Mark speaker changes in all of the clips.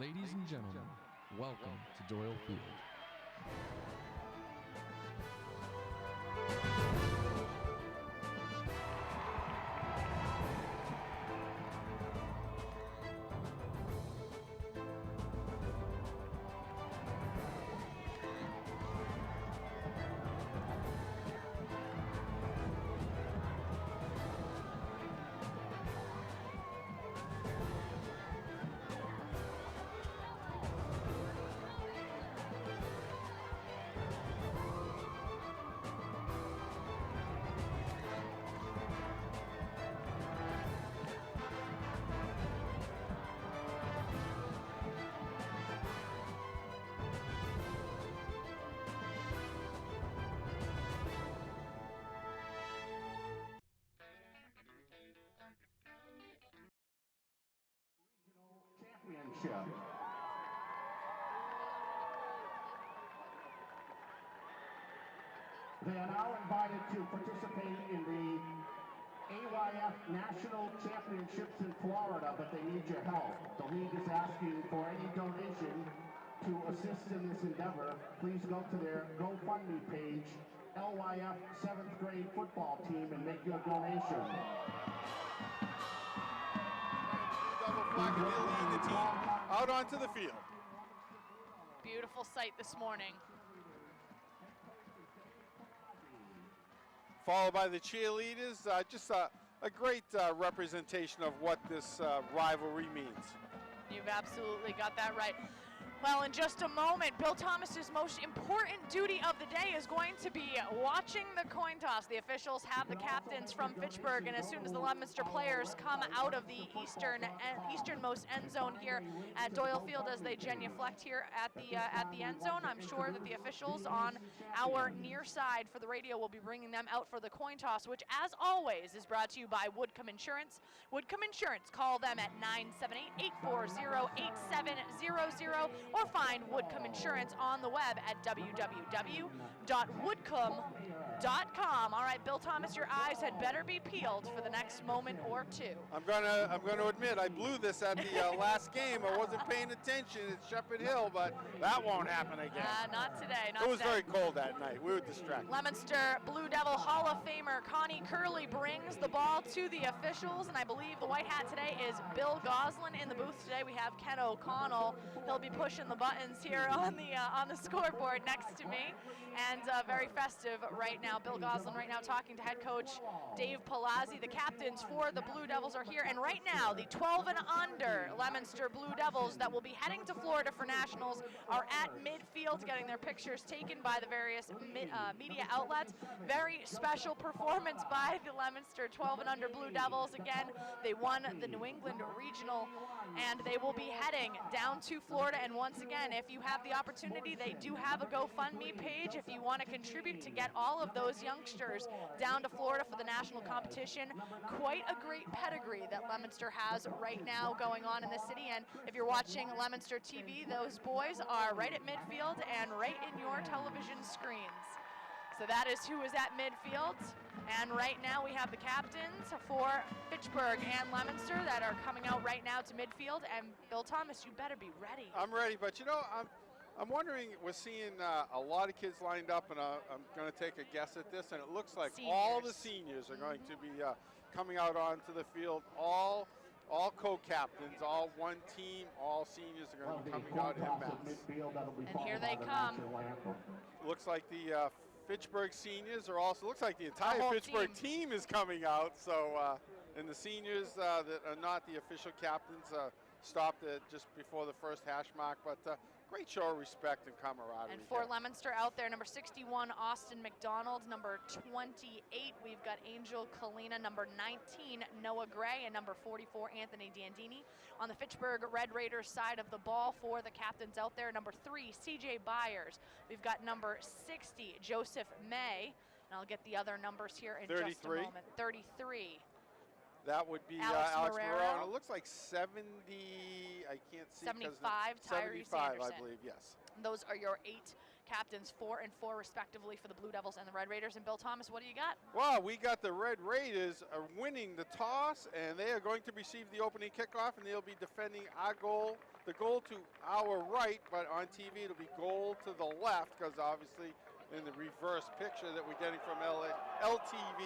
Speaker 1: Ladies and gentlemen, welcome to Doyle Field.
Speaker 2: Championship. They are now invited to participate in the AYF National Championships in Florida, but they need your help. The league is asking for any donation to assist in this endeavor. Please go to their GoFundMe page, LYF 7th grade football team, and make your donation.
Speaker 3: Lead the team out onto the field.
Speaker 4: Beautiful sight this morning.
Speaker 3: Followed by the cheerleaders. Just a great representation of what this rivalry means.
Speaker 4: You've absolutely got that right. Well, in just a moment, Bill Thomas's most important duty of the day is going to be watching the coin toss. The officials have the captains from Fitchburg, and as soon as the Leominster players come out of the easternmost end zone here at Doyle Field as they genuflect here at the end zone, I'm sure that the officials on our near side for the radio will be bringing them out for the coin toss, which, as always, is brought to you by Woodcombe Insurance. Woodcombe Insurance, call them at 978-840-8700. Or find Woodcombe Insurance on the web at www.woodcombe.com. All right, Bill Thomas, your eyes had better be peeled for the next moment or two.
Speaker 3: I'm gonna admit I blew this at the last game. I wasn't paying attention at Shepherd Hill, but that won't happen again.
Speaker 4: Not today.
Speaker 3: It was very cold that night. We were distracted.
Speaker 4: Leominster Blue Devil Hall of Famer Connie Curley brings the ball to the officials, and I believe the white hat today is Bill Goslin. In the booth today we have Ken O'Connell. He'll be pushing the buttons here on the scoreboard next to me, and very festive right now. Bill Goslin right now talking to head coach Dave Palazzi. The captains for the Blue Devils are here, and right now the 12 and under Leominster Blue Devils that will be heading to Florida for nationals are at midfield getting their pictures taken by the various media outlets. Very special performance by the Leominster 12 and under Blue Devils. Again, they won the New England Regional, and they will be heading down to Florida. And once again, if you have the opportunity, they do have a GoFundMe page if you want to contribute to get all of those youngsters down to Florida for the national competition. Quite a great pedigree that Leominster has right now going on in the city, and if you're watching Leominster TV, those boys are right at midfield and right in your television screens. So that is who is at midfield, and right now we have the captains for Fitchburg and Leominster that are coming out right now to midfield. And Bill Thomas, you better be ready.
Speaker 3: I'm ready, but you know, I'm wondering, we're seeing a lot of kids lined up, and I'm going to take a guess at this, and it looks like all the seniors are going to be coming out onto the field. All co-captains, all one team, all seniors are going to be coming out in mass.
Speaker 4: And here they come.
Speaker 3: Looks like the Fitchburg seniors are also, looks like the entire Fitchburg team is coming out. So, and the seniors that are not the official captains stopped just before the first hash mark, but great show of respect and camaraderie.
Speaker 4: And for Leominster out there, number 61, Austin McDonald. Number 28, we've got Angel Kalina. Number 19, Noah Gray. And number 44, Anthony Dandini. On the Fitchburg Red Raiders side of the ball for the captains out there, number 3, CJ Byers. We've got number 60, Joseph May. And I'll get the other numbers here in just a moment. 33.
Speaker 3: That would be Alex Moreau, and it looks like 70, I can't see.
Speaker 4: 75, Tyree
Speaker 3: 75,
Speaker 4: Sanderson.
Speaker 3: I believe, yes.
Speaker 4: Those are your 8 captains 4 and 4 respectively for the Blue Devils and the Red Raiders. And Bill Thomas, what do you got?
Speaker 3: Well, we got the Red Raiders winning the toss, and they are going to receive the opening kickoff, and they'll be defending our goal, the goal to our right, but on TV it'll be goal to the left, because obviously in the reverse picture that we're getting from LTV,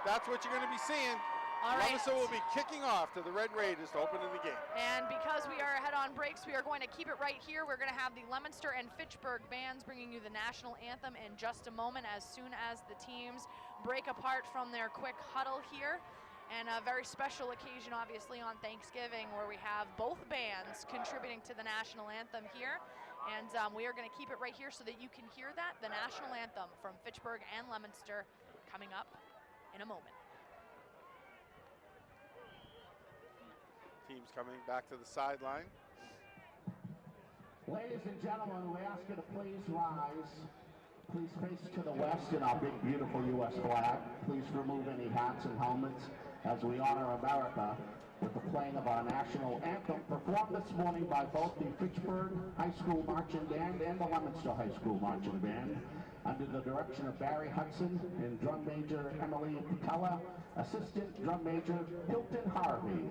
Speaker 3: that's what you're going to be seeing.
Speaker 4: All right.
Speaker 3: Leominster will be kicking off to the Red Raiders to open in the game.
Speaker 4: And because we are ahead on breaks, we are going to keep it right here. We're going to have the Leominster and Fitchburg bands bringing you the national anthem in just a moment, as soon as the teams break apart from their quick huddle here. And a very special occasion, obviously, on Thanksgiving, where we have both bands contributing to the national anthem here. And we are going to keep it right here so that you can hear that, the national anthem from Fitchburg and Leominster, coming up in a moment.
Speaker 3: Teams coming back to the sideline.
Speaker 2: Ladies and gentlemen, we ask you to please rise. Please face to the west in our big, beautiful U.S. flag. Please remove any hats and helmets as we honor America with the playing of our national anthem, performed this morning by both the Fitchburg High School Marching Band and the Leominster High School Marching Band, under the direction of Barry Hudson and Drum Major Emily Patella, Assistant Drum Major Hilton Harvey.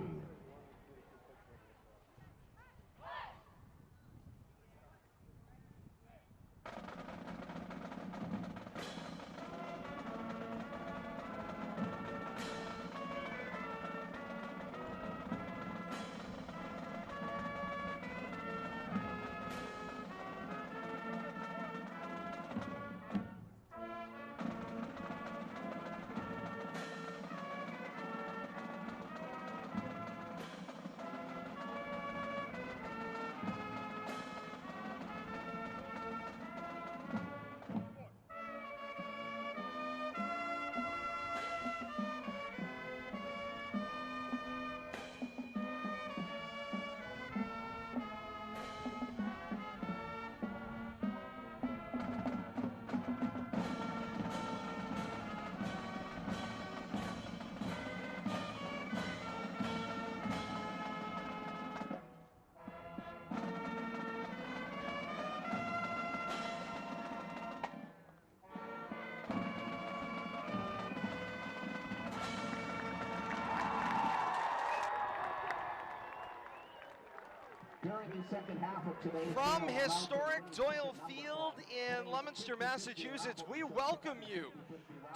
Speaker 5: From historic Doyle Field in Leominster, Massachusetts, we welcome you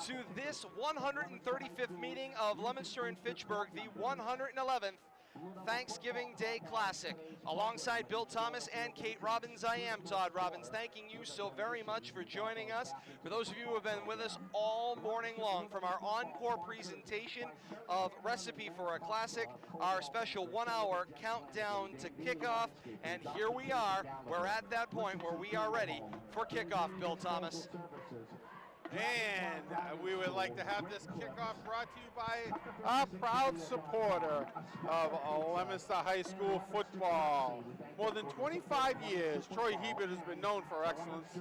Speaker 5: to this 135th meeting of Leominster and Fitchburg, the 111th Thanksgiving Day Classic. Alongside Bill Thomas and Kate Robbins, I am Todd Robbins, thanking you so very much for joining us. For those of you who have been with us all morning long, from our encore presentation of Recipe for a Classic, our special 1-hour countdown to kickoff, and here we are. We're at that point where we are ready for kickoff, Bill Thomas.
Speaker 3: And we would like to have this kickoff brought to you by a proud supporter of Leominster High School football. More than 25 years, Troy Hebert has been known for excellence.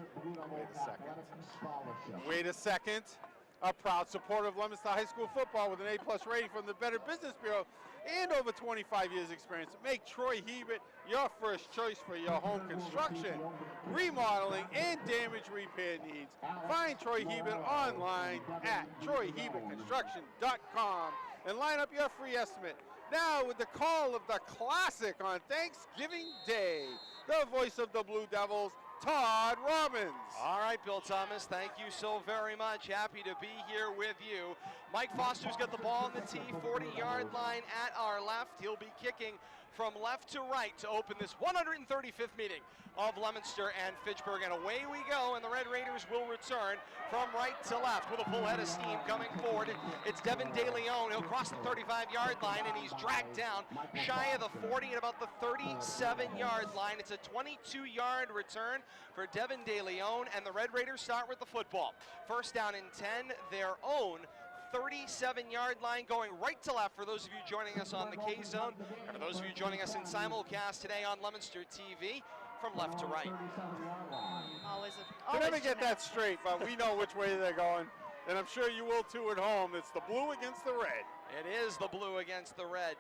Speaker 3: Wait a second. A proud supporter of Leominster High School football with an A+ rating from the Better Business Bureau and over 25 years experience. Make Troy Hebert your first choice for your home construction, remodeling, and damage repair needs. Find Troy Hebert online at troyhebertconstruction.com and line up your free estimate. Now with the call of the Classic on Thanksgiving Day, the voice of the Blue Devils, Todd Robbins.
Speaker 5: All right, Bill Thomas, thank you so very much. Happy to be here with you. Mike Foster's got the ball on the tee, 40-yard line at our left. He'll be kicking from left to right to open this 135th meeting of Leominster and Fitchburg. And away we go, and the Red Raiders will return from right to left with a full head of steam coming forward. It's Devin De Leon. He'll cross the 35-yard line, and he's dragged down shy of the 40 at about the 37-yard line. It's a 22-yard return for Devin De Leon, and the Red Raiders start with the football. First down and 10, their own 37-yard line, going right to left for those of you joining us on the K-Zone, and for those of you joining us in simulcast today on Leominster TV, from left to right.
Speaker 3: They never get that straight, but we know which way they're going, and I'm sure you will too at home. It's the blue against the red.
Speaker 5: It is the blue against the red.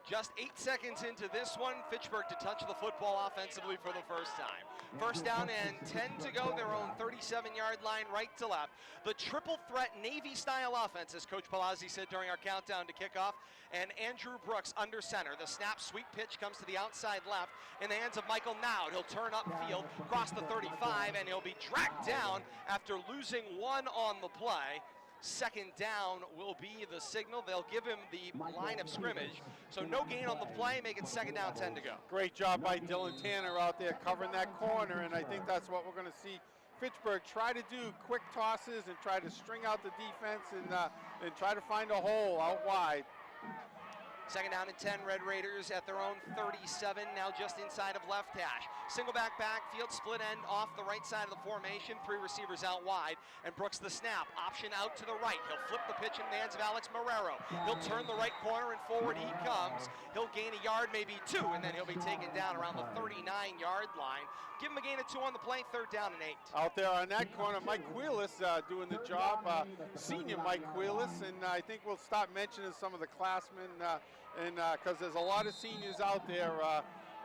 Speaker 5: Just 8 seconds into this one, Fitchburg to touch the football offensively for the first time. First down and 10 to go, their own 37-yard line right to left. The triple threat Navy-style offense, as Coach Palazzi said during our countdown to kickoff, and Andrew Brooks under center. The snap sweep pitch comes to the outside left in the hands of Michael Nowd. He'll turn upfield, cross the 35, and he'll be dragged down after losing one on the play. Second down will be the signal. They'll give him the line of scrimmage. So no gain on the play, make it second down, 10 to go.
Speaker 3: Great job by Dylan Tanner out there covering that corner, and I think that's what we're going to see Fitchburg try to do, quick tosses and try to string out the defense and try to find a hole out wide.
Speaker 5: Second down and 10, Red Raiders at their own 37, now just inside of left hash. Single backfield, split end off the right side of the formation, 3 receivers out wide, and Brooks the snap, option out to the right. He'll flip the pitch in the hands of Alex Marrero. He'll turn the right corner and forward he comes. He'll gain a yard, maybe 2, and then he'll be taken down around the 39-yard line. Give him a gain of 2 on the play, third down and 8.
Speaker 3: Out there on that corner, Mike Queelis doing the job, senior Mike Queelis, and I think we'll start mentioning some of the classmen, because there's a lot of seniors out there,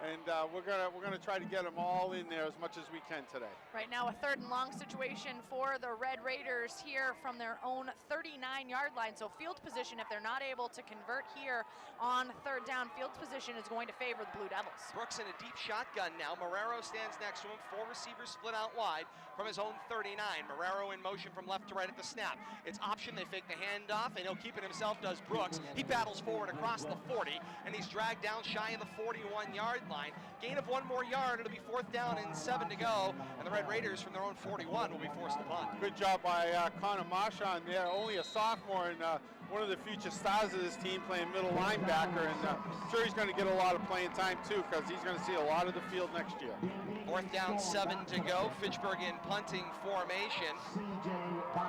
Speaker 3: and we're gonna try to get them all in there as much as we can today.
Speaker 4: Right now, a third and long situation for the Red Raiders here from their own 39-yard line. So field position, if they're not able to convert here on third down, field position is going to favor the Blue Devils.
Speaker 5: Brooks in a deep shotgun now. Marrero stands next to him. 4 receivers split out wide from his own 39. Marrero in motion from left to right at the snap. It's option, they fake the handoff, and he'll keep it himself, does Brooks. He battles forward across the 40, and he's dragged down shy of the 41-yard line. Gain of 1 more yard, it'll be fourth down and 7 to go, and the Red Raiders from their own 41 will be forced to punt.
Speaker 3: Good job by Connor Marchand there, only a sophomore and one of the future stars of this team playing middle linebacker, and I'm sure he's going to get a lot of playing time too because he's going to see a lot of the field next year.
Speaker 5: Fourth down, 7 to go. Fitchburg in punting formation.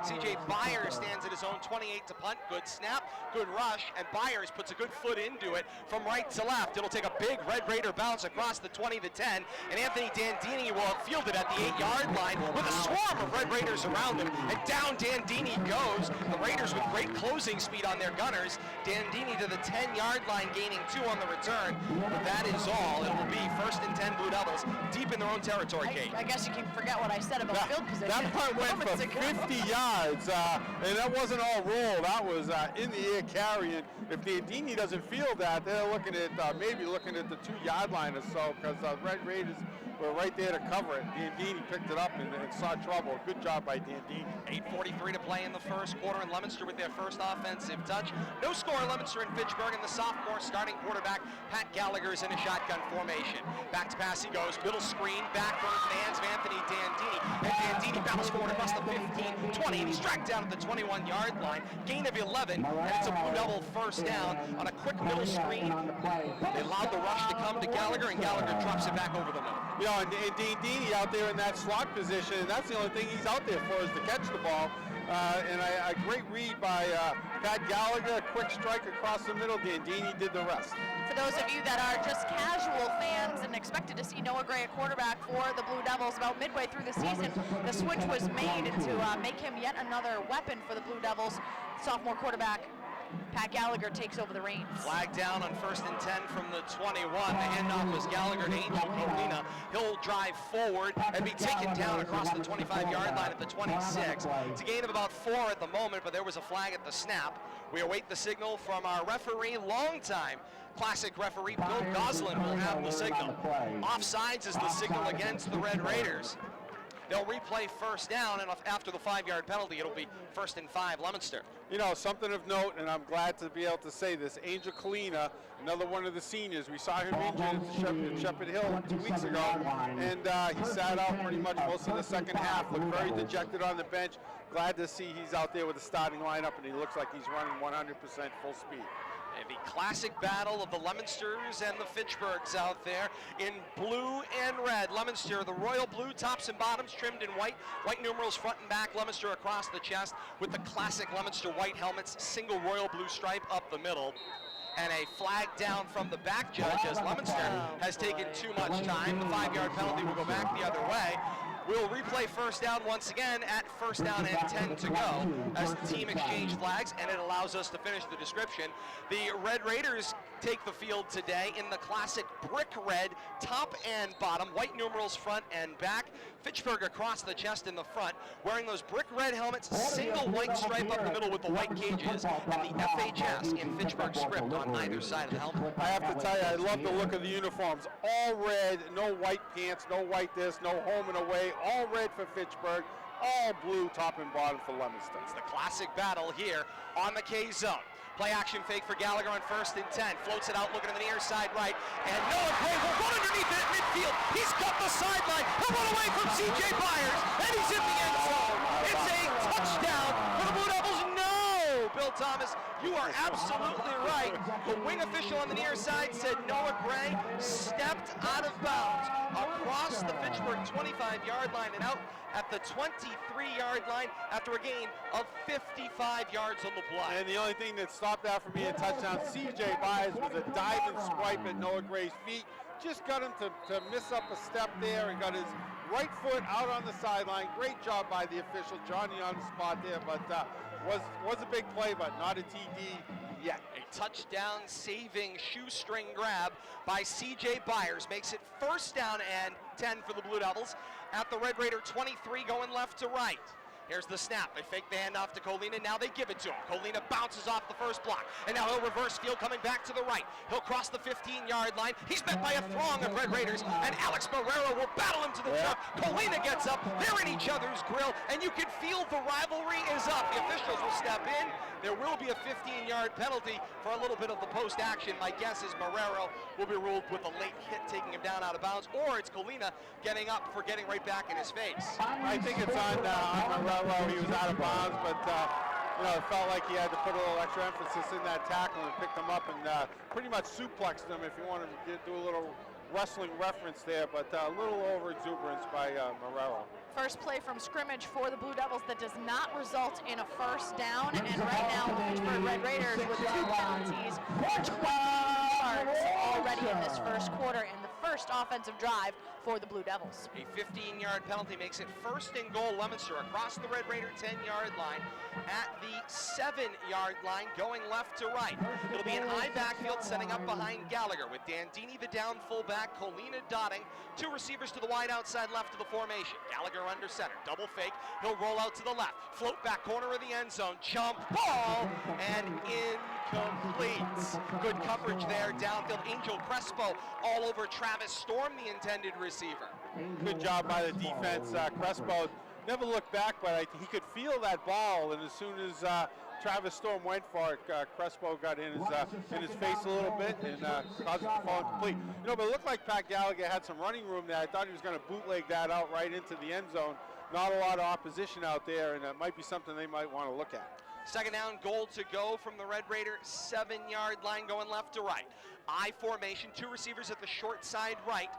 Speaker 5: CJ Byers stands at his own 28 to punt. Good snap, good rush, and Byers puts a good foot into it from right to left. It'll take a big Red Raider bounce across the 20 to 10, and Anthony Dandini will field it at the 8-yard line with a swarm of Red Raiders around him, and down Dandini goes. The Raiders with great closing speed on their gunners. Dandini to the 10-yard line, gaining 2 on the return. But that is all. It will be first and 10 Blue Devils deep in their own territory, Kate.
Speaker 4: I guess you can forget what I said about field position.
Speaker 3: That punt went for 50 yards, and that wasn't all roll. That was in the air carrying. If Dandini doesn't feel that, they're looking at maybe looking at the 2-yard line or so, because Red Raiders were right there to cover it. Dandini picked it up and saw trouble. Good job by Dandini.
Speaker 5: 8:43 to play in the first quarter, and Leominster with their first offensive touch. No score, Leominster and Fitchburg, and the sophomore starting quarterback, Pat Gallagher, is in a shotgun formation. Back to pass he goes, middle screen, back goes the hands of Anthony Dandini, and Dandini battles forward across the 15, 20, and he's tracked down at the 21-yard line. Gain of 11, and it's a Blue Devil first down on a quick middle screen. They allowed the rush to come to Gallagher, and Gallagher drops it back over the middle.
Speaker 3: You know, and Dandini out there in that slot position, and that's the only thing he's out there for is to catch the ball. And a great read by Pat Gallagher, a quick strike across the middle. Dandini did the rest.
Speaker 4: For those of you that are just casual fans and expected to see Noah Gray at quarterback for the Blue Devils about midway through the season, the switch was made to make him yet another weapon for the Blue Devils. Sophomore quarterback Pat Gallagher takes over the reins.
Speaker 5: Flag down on first and 10 from the 21. The handoff was Gallagher to Angel Colina. He'll drive forward and be taken down across the 25-yard line at the 26. It's a gain of about 4 at the moment, but there was a flag at the snap. We await the signal from our referee, longtime classic referee Bill Goslin will have the signal. Offsides is the signal against the Red Raiders. They'll replay first down, and after the 5-yard penalty, it'll be first and 5, Leominster.
Speaker 3: You know, something of note, and I'm glad to be able to say this, Angel Colina, another one of the seniors. We saw him injured at Shepherd Hill 2 weeks ago, and he sat out pretty much most of the second half, looked very dejected on the bench. Glad to see he's out there with the starting lineup, and he looks like he's running 100% full speed.
Speaker 5: And the classic battle of the Leominsters and the Fitchburgs out there in blue and red. Leominster, the royal blue tops and bottoms trimmed in white. White numerals front and back. Leominster across the chest with the classic Leominster white helmets. Single royal blue stripe up the middle. And a flag down from the back judge as Leominster has taken too much time. The 5-yard penalty will go back the other way. We'll replay first down once again at first down and 10 to go as the team exchange flags, and it allows us to finish the description. The Red Raiders take the field today in the classic brick red top and bottom, white numerals front and back. Fitchburg across the chest in the front, wearing those brick red helmets, single white stripe up the middle with the white cages, and the FHS in Fitchburg script on either side of the helmet.
Speaker 3: I have to tell you, I love the look of the uniforms. All red, no white pants, no white this, no home and away. All red for Fitchburg, all blue top and bottom for Leominster.
Speaker 5: It's the classic battle here on the K-zone. Play action fake for Gallagher on 1st and 10. Floats it out, looking to the near side right. And Noah Gray will run underneath it at midfield. He's cut the sideline. He'll run away from C.J. Byers, and he's in the end zone. It's a touchdown for the Blue Devils. No, Bill Thomas, you are absolutely right. The wing official on the near side said Noah Gray stepped out of bounds across the Fitchburg 25-yard line and out at the 23-yard line after a gain of 55 yards on the play.
Speaker 3: And the only thing that stopped that from being a touchdown, C.J. Byers was a diving swipe at Noah Gray's feet. Just got him to miss up a step there and got his right foot out on the sideline. Great job by the official, Johnny on the spot there, but was a big play, but not a TD yet.
Speaker 5: A touchdown saving shoestring grab by C.J. Byers makes it 1st down and 10 for the Blue Devils at the Red Raider 23, going left to right. Here's the snap. They fake the handoff to Colina. Now they give it to him. Colina bounces off the first block. And now he'll reverse field coming back to the right. He'll cross the 15-yard line. He's met by a throng of Red Raiders. And Alex Marrero will battle him to the turf. Colina gets up. They're in each other's grill. And you can feel the rivalry is up. The officials will step in. There will be a 15-yard penalty for a little bit of the post-action. My guess is Marrero will be ruled with a late hit taking him down out of bounds. Or it's Colina getting up for getting right back in his face.
Speaker 3: I think it's on Marrero. He was out of bounds, but it felt like he had to put a little extra emphasis in that tackle and picked him up and pretty much suplexed him, if you want to do a little wrestling reference there, but a little over exuberance by Marrero.
Speaker 4: First play from scrimmage for the Blue Devils that does not result in a 1st down, and right now the Fitchburg Red Raiders with 2 penalties for 20 yards already in this first quarter in the first offensive drive for the Blue Devils.
Speaker 5: A 15-yard penalty makes it 1st and goal. Leominster across the Red Raider 10-yard line at the 7-yard line, going left to right. It'll be an I backfield setting up behind Gallagher with Dandini the down fullback, Colina dotting, 2 receivers to the wide outside left of the formation. Gallagher under center, double fake. He'll roll out to the left, float back corner of the end zone, jump ball, and incomplete. Good coverage there downfield. Angel Crespo all over Travis Storm, the intended receiver.
Speaker 3: Good job by the defense. Crespo never looked back, but he could feel that ball, and as soon as Travis Storm went for it, Crespo got in his face a little bit and caused it to fall incomplete. But it looked like Pat Gallagher had some running room there. I thought he was going to bootleg that out right into the end zone. Not a lot of opposition out there, and that might be something they might want to look at.
Speaker 5: 2nd down, goal to go from the Red Raider 7-yard line, going left to right. I formation, 2 receivers at the short side right.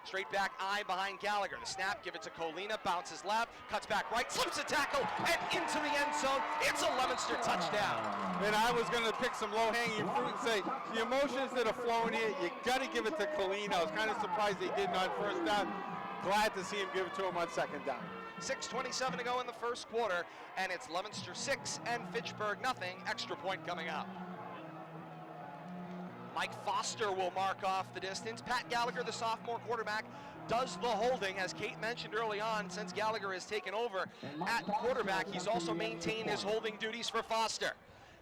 Speaker 5: Straight back I behind Gallagher. The snap, give it to Colina, bounces left, cuts back right, slips a tackle, and into the end zone. It's a Leominster touchdown.
Speaker 3: And I was going to pick some low-hanging fruit and say, the emotions that are flowing here, you got to give it to Colina. I was kind of surprised they didn't on 1st down. Glad to see him give it to him on 2nd down.
Speaker 5: 6:27 to go in the first quarter, and it's Leominster 6 and Fitchburg nothing. Extra point coming up. Mike Foster will mark off the distance. Pat Gallagher, the sophomore quarterback, does the holding. As Kate mentioned early on, since Gallagher has taken over at quarterback, he's also maintained his holding duties for Foster.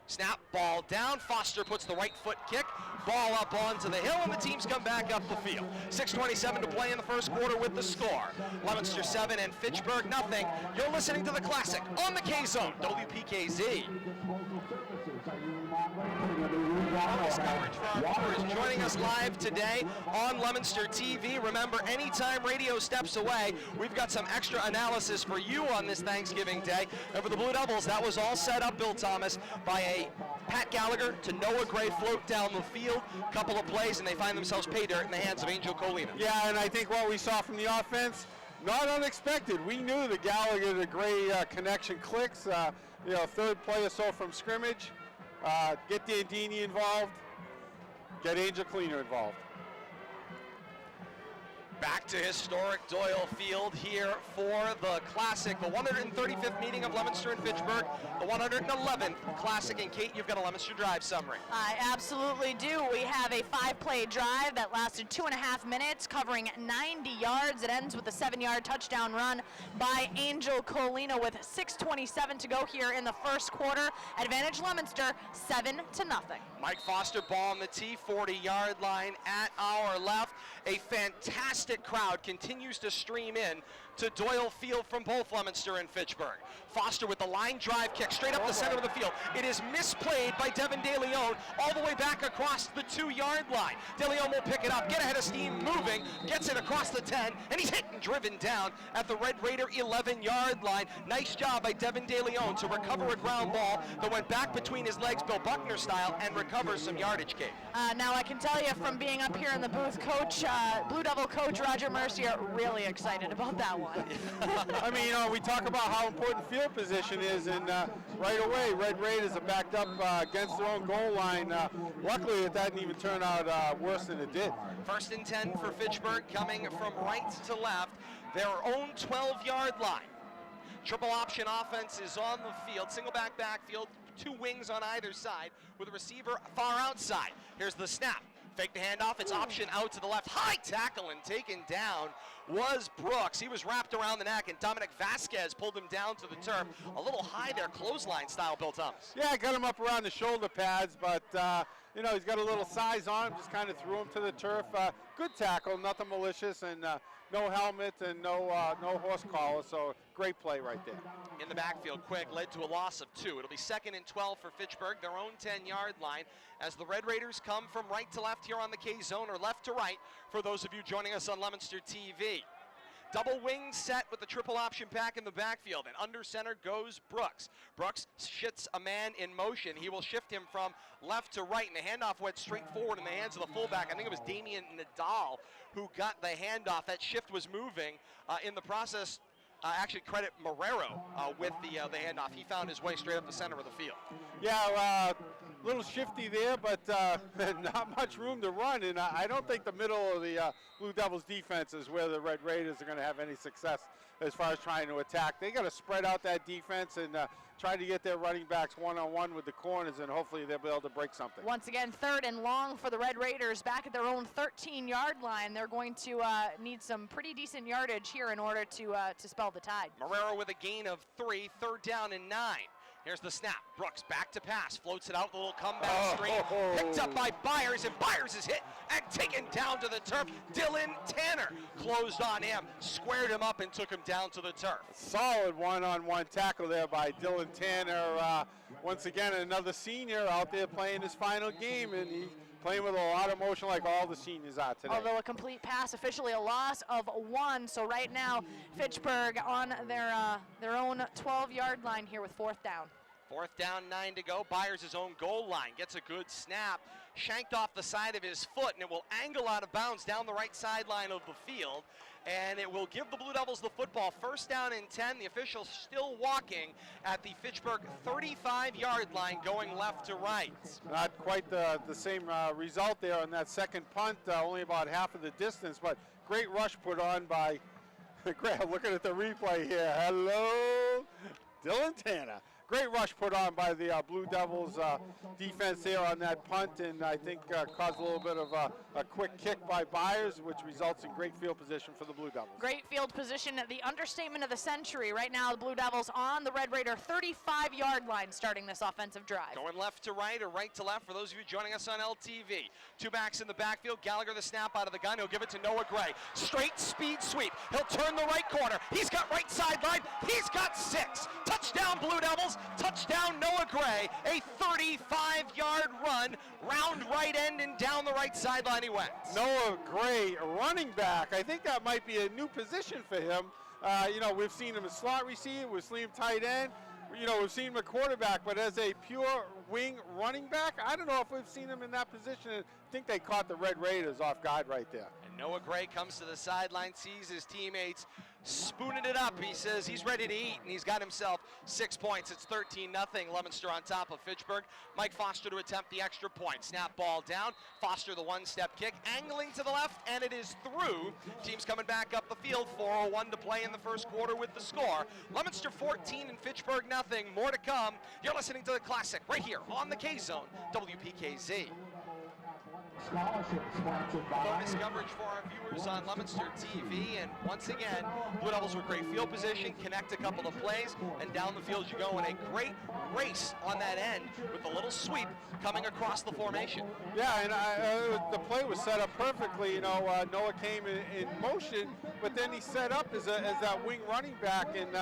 Speaker 5: Snap, ball down. Foster puts the right foot kick. Ball up onto the hill, and the teams come back up the field. 6:27 to play in the first quarter with the score. Leominster 7 and Fitchburg nothing. You're listening to the Classic on the K-Zone, WPKZ. Bonus coverage for our viewers joining us live today on Leominster TV. Remember, anytime radio steps away, we've got some extra analysis for you on this Thanksgiving Day. And for the Blue Devils, that was all set up, Bill Thomas, by a Pat Gallagher to Noah Gray float down the field. Couple of plays, and they find themselves pay dirt in the hands of Angel Colina.
Speaker 3: Yeah, and I think what we saw from the offense, not unexpected. We knew the Gallagher to Gray connection clicks. 3rd play or so from scrimmage. Get Dandini involved, get Angel Colina involved.
Speaker 5: Back to historic Doyle Field here for the Classic, the 135th meeting of Leominster and Fitchburg, the 111th Classic. And Kate, you've got a Leominster drive summary.
Speaker 4: I absolutely do. We have a 5-play drive that lasted 2.5 minutes, covering 90 yards. It ends with a 7-yard touchdown run by Angel Colina with 6:27 to go here in the first quarter. Advantage Leominster, 7-0.
Speaker 5: Mike Foster, ball on the tee, 40-yard line at our left. A fantastic crowd continues to stream in to Doyle Field from both Leominster and Fitchburg. Foster with the line drive kick straight up the center of the field. It is misplayed by Devin DeLeon all the way back across the 2-yard line. DeLeon will pick it up, get ahead of steam, moving, gets it across the 10, and he's hit and driven down at the Red Raider 11-yard line. Nice job by Devin DeLeon to recover a ground ball that went back between his legs, Bill Buckner style, and recover some yardage, Kate.
Speaker 4: Now I can tell you from being up here in the booth, Coach, Blue Devil coach Roger Mercier, really excited about that one.
Speaker 3: I mean, we talk about how important field position is, and right away, Red Raiders are backed up against their own goal line. Luckily, it didn't even turn out worse than it did.
Speaker 5: 1st and 10 for Fitchburg, coming from right to left, their own 12-yard line. Triple option offense is on the field, single backfield, 2 wings on either side, with a receiver far outside. Here's the snap. Fake the handoff, it's option out to the left. High tackle and taken down was Brooks. He was wrapped around the neck, and Dominic Vasquez pulled him down to the turf. A little high there, clothesline style, Bill Thomas.
Speaker 3: Yeah, got him up around the shoulder pads, but he's got a little size on him, just kind of threw him to the turf. Good tackle, nothing malicious, and no helmet and no horse collar, so great play right there.
Speaker 5: In the backfield, quick, led to a loss of 2. It'll be 2nd and 12 for Fitchburg, their own 10-yard line, as the Red Raiders come from right to left here on the K-Zone, or left to right for those of you joining us on Leominster TV. Double wing set with the triple option back in the backfield, and under center goes Brooks. Brooks shifts a man in motion. He will shift him from left to right, and the handoff went straight forward in the hands of the fullback. I think it was Damian Nadal who got the handoff. That shift was moving in the process. Actually, credit Marrero with the handoff. He found his way straight up the center of the field.
Speaker 3: Yeah, a little shifty there, but not much room to run. And I don't think the middle of the Blue Devils defense is where the Red Raiders are going to have any success as far as trying to attack. They got to spread out that defense and try to get their running backs one-on-one with the corners, and hopefully they'll be able to break something.
Speaker 4: Once again, 3rd and long for the Red Raiders back at their own 13-yard line. They're going to need some pretty decent yardage here in order to spell the tide.
Speaker 5: Marrero with a gain of 3, 3rd down and 9. Here's the snap. Brooks back to pass. Floats it out with a little comeback screen. Picked up by Byers, and Byers is hit and taken down to the turf. Dylan Tanner closed on him, squared him up, and took him down to the turf.
Speaker 3: Solid one-on-one tackle there by Dylan Tanner. Once again, another senior out there playing his final game, and he's playing with a lot of motion like all the seniors are today.
Speaker 4: Although a complete pass, officially a loss of 1. So right now, Fitchburg on their own 12-yard line here with 4th down.
Speaker 5: 4th down, 9 to go. Byers his own goal line. Gets a good snap. Shanked off the side of his foot, and it will angle out of bounds down the right sideline of the field. And it will give the Blue Devils the football. 1st down and 10. The officials still walking at the Fitchburg 35-yard line, going left to right.
Speaker 3: Not quite the same result there on that second punt, only about half of the distance, but great rush put on by, looking at the replay here. Hello, Dylan Tanner. Great rush put on by the Blue Devils defense there on that punt, and I think caused a little bit of a quick kick by Byers, which results in great field position for the Blue Devils.
Speaker 4: Great field position, the understatement of the century. Right now, the Blue Devils on the Red Raider 35-yard line starting this offensive drive.
Speaker 5: Going left to right or right to left for those of you joining us on LTV. 2 backs in the backfield. Gallagher the snap out of the gun. He'll give it to Noah Gray. Straight speed sweep. He'll turn the right corner. He's got right sideline. He's got 6. Touchdown Blue Devils. Touchdown Noah Gray. A 35-yard run. Round right end and down the right sideline he went.
Speaker 3: Noah Gray, a running back. I think that might be a new position for him. We've seen him as slot receiver. We've seen him tight end. We've seen him a quarterback, but as a pure wing running back, I don't know if we've seen him in that position. I think they caught the Red Raiders off guard right there.
Speaker 5: And Noah Gray comes to the sideline, sees his teammates spooning it up. He says he's ready to eat, and he's got himself 6 points. It's 13-0. Leominster on top of Fitchburg. Mike Foster to attempt the extra point. Snap ball down. Foster the one-step kick, angling to the left, and it is through. Team's coming back up the field. 4:01 to play in the first quarter with the score. Leominster 14 and Fitchburg nothing. More to come. You're listening to the Classic right here on the K-Zone, WPKZ. Bonus coverage for our viewers on Leominster TV, and once again, Blue Devils with great field position, connect a couple of plays, and down the field you go in a great race on that end with a little sweep coming across the formation.
Speaker 3: Yeah, and the play was set up perfectly. You know, Noah came in motion, but then he set up as that wing running back, and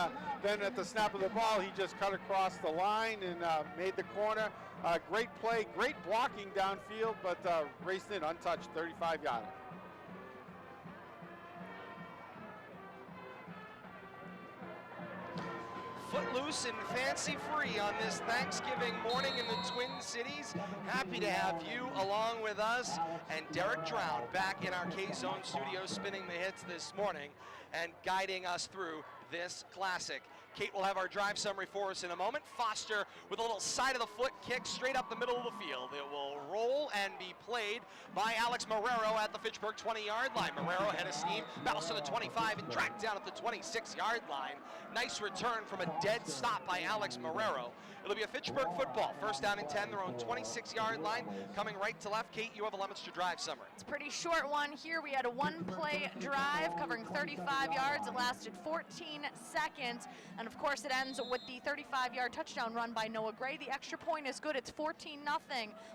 Speaker 3: then at the snap of the ball, he just cut across the line and made the corner. Great play, great blocking downfield, but raced in untouched, 35-yarder.
Speaker 5: Footloose and fancy-free on this Thanksgiving morning in the Twin Cities. Happy to have you along with us, and Derek Drown back in our K-Zone studio spinning the hits this morning and guiding us through this classic. Kate will have our drive summary for us in a moment. Foster with a little side of the foot kick straight up the middle of the field. It will roll and be played by Alex Marrero at the Fitchburg 20-yard line. Marrero head of steam, battles to the 25 and dragged down at the 26-yard line. Nice return from a dead stop by Alex Marrero. It'll be a Fitchburg football. First down and 10, their own 26-yard line. Coming right to left, Kate, you have a Leominster drive summary.
Speaker 4: It's a pretty short one here. We had a one-play drive covering 35 yards. It lasted 14 seconds. And of course, it ends with the 35-yard touchdown run by Noah Gray. The extra point is good. It's 14-0.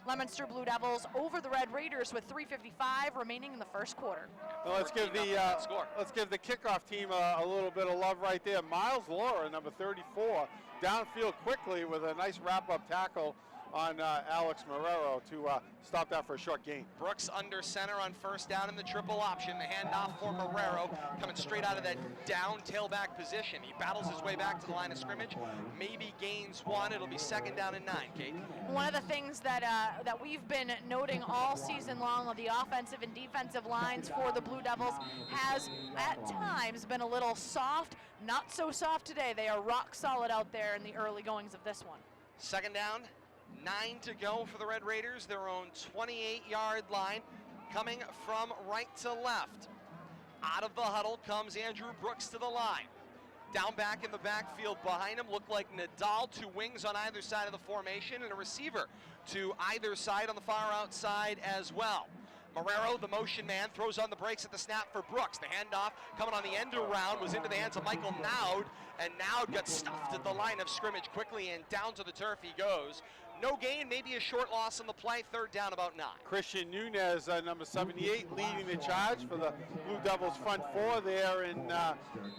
Speaker 4: Leominster Blue Devils over the Red Raiders with 3:55 remaining in the first quarter.
Speaker 3: Well, let's give the kickoff team a little bit of love right there. Miles Laura, number 34, downfield quickly with a nice wrap-up tackle on Alex Marrero to stop that for a short gain.
Speaker 5: Brooks under center on first down in the triple option. The handoff for Marrero coming straight out of that down tailback position. He battles his way back to the line of scrimmage, maybe gains one. It'll be second down and 9, Kate.
Speaker 4: One of the things that we've been noting all season long on the offensive and defensive lines for the Blue Devils has at times been a little soft. Not so soft today. They are rock solid out there in the early goings of this one.
Speaker 5: Second down, 9 to go for the Red Raiders, their own 28-yard line, coming from right to left. Out of the huddle comes Andrew Brooks to the line. Down back in the backfield behind him, look like Nadal, two wings on either side of the formation, and a receiver to either side on the far outside as well. Marrero, the motion man, throws on the brakes at the snap for Brooks. The handoff coming on the end around was into the hands of Michael Naud, and Naud got stuffed at the line of scrimmage quickly, and down to the turf he goes. No gain, maybe a short loss on the play, third down about 9.
Speaker 3: Christian Nunez, number 78, leading the charge for the Blue Devils front four there, and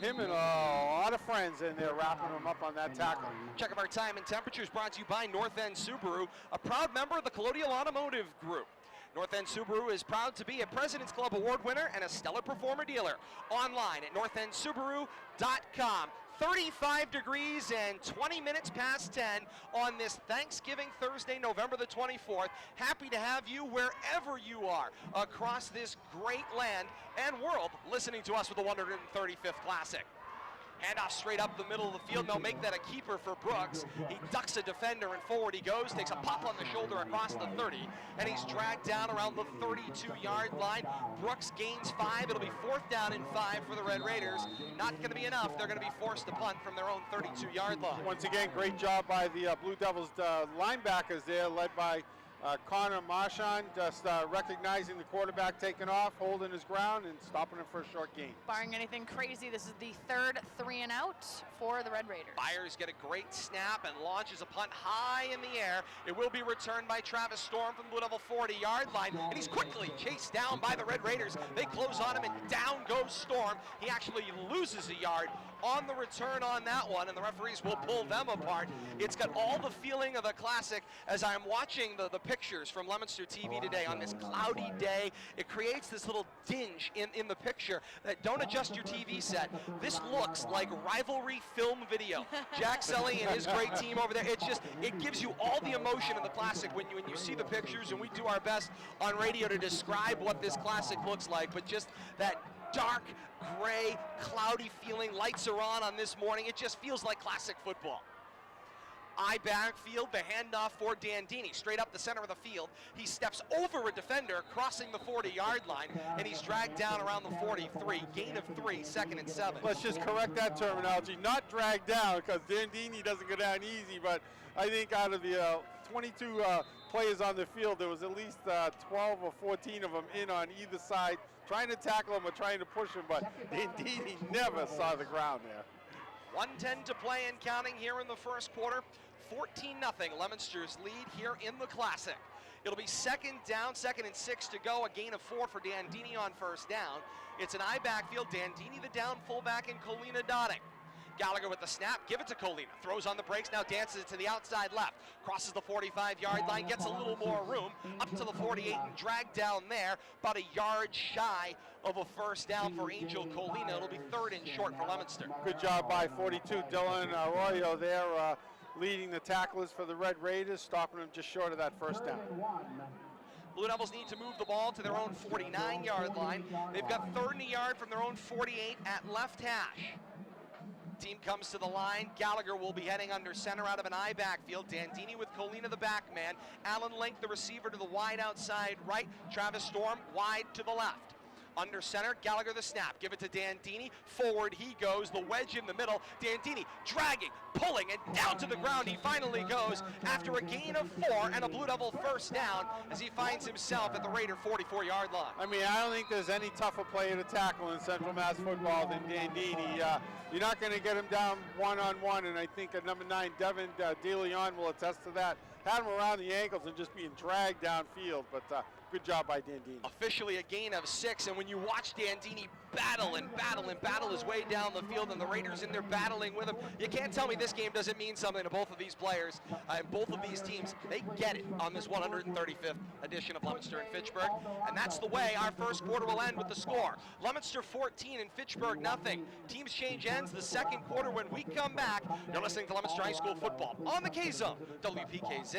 Speaker 3: him and a lot of friends in there wrapping him up on that tackle.
Speaker 5: Check of our time and temperatures brought to you by North End Subaru, a proud member of the Colonial Automotive Group. North End Subaru is proud to be a President's Club Award winner and a stellar performer dealer. Online at northendsubaru.com. 35 degrees and 20 minutes past 10 on this Thanksgiving Thursday, November the 24th. Happy to have you wherever you are across this great land and world listening to us with the 135th Classic. Handoff straight up the middle of the field. They'll make that a keeper for Brooks. He ducks a defender and forward he goes, takes a pop on the shoulder across the 30, and he's dragged down around the 32-yard line. Brooks gains 5. It'll be fourth down and 5 for the Red Raiders. Not going to be enough. They're going to be forced to punt from their own 32-yard line.
Speaker 3: Once again, great job by the Blue Devils linebackers there, led by Connor Marchand, just recognizing the quarterback taking off, holding his ground, and stopping him for a short gain.
Speaker 4: Barring anything crazy, this is the third 3-and-out for the Red Raiders.
Speaker 5: Byers get a great snap and launches a punt high in the air. It will be returned by Travis Storm from the Blue Devil 40-yard line, and he's quickly chased down by the Red Raiders. They close on him, and down goes Storm. He actually loses a yard on the return on that one, and the referees will pull them apart. It's got all the feeling of a classic as I'm watching the pictures from Leominster TV today on this cloudy day. It creates this little dinge in the picture. Don't adjust your TV set. This looks like rivalry film video. Jack Selly and his great team over there, it gives you all the emotion of the classic when you see the pictures, and we do our best on radio to describe what this classic looks like, but just that dark, gray, cloudy feeling. Lights are on this morning. It just feels like classic football. I backfield, the handoff for Dandini, straight up the center of the field. He steps over a defender, crossing the 40-yard line, and he's dragged down around the 43. Gain of 3, 2nd and 7.
Speaker 3: Let's just correct that terminology. Not dragged down, because Dandini doesn't go down easy, but I think out of the 22 players on the field, there was at least 12 or 14 of them in on either side, trying to tackle him or trying to push him, but Dandini never saw the ground there.
Speaker 5: 1:10 to play and counting here in the first quarter. 14-0, Leominster's lead here in the Classic. It'll be 2nd down, 2nd and 6 to go, a gain of 4 for Dandini on first down. It's an I backfield, Dandini the down fullback and Colina dotting. Gallagher with the snap, give it to Colina, throws on the brakes, now dances it to the outside left, crosses the 45-yard line, gets a little more room, up to the 48 and dragged down there, about a yard shy of a first down for Angel Colina. It'll be 3rd and short for Leominster.
Speaker 3: Good job by 42, Dylan Arroyo there, leading the tacklers for the Red Raiders, stopping them just short of that first down.
Speaker 5: Blue Devils need to move the ball to their own 49-yard line. They've got 3rd and a yard from their own 48 at left hash. Team comes to the line. Gallagher will be heading under center out of an I backfield. Dandini with Colina the back man. Alan Link the receiver to the wide outside right. Travis Storm wide to the left. Under center, Gallagher the snap. Give it to Dandini. Forward he goes. The wedge in the middle. Dandini dragging, pulling, and down to the ground he finally goes after a gain of 4 and a Blue Devil first down as he finds himself at the Raider 44-yard line.
Speaker 3: I mean, I don't think there's any tougher player to tackle in Central Mass football than Dandini. You're not going to get him down one-on-one, and I think number 9, Devin DeLeon, will attest to that. Had him around the ankles and just being dragged downfield, but good job by Dandini.
Speaker 5: Officially a gain of 6, and when you watch Dandini battle and battle and battle his way down the field, and the Raiders in there battling with him, you can't tell me this game doesn't mean something to both of these players and both of these teams. They get it on this 135th edition of Leominster and Fitchburg, and that's the way our first quarter will end with the score. Leominster 14 and Fitchburg nothing. Teams change ends the second quarter. When we come back, you're listening to Leominster High School football on the K-Zone, WPKZ.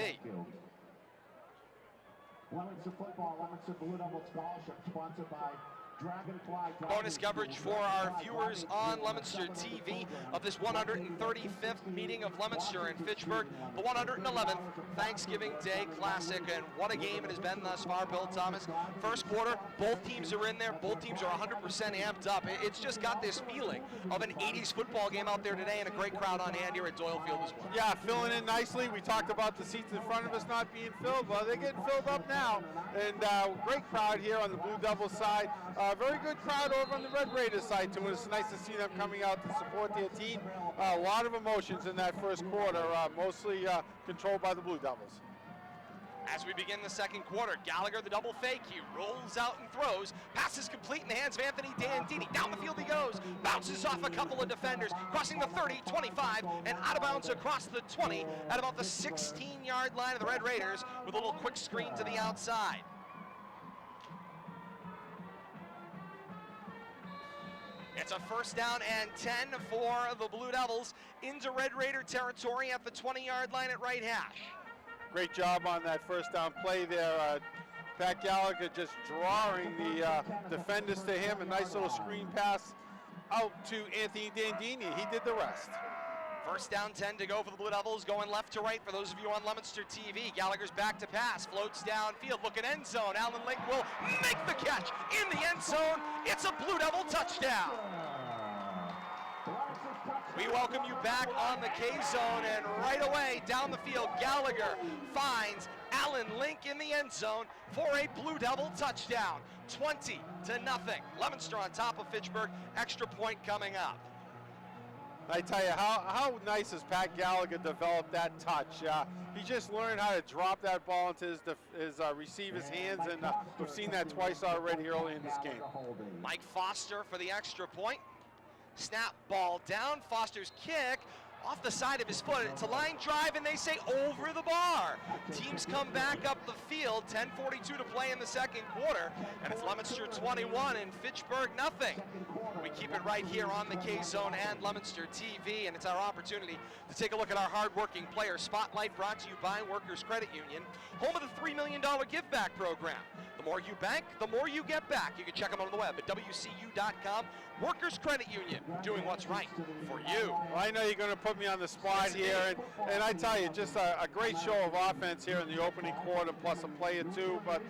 Speaker 2: Leominster football, Leominster Blue Devil Scholarship, sponsored by Dragonfly.
Speaker 5: Bonus coverage for our viewers on Leominster TV of this 135th meeting of Leominster and Fitchburg, the 111th Thanksgiving Day Classic, and what a game it has been thus far, Bill Thomas. First quarter, both teams are in there, both teams are 100% amped up. It's just got this feeling of an 80s football game out there today, and a great crowd on hand here at Doyle Field as well.
Speaker 3: Yeah, filling in nicely. We talked about the seats in front of us not being filled. Well, they're getting filled up now, and great crowd here on the Blue Devils side. Very good crowd over on the Red Raiders side too. It's nice to see them coming out to support their team. A lot of emotions in that first quarter, mostly controlled by the Blue Devils.
Speaker 5: As we begin the second quarter, Gallagher the double fake. He rolls out and throws. Pass is complete in the hands of Anthony Dandini. Down the field he goes. Bounces off a couple of defenders. Crossing the 30, 25, and out of bounds across the 20 at about the 16-yard line of the Red Raiders with a little quick screen to the outside. It's a first down and 10 for the Blue Devils into Red Raider territory at the 20-yard line at right hash.
Speaker 3: Great job on that first down play there. Pat Gallagher just drawing the defenders to him. A nice little screen pass out to Anthony Dandini. He did the rest.
Speaker 5: First down, 10 to go for the Blue Devils, going left to right for those of you on Leominster TV. Gallagher's back to pass, floats downfield, looking end zone. Alan Link will make the catch in the end zone. It's a Blue Devil touchdown. We welcome you back on the K-Zone, and right away down the field, Gallagher finds Alan Link in the end zone for a Blue Devil touchdown. 20-0. Leominster on top of Fitchburg. Extra point coming up.
Speaker 3: I tell you, how nice has Pat Gallagher developed that touch? He just learned how to drop that ball into his receiver's hands, and we've seen that twice already early in this game.
Speaker 5: Mike Foster for the extra point. Snap, ball down. Foster's kick off the side of his foot. It's a line drive, and they say over the bar. Teams come back up the field. 10:42 to play in the second quarter, and it's Leominster 21 and Fitchburg nothing. We keep it right here on the K-Zone and Leominster TV, and it's our opportunity to take a look at our hard-working player spotlight, brought to you by Workers Credit Union, home of the $3 million give-back program. The more you bank, the more you get back. You can check them on the web at WCU.com. Workers Credit Union, doing what's right for you.
Speaker 3: Well, I know you're going to put me on the spot here, and I tell you, just a great show of offense here in the opening quarter, plus a play or two, but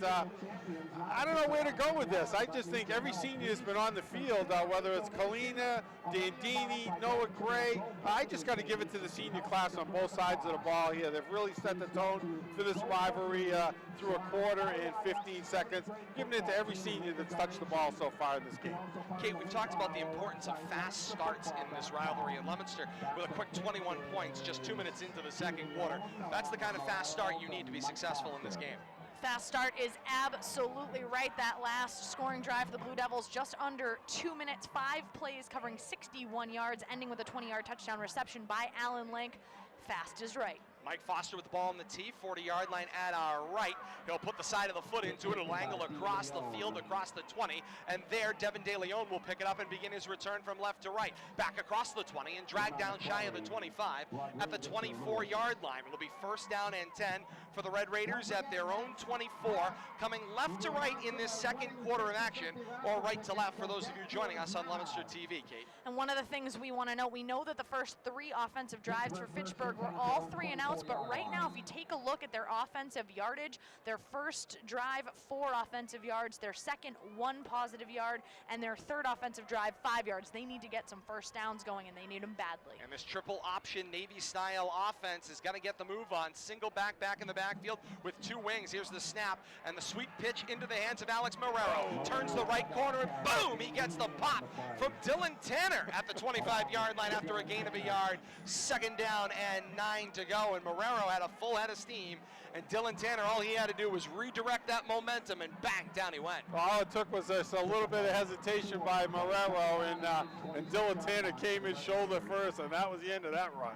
Speaker 3: I don't know where to go with this. I just think every senior has been on the field, whether it's Kalina, Dandini, Noah Gray. I just got to give it to the senior class on both sides of the ball here. They've really set the tone for this rivalry through a quarter and 15 seconds, giving it to every senior that's touched the ball so far in this game.
Speaker 5: Kate, we've talked about the importance of fast starts in this rivalry in Leominster with a quick 21 points just 2 minutes into the second quarter. That's the kind of fast start you need to be successful in this game.
Speaker 4: Fast start is absolutely right. That last scoring drive for the Blue Devils, just under 2 minutes, 5 plays covering 61 yards, ending with a 20-yard touchdown reception by Alan Link. Fast is right.
Speaker 5: Mike Foster with the ball on the tee, 40-yard line at our right. He'll put the side of the foot into it. It'll angle across the field, across the 20. And there, Devin De Leon will pick it up and begin his return from left to right. Back across the 20 and drag down shy of the 25 at the 24-yard line. It'll be first down and 10 for the Red Raiders at their own 24, coming left to right in this second quarter of action, or right to left for those of you joining us on Leominster TV, Kate.
Speaker 4: And one of the things we want to know, we know that the first 3 offensive drives for Fitchburg were all 3 and outs, but right now, if you take a look at their offensive yardage, their first drive, 4 offensive yards, their second, 1 positive yard, and their third offensive drive, 5 yards. They need to get some first downs going, and they need them badly.
Speaker 5: And this triple option Navy-style offense is going to get the move on. Single back in the backfield with 2 wings. Here's the snap, and the sweet pitch into the hands of Alex Marrero. Turns the right corner, and boom, he gets the pop from Dylan Tanner at the 25-yard line after a gain of a yard. Second down and 9 to go, and Marrero had a full head of steam, and Dylan Tanner, all he had to do was redirect that momentum, and bang, down he went.
Speaker 3: All it took was just a little bit of hesitation by Marrero, and Dylan Tanner came in shoulder first, and that was the end of that run.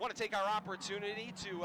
Speaker 5: Want to take our opportunity to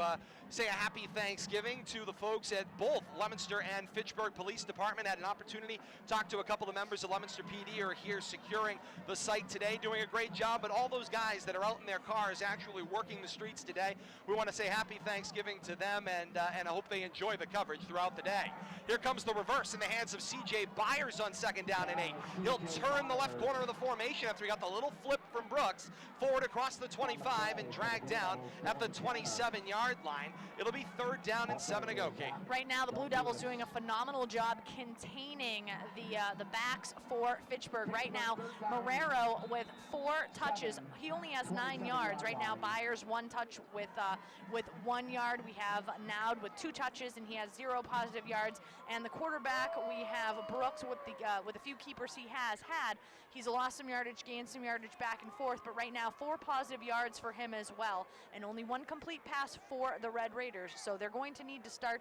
Speaker 5: say a happy Thanksgiving to the folks at both Leominster and Fitchburg Police Department. Had an opportunity to talk to a couple of members of Leominster PD who are here securing the site today, doing a great job. But all those guys that are out in their cars actually working the streets today, we want to say happy Thanksgiving to them, and I hope they enjoy the coverage throughout the day. Here comes the reverse in the hands of C.J. Byers on second down and 8. He'll turn the left corner of the formation after he got the little flip from Brooks, forward across the 25 and dragged down at the 27-yard line. It'll be third down and 7 to go, Kate.
Speaker 4: Right now, the Blue Devils doing a phenomenal job containing the backs for Fitchburg. Right now, Marrero with 4 touches. He only has 9 yards. Right now, Byers 1 touch with 1 yard. We have Naud with 2 touches, and he has 0 positive yards. And the quarterback, we have Brooks with a few keepers he has had. He's lost some yardage, gained some yardage back and forth, but right now 4 positive yards for him as well, and only 1 complete pass for the Red Raiders. So they're going to need to start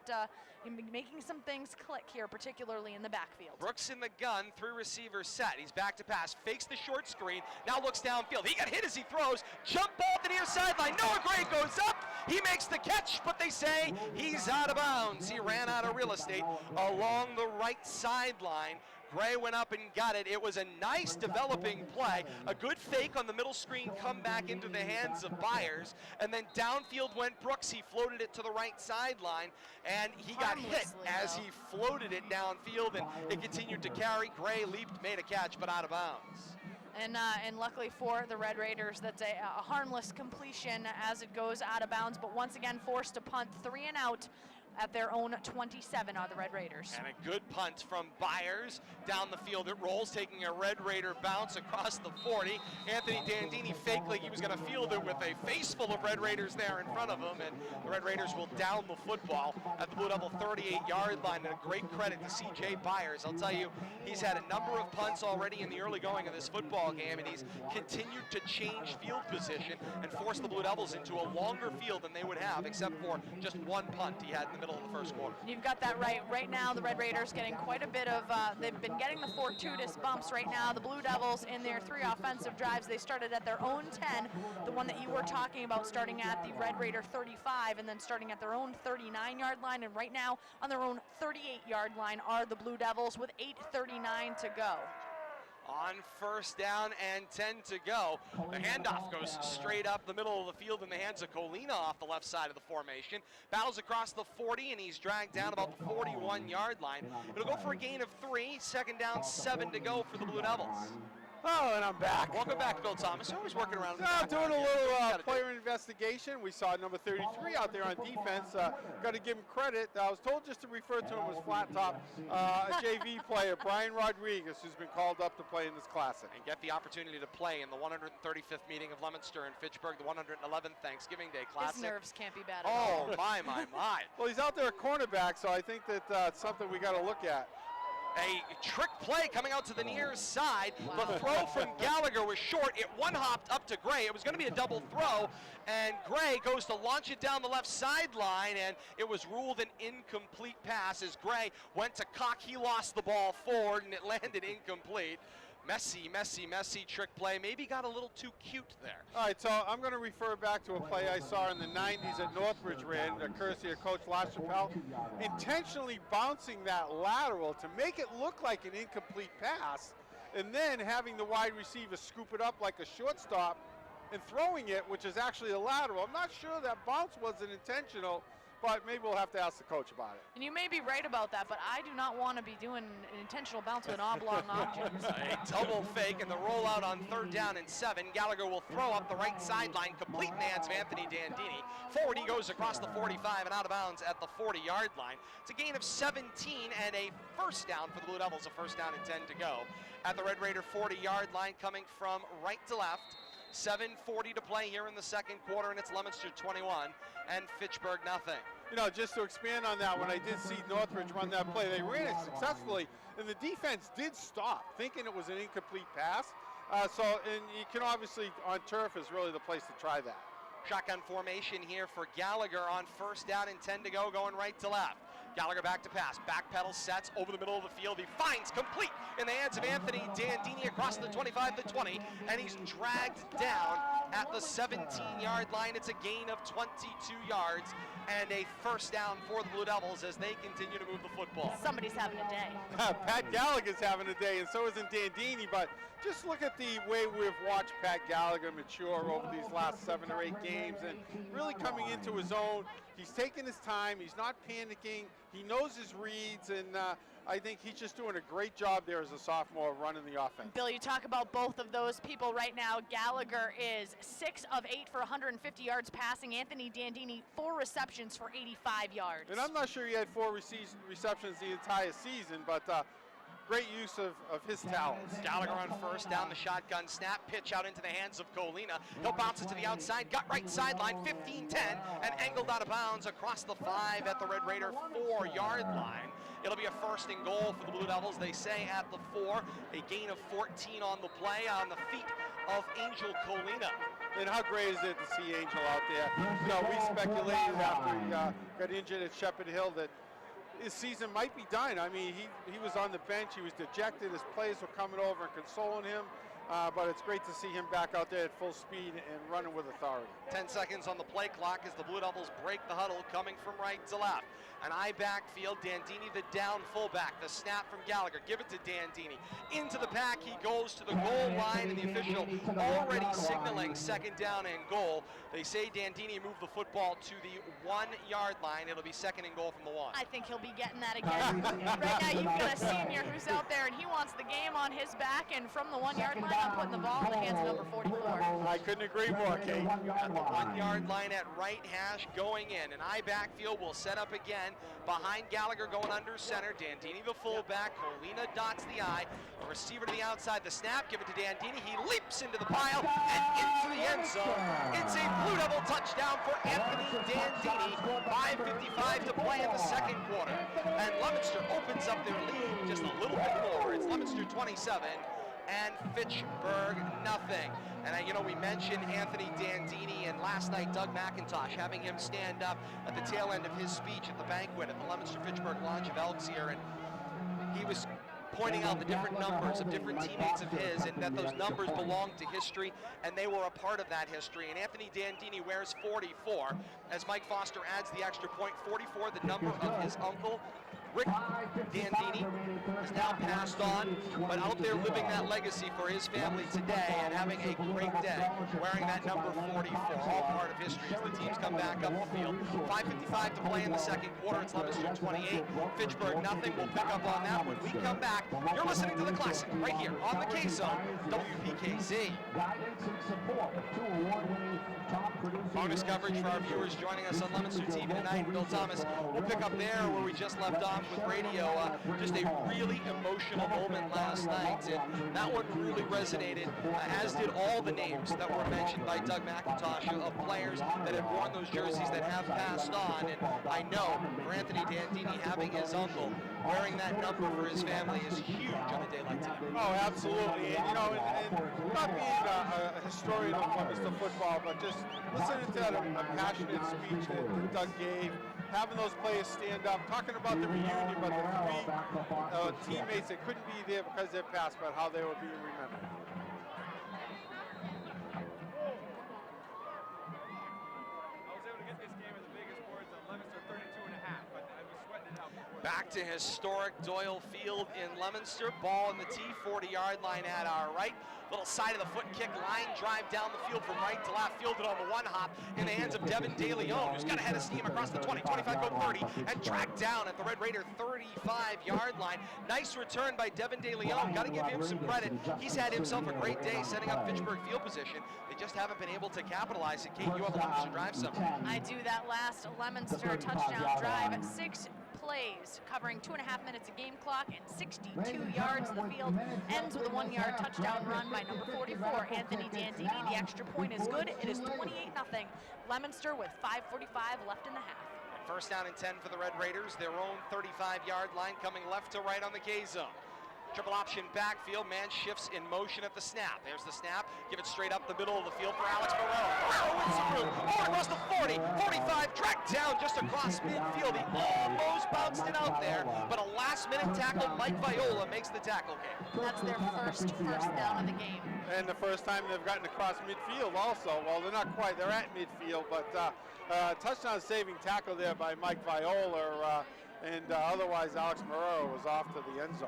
Speaker 4: making some things click here, particularly in the backfield.
Speaker 5: Brooks in the gun, 3 receivers set. He's back to pass, fakes the short screen, now looks downfield. He got hit as he throws, jump ball to the near sideline. Noah Gray goes up, he makes the catch, but they say he's out of bounds. He ran out of real estate along the right sideline. Gray went up and got it. It was a nice developing play. A good fake on the middle screen, come back into the hands of Byers. And then downfield went Brooks. He floated it to the right sideline, and he got hit as he floated it downfield, and it continued to carry. Gray leaped, made a catch, but out of bounds.
Speaker 4: And luckily for the Red Raiders, that's a harmless completion as it goes out of bounds, but once again forced to punt 3 and out. At their own 27 are the Red Raiders.
Speaker 5: And a good punt from Byers. Down the field it rolls, taking a Red Raider bounce across the 40. Anthony Dandini faked like he was going to field it with a face full of Red Raiders there in front of him, and the Red Raiders will down the football at the Blue Devil 38-yard line. And a great credit to C.J. Byers. I'll tell you, he's had a number of punts already in the early going of this football game, and he's continued to change field position and force the Blue Devils into a longer field than they would have, except for just 1 punt he had in the middle of the first quarter.
Speaker 4: You've got that right. Right now, the Red Raiders getting quite a bit of, they've been getting the fortuitous bumps right now. The Blue Devils in their 3 offensive drives, they started at their own 10, the one that you were talking about starting at the Red Raider 35 and then starting at their own 39-yard line. And right now on their own 38-yard line are the Blue Devils with 8:39 to go.
Speaker 5: on first down and 10 to go. The handoff goes straight up the middle of the field in the hands of Colina off the left side of the formation. Battles across the 40, and he's dragged down about the 41-yard line. It'll go for a gain of 3, second down, 7 to go for the Blue Devils.
Speaker 3: Oh, and I'm back.
Speaker 5: Welcome back, Bill Thomas. Always working around.
Speaker 3: Doing a little player investigation. We saw number 33 out there on defense. Got to give him credit. I was told just to refer to him as flat top. A JV player, Brian Rodriguez, who's been called up to play in this classic.
Speaker 5: And get the opportunity to play in the 135th meeting of Leominster and Fitchburg, the 111th Thanksgiving Day Classic.
Speaker 4: His nerves can't be bad at all.
Speaker 5: Oh, my.
Speaker 3: Well, he's out there at cornerback, so I think that it's something we got to look at.
Speaker 5: A trick play coming out to the near side. Wow. The throw from Gallagher was short. It one-hopped up to Gray. It was going to be a double throw, and Gray goes to launch it down the left sideline, and it was ruled an incomplete pass as Gray went to cock. He lost the ball forward, and it landed incomplete. Messy trick play. Maybe got a little too cute there.
Speaker 3: All right, so I'm going to refer back to a play I saw in the 90s at Northbridge ran, courtesy of Coach LaChapelle, intentionally bouncing that lateral to make it look like an incomplete pass, and then having the wide receiver scoop it up like a shortstop and throwing it, which is actually a lateral. I'm not sure that bounce wasn't intentional, but maybe we'll have to ask the coach about it.
Speaker 4: And you may be right about that, but I do not want to be doing an intentional bounce with an oblong object.
Speaker 5: A double fake and the rollout on third down and 7. Gallagher will throw up the right sideline, complete in the hands of Anthony Dandini. Forward he goes across the 45 and out of bounds at the 40-yard line. It's a gain of 17 and a first down for the Blue Devils, a first down and 10 to go. At the Red Raider 40-yard line, coming from right to left. 7:40 to play here in the second quarter, and it's Leominster 21 and Fitchburg nothing.
Speaker 3: You know, just to expand on that, when I did see Northbridge run that play, they ran it successfully, and the defense did stop, thinking it was an incomplete pass. And you can obviously, on turf is really the place to try that.
Speaker 5: Shotgun formation here for Gallagher on first down and 10 to go, going right to left. Gallagher back to pass, back pedal sets over the middle of the field. He finds complete in the hands of Anthony Dandini across the 25 to 20, and he's dragged down at the 17-yard line. It's a gain of 22 yards and a first down for the Blue Devils as they continue to move the football.
Speaker 4: Somebody's having a day.
Speaker 3: Pat Gallagher's having a day, and so isn't Dandini, but just look at the way we've watched Pat Gallagher mature over these last 7 or 8 games and really coming into his own. He's taking his time. He's not panicking. He knows his reads, and I think he's just doing a great job there as a sophomore running the offense.
Speaker 4: Bill, you talk about both of those people right now. Gallagher is 6 of 8 for 150 yards passing. Anthony Dandini, 4 receptions for 85 yards.
Speaker 3: And I'm not sure he had 4 receptions the entire season, but great use of his talents.
Speaker 5: Gallagher on first down, the shotgun snap, pitch out into the hands of Colina. He'll bounce it to the outside, gut right sideline, 15-10, and angled out of bounds across the 5 at the Red Raider 4-yard line. It'll be a first and goal for the Blue Devils, they say, at the 4. A gain of 14 on the play on the feet of Angel Colina.
Speaker 3: And how great is it to see Angel out there? You know, we speculated after he got injured at Shepherd Hill that his season might be done. I mean, he was on the bench. He was dejected. His players were coming over and consoling him. But it's great to see him back out there at full speed and running with authority.
Speaker 5: 10 seconds on the play clock as the Blue Devils break the huddle, coming from right to left. An eye backfield, Dandini the down fullback. The snap from Gallagher, give it to Dandini. Into the pack he goes to the goal line, and the official already signaling second down and goal. They say Dandini moved the football to the 1-yard line. It'll be second and goal from the 1.
Speaker 4: I think he'll be getting that again. Right now you've got a senior who's out there, and he wants the game on his back, and from the 1-yard line, I'm putting the ball in the hands of number 44.
Speaker 3: I couldn't agree more, Kate.
Speaker 5: At the 1-yard line at right hash, going in. An eye backfield will set up again. Behind Gallagher going under center. Dandini the fullback. Colina dots the eye. The receiver to the outside. The snap, give it to Dandini. He leaps into the pile and into the end zone. It's a Blue Devil touchdown for Anthony Dandini. 5:55 to play in the second quarter. And Leominster opens up their lead just a little bit more. It's Leominster 27 and Fitchburg nothing. And you know, we mentioned Anthony Dandini, and last night Doug McIntosh, having him stand up at the tail end of his speech at the banquet at the Leominster-Fitchburg launch of Elks here, and he was pointing out the different numbers of different teammates of his, and that those numbers belong to history, and they were a part of that history. And Anthony Dandini wears 44, as Mike Foster adds the extra point. 44, the number of his uncle, Rick Dandini has now passed on, but out there living that legacy for his family today and having a great day, wearing that number 44, all part of history as the teams come back up the field. 5:55 to play in the second quarter. It's Leominster 28, Fitchburg nothing. We'll pick up on that when we come back. You're listening to The Classic right here on the K-Zone, WPKZ. Bonus coverage for our viewers joining us on Leominster TV tonight. Bill Thomas, we'll pick up there where we just left off with radio. Just a really emotional moment last night, and that one really resonated, as did all the names that were mentioned by Doug McIntosh of players that have worn those jerseys that have passed on. And I know for Anthony Dandini, having his uncle wearing that number for his family is huge on a day like today.
Speaker 3: Oh, absolutely. And, you know, and not being a historian of Leominster football, but just listening to that passionate speech that Doug gave, having those players stand up, talking about the reunion, but the three teammates that couldn't be there because they passed, but how they were being remembered.
Speaker 5: Back to historic Doyle Field in Leominster. Ball in the tee, 40-yard line at our right. Little side of the foot kick, line drive down the field from right to left, fielded on the one hop in the hands of Devin DeLeon, who's got a head of steam across the 20, 25, go 30, and tracked down at the Red Raider 35-yard line. Nice return by Devin DeLeon. Got to give him some credit. He's had himself a great day setting up Fitchburg field position. They just haven't been able to capitalize it. Kate, you have a Leominster drive something.
Speaker 4: I do. That last Leominster touchdown drive at 6 plays, covering 2.5 minutes of game clock and 62 yards of the field, ends with a 1-yard touchdown run by number 44, Anthony Dandini. The extra point is good. It is 28-0. Leominster with 5:45 left in the half.
Speaker 5: First down and 10 for the Red Raiders. Their own 35-yard line coming left to right on the K-zone. Triple option backfield, man shifts in motion at the snap. There's the snap, give it straight up the middle of the field for Alex Morello. Morello wins some room, all across the 40, 45, tracked down just across midfield. He almost bounced it out there, but a last-minute tackle, Mike Viola makes the tackle game.
Speaker 4: That's their first down of the game.
Speaker 3: And the first time they've gotten across midfield also. Well, they're not quite, they're at midfield, but touchdown saving tackle there by Mike Viola, and otherwise Alex Morello was off to the end zone.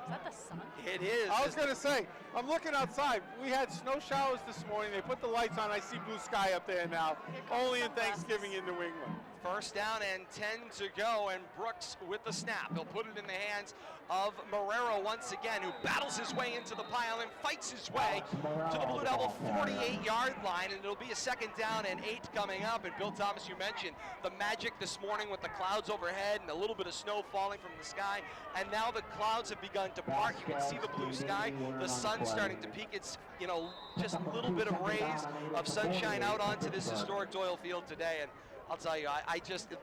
Speaker 4: Is that the sun?
Speaker 5: It is.
Speaker 3: I was going to say, I'm looking outside. We had snow showers this morning. They put the lights on. I see blue sky up there now. Only in Thanksgiving in New England.
Speaker 5: First down and 10 to go, and Brooks with the snap. He'll put it in the hands of Marrero once again, who battles his way into the pile and fights his way to the Blue Devil 48-yard line, and it'll be a second down and 8 coming up. And Bill Thomas, you mentioned the magic this morning with the clouds overhead and a little bit of snow falling from the sky, and now the clouds have begun to part. You can see the blue sky, the sun starting to peak. It's, you know, just a little bit of rays of sunshine out onto this historic Doyle Field today, and I'll tell you, I just, the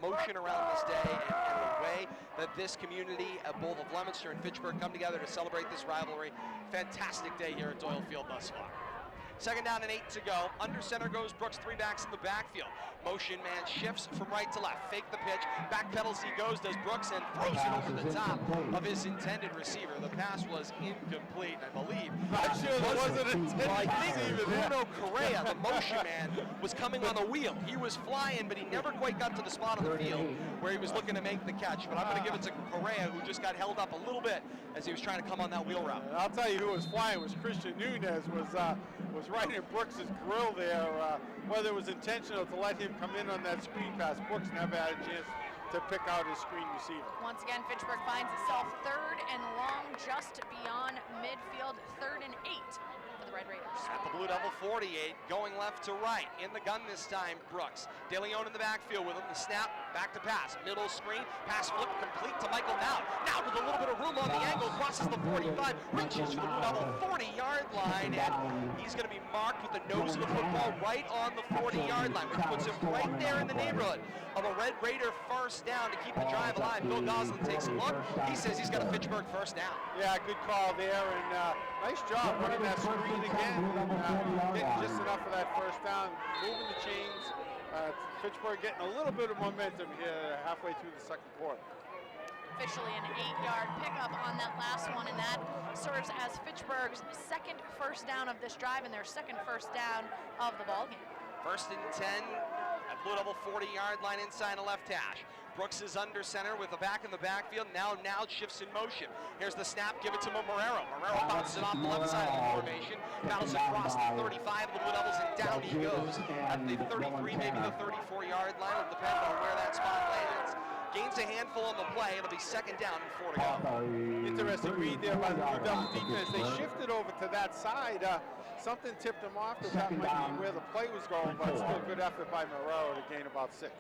Speaker 5: emotion around this day and the way that this community, both of Leominster and Fitchburg, come together to celebrate this rivalry. Fantastic day here at Doyle Field thus far. Second down and 8 to go. Under center goes Brooks, 3 backs in the backfield. Motion man shifts from right to left. Fake the pitch, back pedals he goes, does Brooks, and throws it over the top of his intended receiver. The pass was incomplete, I believe.
Speaker 3: Not sure there wasn't an intended receiver there.
Speaker 5: Bruno Correa, the motion man, was coming on the wheel. He was flying, but he never quite got to the spot on the field where he was looking to make the catch. But I'm going to give it to Correa, who just got held up a little bit as he was trying to come on that wheel route.
Speaker 3: I'll tell you who was flying was Christian Nunez, was right in Brooks' grill there. Whether it was intentional to let him come in on that screen pass, Brooks never had a chance to pick out his screen receiver.
Speaker 4: Once again, Fitchburg finds itself 3rd and long, just beyond midfield, 3rd and 8 for the Red Raiders.
Speaker 5: At the Blue Devil 48, going left to right. In the gun this time, Brooks. DeLeon in the backfield with him. The snap, back to pass. Middle screen, pass flip complete to Michael Now. Now with a little bit of room on the angle, crosses the 45, reaches for the Blue Devil 40-yard line, and he's going to be marked with the nose of the football right on the 40-yard line, which puts him right there in the neighborhood of a Red Raider first down to keep the drive alive. Bill Goslin takes a look. He says he's got a Fitchburg first down.
Speaker 3: Yeah, good call there, and nice job running that screen again. Getting just enough of that first down, moving the chains. Fitchburg getting a little bit of momentum here halfway through the second quarter.
Speaker 4: Officially an 8-yard pickup on that last one, and that serves as Fitchburg's second first down of this drive and their second first down of the ballgame.
Speaker 5: First and 10 at at Blue Devil 40-yard line inside a left hash. Brooks is under center with the back in the backfield. Now shifts in motion. Here's the snap, give it to Marrero. Marrero bounces it off the left side of the formation, battles across the 35 of the Blue Devils, and down he goes at the 33, maybe the 34-yard line. It'll depend on where that spot lands. Gains a handful on the play. It'll be second down and 4 to go.
Speaker 3: Interesting read there by the Blue Devil defense. They shifted over to that side. Something tipped them off that might be where the play was going, but still good effort by Marrero to gain about 6.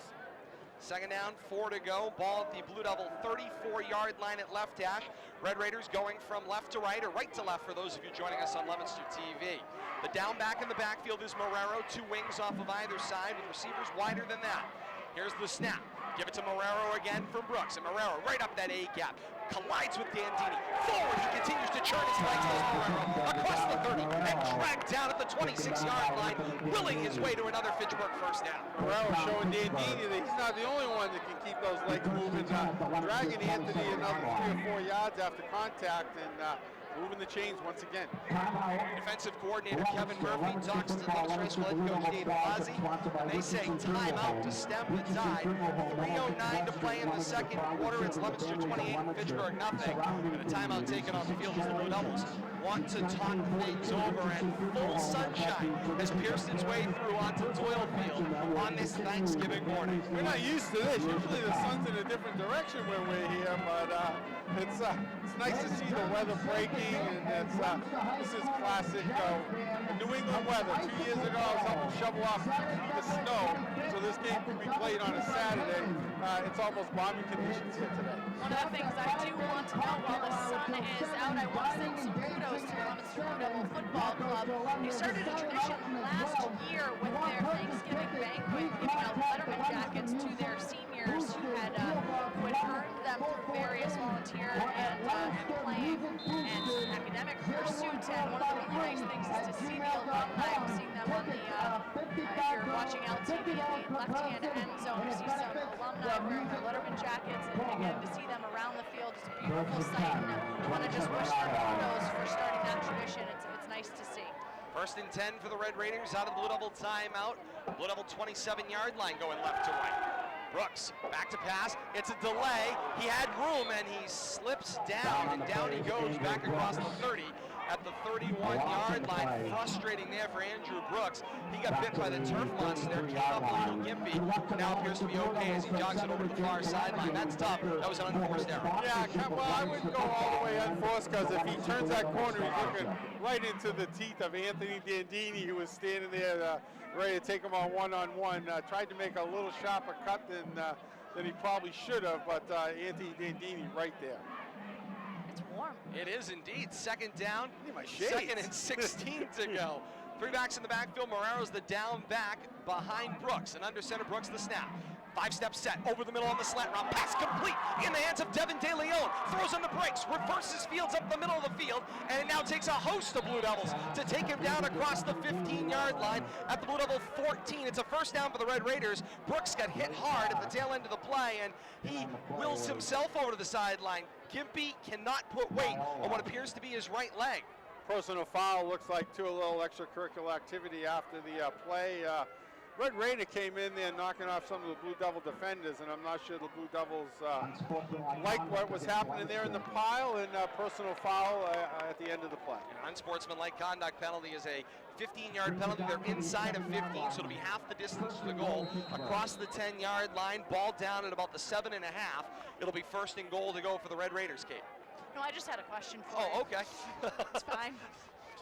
Speaker 5: Second down, 4 to go. Ball at the Blue Devil 34-yard line at left hash. Red Raiders going from left to right or right to left for those of you joining us on Leominster TV. The down back in the backfield is Marrero. 2 wings off of either side with receivers wider than that. Here's the snap. Give it to Marrero again from Brooks. And Marrero right up that A-gap. Collides with Dandini. Forward, he continues to churn his legs as Marrero across the 30 and dragged down at the 26-yard line, willing his way to another Fitchburg first down.
Speaker 3: Marrero showing Dandini that he's not the only one that can keep those legs moving. Dragging Anthony another 3 or 4 yards after contact and moving the chains once again.
Speaker 5: Defensive coordinator Kevin Murphy talks to Leominster head coach Dave Ozzie, and they say timeout to stem the tide. 3:09 to play in the second quarter. It's Leominster 28, Fitchburg nothing. And a timeout taken off the field as the Blue Devils want to talk things over, and full sunshine has pierced its way through onto Doyle Field on this Thanksgiving morning.
Speaker 3: We're not used to this. Usually the sun's in a different direction when we're here, but it's nice to see the weather breaking, and this is classic New England weather. 2 years ago, I was helping shovel off the snow, so this game could be played on a Saturday. It's almost bombing conditions here today.
Speaker 4: One of the things I do want to note while the sun is out, I want to send some kudos to Leominster Blue Devil Football Club. They started a tradition last year with their Thanksgiving banquet, giving out Letterman jackets to their seniors who had earned them through various volunteer and playing and academic pursuits. And one of the really nice things is to see the alumni. I'm seeing them on the, if you're watching LTV, the left-hand end zone, you see some alumni wearing their Letterman jackets, and getting to see them around the field. It's a beautiful sight, and I want to just wish them kudos for starting that tradition. It's nice to see.
Speaker 5: First and 10 for the Red Raiders out of the Blue Devil timeout. Blue Devil 27-yard line going left to right. Brooks back to pass. It's a delay. He had room and he slips down, and down he goes back across the 30 at the 31-yard line. Frustrating there for Andrew Brooks. He got bit by the turf monster there, came up a little gimpy. Now appears to be okay as he jogs it over to the far sideline. That's tough. That was an unforced error.
Speaker 3: Yeah, well, I wouldn't go all the way unforced, because if he turns that corner, he's looking right into the teeth of Anthony Dandini, who was standing there ready to take him on one-on-one. Tried to make a little sharper cut than he probably should have, but Anthony Dandini right there.
Speaker 4: It's warm.
Speaker 5: It is indeed. Second down.
Speaker 3: My shades.
Speaker 5: Second and 16 to go. 3 backs in the backfield. Morello's the down back behind Brooks, and under center Brooks the snap. 5-step set over the middle on the slant route. Pass complete in the hands of Devin De Leon. Throws on the brakes, reverses fields up the middle of the field, and it now takes a host of Blue Devils to take him down across the 15-yard line at the Blue Devil 14. It's a first down for the Red Raiders. Brooks got hit hard at the tail end of the play, and he wills himself over to the sideline. Gimpy cannot put weight on what appears to be his right leg.
Speaker 3: Personal foul, looks like, to a little extracurricular activity after the play. Red Raider came in there knocking off some of the Blue Devil defenders, and I'm not sure the Blue Devils liked what was happening there in the pile, and personal foul at the end of the play.
Speaker 5: Unsportsmanlike conduct penalty is a 15-yard penalty. They're inside of 15, so it'll be half the distance to the goal. Across the 10-yard line, ball down at about the 7.5. It'll be first and goal to go for the Red Raiders, Kate.
Speaker 4: No, I just had a question for you.
Speaker 5: Oh, okay.
Speaker 4: It's fine.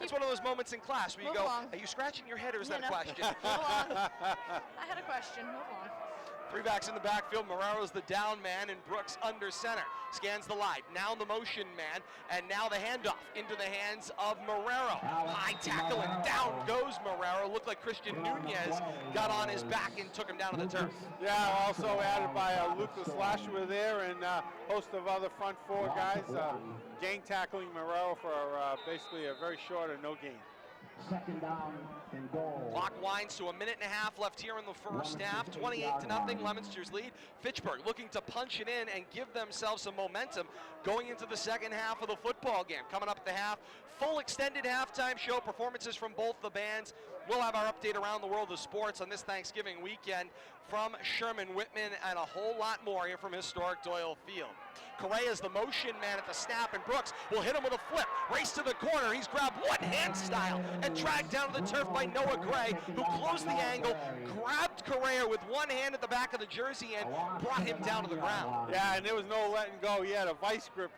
Speaker 5: It's one of those moments in class where you go,
Speaker 4: along.
Speaker 5: are you scratching your head or is that a
Speaker 4: No.
Speaker 5: question?
Speaker 4: Move along. I had a question. Move along.
Speaker 5: 3 backs in the backfield. Morello's the down man, and Brooks under center. Scans the line. Now the motion man, and now the handoff into the hands of Marrero. High tackle, and down goes Marrero. Looked like Christian Nunez got on his back and took him down to the turf.
Speaker 3: Yeah, also added by Lucas Lasher there, and a host of other front 4 guys. Gang tackling Marrero for basically a very short or no gain.
Speaker 2: Second down and goal.
Speaker 5: Clock winds to 1.5 minutes left here in the first half. 28-0, Leominster's lead. Fitchburg looking to punch it in and give themselves some momentum going into the second half of the football game. Coming up at the half, full extended halftime show, performances from both the bands. We'll have our update around the world of sports on this Thanksgiving weekend from Sherman Whitman and a whole lot more here from historic Doyle Field. Correa's the motion man at the snap, and Brooks will hit him with a flip. Race to the corner. He's grabbed one-hand style and dragged down to the turf by Noah Gray, who closed the angle, grabbed Correa with one hand at the back of the jersey, and brought him down to the ground.
Speaker 3: Yeah, and there was no letting go. He had a vice grip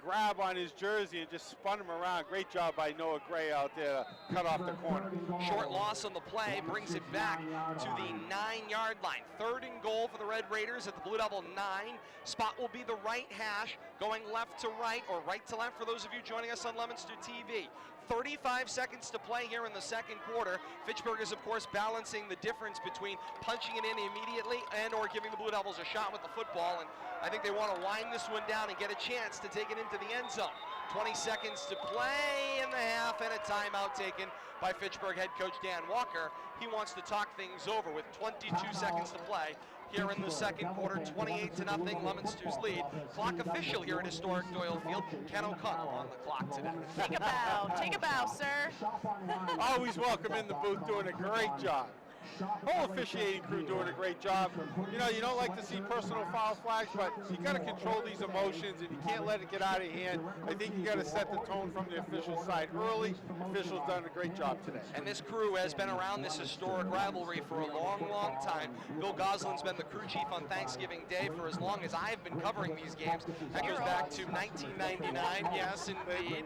Speaker 3: grab on his jersey and just spun him around. Great job by Noah Gray out there to cut off the corner.
Speaker 5: Short loss on the play brings it back to the 9-yard line. 3rd and goal for the Red Raiders at the Blue Devil 9. Spot will be the right hash, going left to right or right to left for those of you joining us on Leominster TV. 35 seconds to play here in the second quarter. Fitchburg is, of course, balancing the difference between punching it in immediately and or giving the Blue Devils a shot with the football. And I think they want to wind this one down and get a chance to take it into the end zone. 20 seconds to play in the half, and a timeout taken by Fitchburg head coach Dan Walker. He wants to talk things over with 22 seconds to play here in the second quarter. 28-0, Leominster's lead. Clock official here at historic Doyle Field. Ken O'Connell on the clock today.
Speaker 4: Take a bow, sir.
Speaker 3: Always welcome in the booth, doing a great job. Whole officiating crew doing a great job. You know, you don't like to see personal foul flags, but you got to control these emotions, and you can't let it get out of hand. I think you got to set the tone from the official side early. Officials done a great job today.
Speaker 5: And this crew has been around this historic rivalry for a long, long time. Bill Goslin's been the crew chief on Thanksgiving Day for as long as I've been covering these games. That goes back to 1999. Yes, indeed.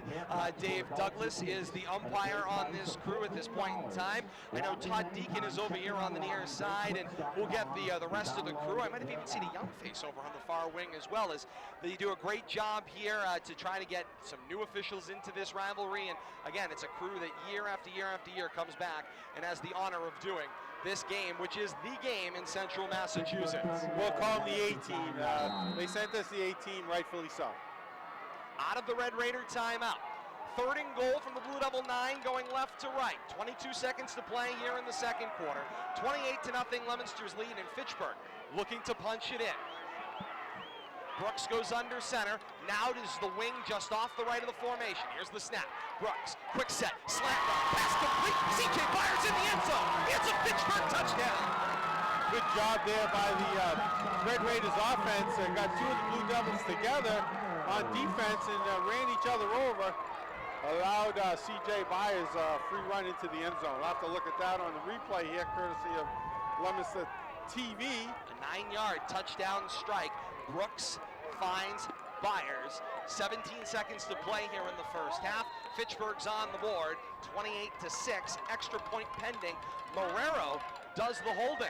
Speaker 5: Dave Douglas is the umpire on this crew at this point in time. I know Todd Deacon is over here on the near side, and we'll get the rest of the crew. I might have even seen a young face over on the far wing as well, as they do a great job here to try to get some new officials into this rivalry. And again, it's a crew that year after year after year comes back and has the honor of doing this game, which is the game in central Massachusetts.
Speaker 3: We'll call them the A-team. They sent us the A-team, rightfully so.
Speaker 5: Out of the Red Raider timeout. 3rd and goal from the Blue Devil 9, going left to right. 22 seconds to play here in the second quarter. 28-0, Leominster's lead, in Fitchburg looking to punch it in. Brooks goes under center. Now is the wing just off the right of the formation. Here's the snap. Brooks, quick set, slant route, pass complete. CJ fires in the end zone. It's a Fitchburg touchdown.
Speaker 3: Good job there by the Red Raiders offense. Got two of the Blue Devils together on defense and ran each other over. Allowed CJ Byers free run into the end zone. We'll have to look at that on the replay here, courtesy of Leominster TV.
Speaker 5: A 9-yard touchdown strike. Brooks finds Byers. 17 seconds to play here in the first half. Fitchburg's on the board. 28-6. Extra point pending. Marrero does the holding.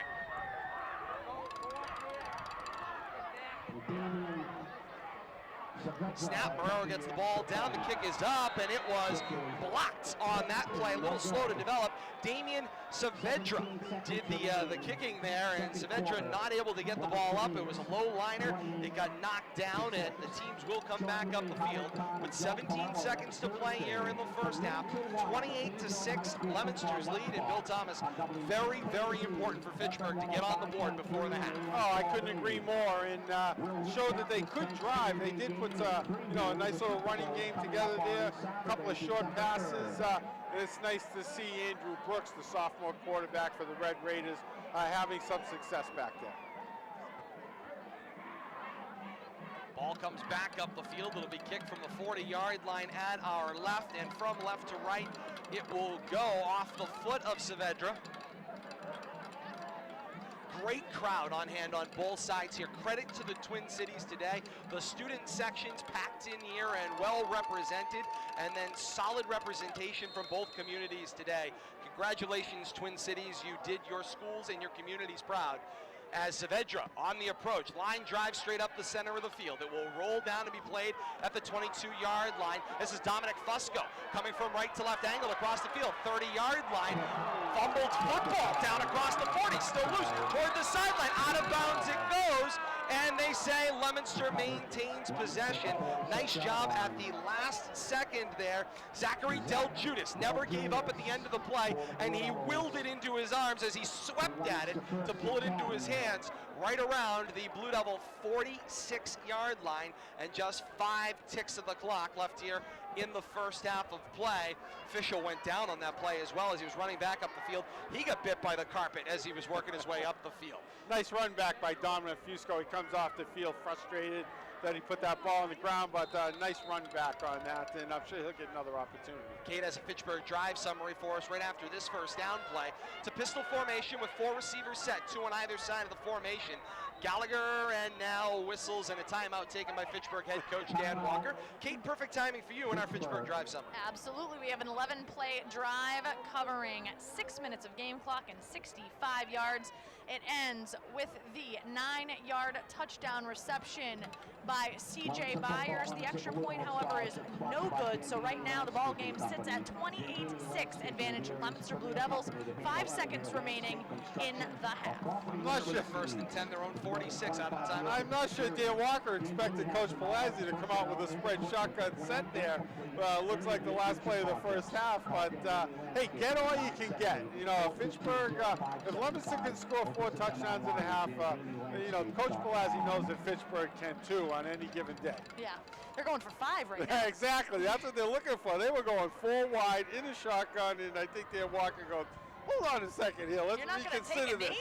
Speaker 5: Snap, Marrero gets the ball down, the kick is up, and it was blocked on that play. A little slow to develop. Damian Saavedra did the kicking there, and Saavedra not able to get the ball up. It was a low liner. It got knocked down, and the teams will come back up the field with 17 seconds to play here in the first half. 28-6, Leominster's lead, and Bill Thomas, very, very important for Fitchburg to get on the board before the half.
Speaker 3: Oh, I couldn't agree more, and showed that they could drive. They did put a nice little running game together there, a couple of short passes. And it's nice to see Andrew Brooks, the sophomore quarterback for the Red Raiders, having some success back there.
Speaker 5: Ball comes back up the field. It'll be kicked from the 40-yard line at our left, and from left to right, it will go off the foot of Saavedra. Great crowd on hand on both sides here. Credit to the Twin Cities today. The student sections packed in here and well represented, and then solid representation from both communities today. Congratulations, Twin Cities. You did your schools and your communities proud. As Saavedra on the approach, line drive straight up the center of the field. It will roll down to be played at the 22-yard line. This is Dominic Fusco coming from right to left angle across the field. 30-yard line, fumbled football down across the 40, still loose toward the sideline. Out of bounds it goes, and they say Leominster maintains possession. Nice job at the last second there. Zachary Del Judas never gave up at the end of the play, and he willed it into his arms as he swept at it to pull it into his hands right around the Blue Devil 46-yard line, and just 5 ticks of the clock left here in the first half of play. Official went down on that play as well as he was running back up the field. He got bit by the carpet as he was working his way up the field.
Speaker 3: Nice run back by Dominic Fusco. He comes off the field frustrated that he put that ball on the ground, but nice run back on that, and I'm sure he'll get another opportunity.
Speaker 5: Kate has a Fitchburg drive summary for us right after this first down play. It's a pistol formation with 4 receivers set, 2 on either side of the formation. Gallagher, and now whistles and a timeout taken by Fitchburg head coach Dan Walker. Kate, perfect timing for you in our Fitchburg drive summary.
Speaker 4: Absolutely. We have an 11-play drive covering 6 minutes of game clock and 65 yards. It ends with the 9-yard touchdown reception by C.J. Byers. The extra point, however, is no good. So right now the ball game sits at 28-6 advantage Leominster Blue Devils. 5 seconds remaining in the half.
Speaker 3: I'm not sure.
Speaker 5: First and 10, their own 46 out of the time.
Speaker 3: I'm not sure Dan Walker expected Coach Palazzi to come out with a spread shotgun set there. Looks like the last play of the first half, but hey, get all you can get. You know, Fitchburg, if Leominster can score 4 touchdowns and a half, you know, Coach Palazzi knows that Fitchburg can too on any given day.
Speaker 4: Yeah, they're going for 5 right now.
Speaker 3: Exactly, that's what they're looking for. They were going 4 wide in a shotgun, and I think Dan Walker goes, hold on a second here, let's reconsider this.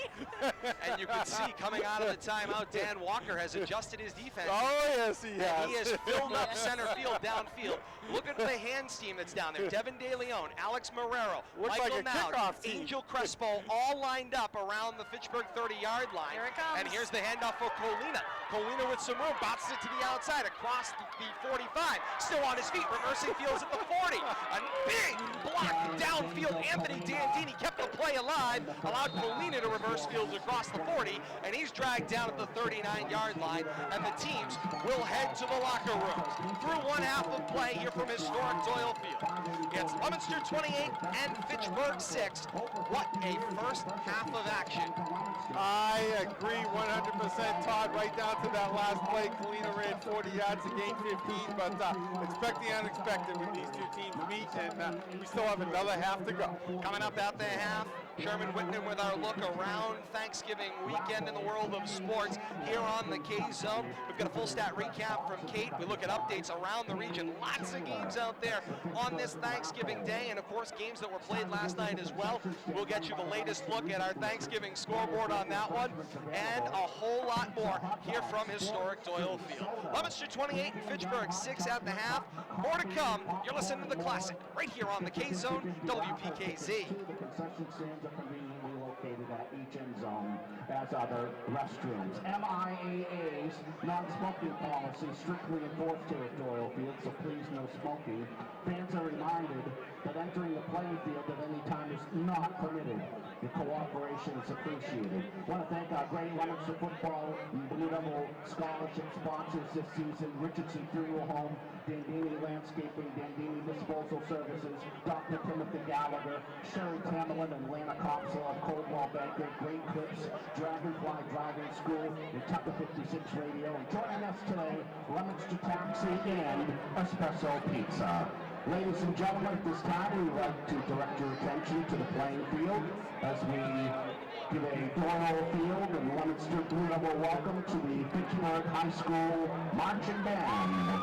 Speaker 5: And you can see coming out of the timeout, Dan Walker has adjusted his defense.
Speaker 3: Oh, yes, he has.
Speaker 5: And he has filled up center field downfield. Look at the hands team that's down there. Devin De Leon, Alex Marrero,
Speaker 3: Looks
Speaker 5: Michael
Speaker 3: like a
Speaker 5: Mound,
Speaker 3: kickoff team.
Speaker 5: Angel Crespo, all lined up around the Fitchburg 30-yard line.
Speaker 4: Here it comes.
Speaker 5: And here's the handoff for Colina. Colina with some room, bounces it to the outside, across the 45. Still on his feet, reversing fields at the 40. A big block downfield. Anthony Dandini kept the play alive, allowed Colina to reverse fields across the 40, and he's dragged down at the 39-yard line, and the teams will head to the locker rooms. Through one half of play here from historic Doyle Field. It's Leominster 28 and Fitchburg 6. What a first half of action.
Speaker 3: I agree 100%, Todd, right down to that last play. Colina ran 40 yards to gain 15, but expect the unexpected when these two teams meet, and we still have another half to go.
Speaker 5: Coming up at the half, Sherman Whitman with our look around Thanksgiving weekend in the world of sports here on the K-Zone. We've got a full stat recap from Kate. We look at updates around the region. Lots of games out there on this Thanksgiving Day, and of course games that were played last night as well. We'll get you the latest look at our Thanksgiving scoreboard on that one, and a whole lot more here from historic Doyle Field. Leominster 28 and Fitchburg 6 at the half. More to come. You're listening to The Classic right here on the K-Zone, WPKZ.
Speaker 2: The concession stands are conveniently located at each end zone, as are the restrooms. MIAA's non-smoking policy strictly enforced here at Doyle Field, so please no smoking. Fans are reminded that entering the playing field at any time is not permitted. Your cooperation is appreciated. I want to thank our great Leominster football Blue Devil scholarship sponsors this season: Richardson Funeral Home, Dandini Landscaping, Dandini Disposal Services, Dr. Timothy Gallagher, Sherry Tamerlan and Lana Copsall of Coldwell Banker, Great Clips, Dragonfly Driving School, and Tucker 56 Radio. And joining us today, Leominster Taxi and Espresso Pizza. Ladies and gentlemen, at this time we would like to direct your attention to the playing field as we give a Doyle Field and Leominster Blue Devil welcome to the Fitchburg High School Marching Band.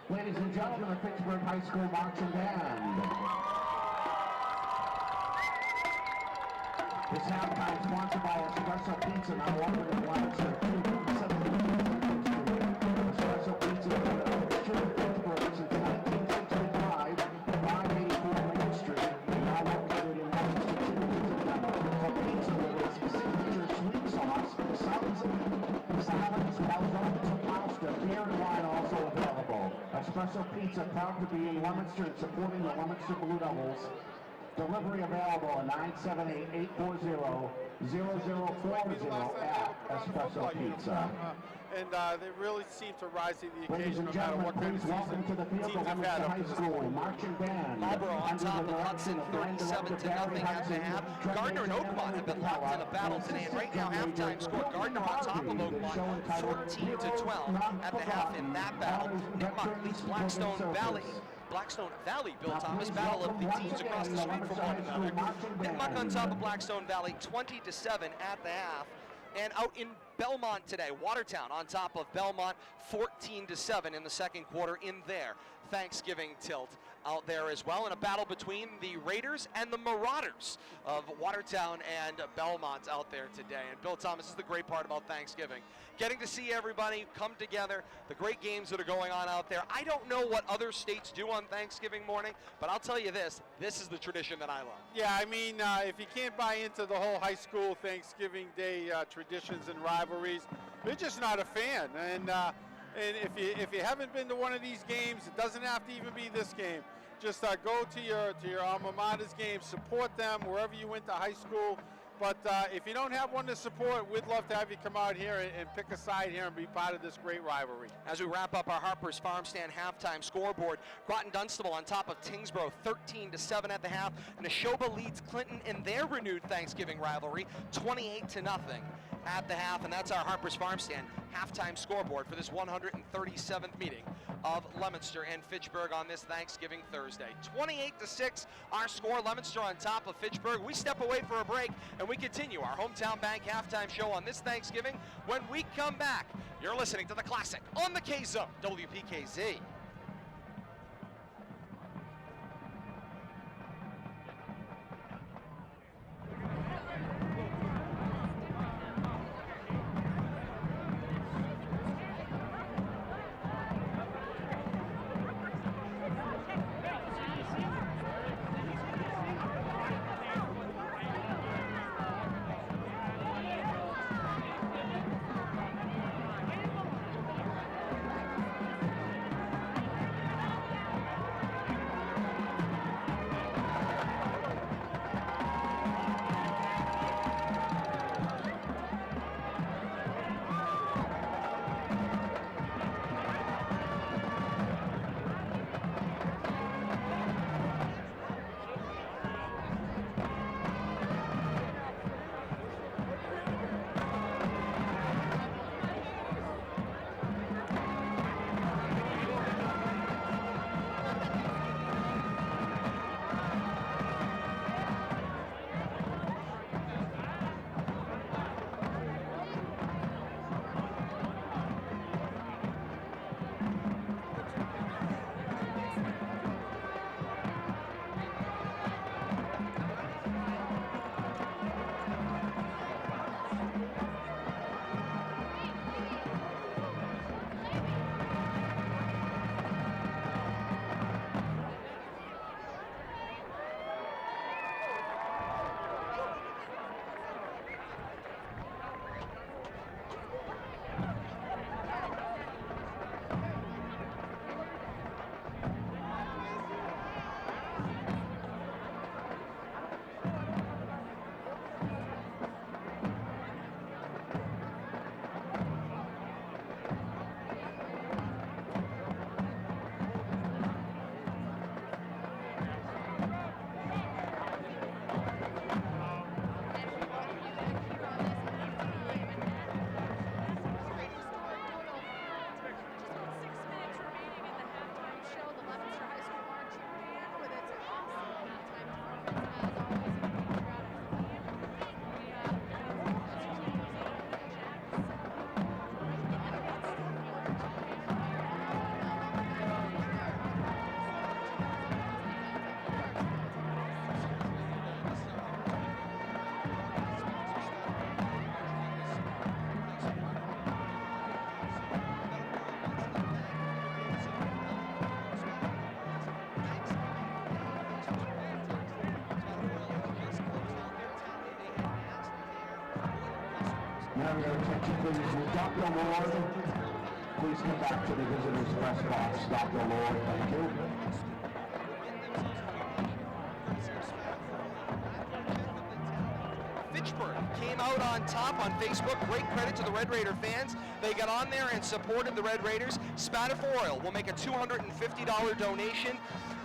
Speaker 2: Ladies and gentlemen, the Fitchburg High School Marching Band. This halftime sponsored by Espresso Pizza, now open in Leominster, 217 Espresso Pizza, Fitchburg since 1965, 584 Main Street, now located in Leominster, 217 for pizza with its signature sweet sauce, salads, calzones, pasta, beer and wine also available. Espresso Pizza, proud to be in Leominster and supporting the Leominster Blue Devils. Delivery available at 978-840-0040 at Espresso Pizza.
Speaker 3: And they really seem to rise to the
Speaker 2: Ladies
Speaker 3: occasion
Speaker 2: and
Speaker 3: no matter
Speaker 2: gentlemen,
Speaker 3: what kind of
Speaker 2: please welcome to the
Speaker 3: season
Speaker 2: field the
Speaker 3: teams have had
Speaker 2: Leominster
Speaker 3: up
Speaker 2: High
Speaker 3: to this
Speaker 2: School
Speaker 3: point.
Speaker 2: Marching Band.
Speaker 5: Marlboro on
Speaker 2: Under
Speaker 5: top
Speaker 2: the
Speaker 5: of Hudson,
Speaker 2: direction of
Speaker 5: 37-0
Speaker 2: Hudson,
Speaker 5: at the half. Gardner and Oakmont have been locked in a battle today, and right now halftime score, Gardner on top of Oakmont, 14-12 at the half in that battle. Nipmuc leads Blackstone Valley. Blackstone Valley, Bill Thomas, battle of the teams across the street from one another. Nipmuc on top of Blackstone Valley, 20-7 at the half. And out in Belmont today, Watertown on top of Belmont, 14-7 in the second quarter in their Thanksgiving tilt out there as well, in a battle between the Raiders and the Marauders of Watertown and Belmont out there today. And Bill Thomas, is the great part about Thanksgiving, getting to see everybody come together, the great games that are going on out there. I don't know what other states do on Thanksgiving morning, but I'll tell you this is the tradition that I love.
Speaker 3: Yeah, I mean, if you can't buy into the whole high school Thanksgiving Day traditions and rivalries, you're just not a fan. And if you haven't been to one of these games, it doesn't have to even be this game. Just go to your alma mater's game, support them wherever you went to high school. But if you don't have one to support, we'd love to have you come out here and pick a side here and be part of this great rivalry.
Speaker 5: As we wrap up our Harper's Farm Stand halftime scoreboard, Groton Dunstable on top of Tingsboro, 13-7 at the half. Neshoba leads Clinton in their renewed Thanksgiving rivalry, 28-0 at the half. And that's our Harper's Farm Stand halftime scoreboard for this 137th meeting of Leominster and Fitchburg on this Thanksgiving Thursday. 28-6, our score. Leominster on top of Fitchburg. We step away for a break and we continue our Hometown Bank halftime show on this Thanksgiving. When we come back, you're listening to The Classic on the K-Zone, WPKZ.
Speaker 2: Now your attention please, with Dr. Lord. Please come back to the visitors press box. Dr. Lord, thank you.
Speaker 5: Fitchburg came out on top on Facebook. Great credit to the Red Raider fans. They got on there and supported the Red Raiders. Spanish Oil will make a $250 donation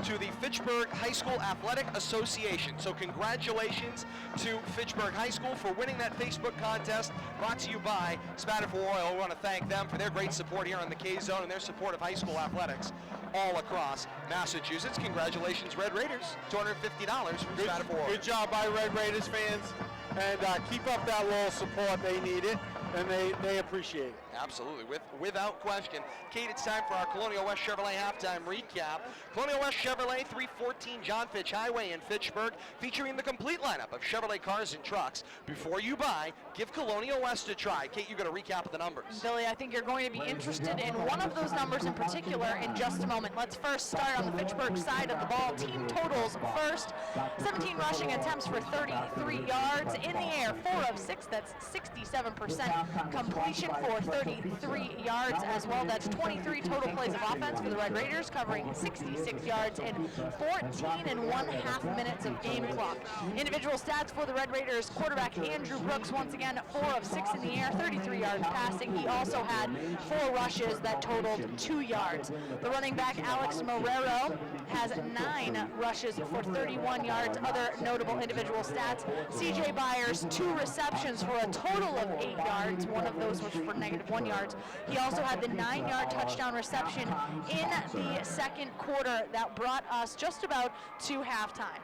Speaker 5: to the Fitchburg High School Athletic Association. So congratulations to Fitchburg High School for winning that Facebook contest, brought to you by Spanish Oil. We want to thank them for their great support here on the K-Zone and their support of high school athletics all across Massachusetts. Congratulations, Red Raiders. $250 from Spanish Oil.
Speaker 3: Good job by Red Raiders fans. And keep up that loyal support. They need it, and they appreciate it.
Speaker 5: Absolutely, without question. Kate, it's time for our Colonial West Chevrolet halftime recap. Colonial West Chevrolet, 314 John Fitch Highway in Fitchburg, featuring the complete lineup of Chevrolet cars and trucks. Before you buy, give Colonial West a try. Kate, you're going to recap of the numbers.
Speaker 4: Billy, I think you're going to be interested in one of those numbers in particular in just a moment. Let's first start on the Fitchburg side of the ball. Team totals first. 17 rushing attempts for 33 yards. In the air, 4 of 6, that's 67%. Completion for 33 yards as well. That's 23 total plays of offense for the Red Raiders, covering 66 yards in 14.5 minutes of game clock. Individual stats for the Red Raiders: quarterback Andrew Brooks, once again 4 of 6 in the air, 33 yards passing. He also had 4 rushes that totaled 2 yards. The running back Alex Marrero has 9 rushes for 31 yards. Other notable individual stats: CJ Byers, 2 receptions for a total of 8 yards. One of those was for -1 yards. He also had the 9-yard touchdown reception in the second quarter that brought us just about to halftime.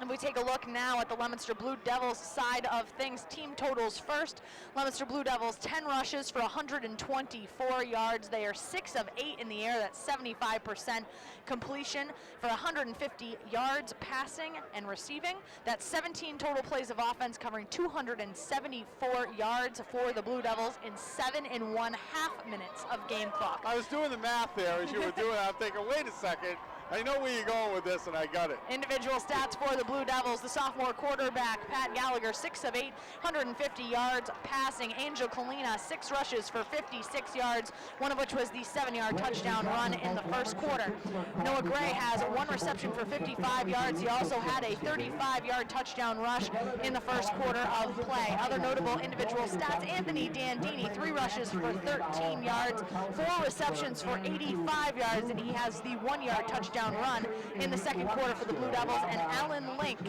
Speaker 4: And we take a look now at the Leominster Blue Devils side of things. Team totals first. Leominster Blue Devils, 10 rushes for 124 yards. They are 6 of 8 in the air. That's 75% completion for 150 yards passing and receiving. That's 17 total plays of offense, covering 274 yards for the Blue Devils in 7.5 minutes of game clock.
Speaker 3: I was doing the math there as you were doing it. I'm thinking, wait a second. I know where you're going with this, and I got it.
Speaker 4: Individual stats for the Blue Devils: the sophomore quarterback, Pat Gallagher, 6 of 8, 150 yards passing. Angel Colina, 6 rushes for 56 yards, one of which was the 7-yard touchdown run in the first quarter. Noah Gray has 1 reception for 55 yards. He also had a 35-yard touchdown rush in the first quarter of play. Other notable individual stats: Anthony Dandini, 3 rushes for 13 yards, 4 receptions for 85 yards, and he has the 1-yard touchdown run in the second quarter for the Blue Devils. And Alan Link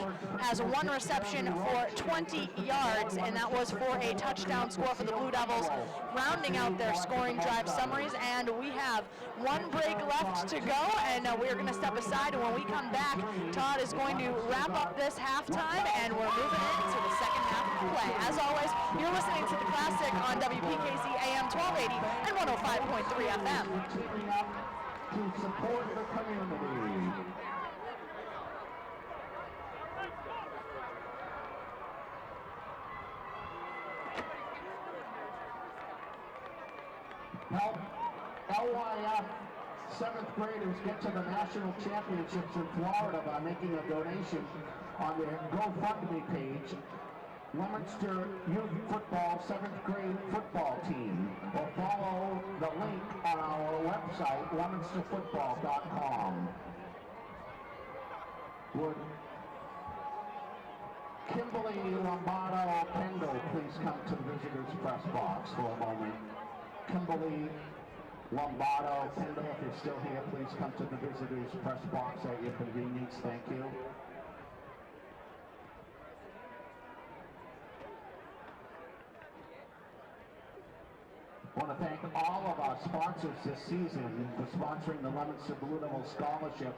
Speaker 4: has 1 reception for 20 yards, and that was for a touchdown score for the Blue Devils, rounding out their scoring drive summaries. And we have 1 break left to go, and we're going to step aside, and when we come back, Todd is going to wrap up this halftime, and we're moving into the second half of play. As always, you're listening to The Classic on WPKC AM 1280 and 105.3 FM.
Speaker 2: To support the community. Help LYF 7th graders get to the national championships in Florida by making a donation on their GoFundMe page. Leominster Youth Football 7th grade football team, or follow the link on our website, leominsterfootball.com. Would Kimberly Lombardo Kendall please come to the visitors press box for a moment? Kimberly Lombardo Kendall, if you're still here, please come to the visitors press box at your convenience. Thank you. I want to thank all of our sponsors this season for sponsoring the Leominster Blue Devils Scholarship.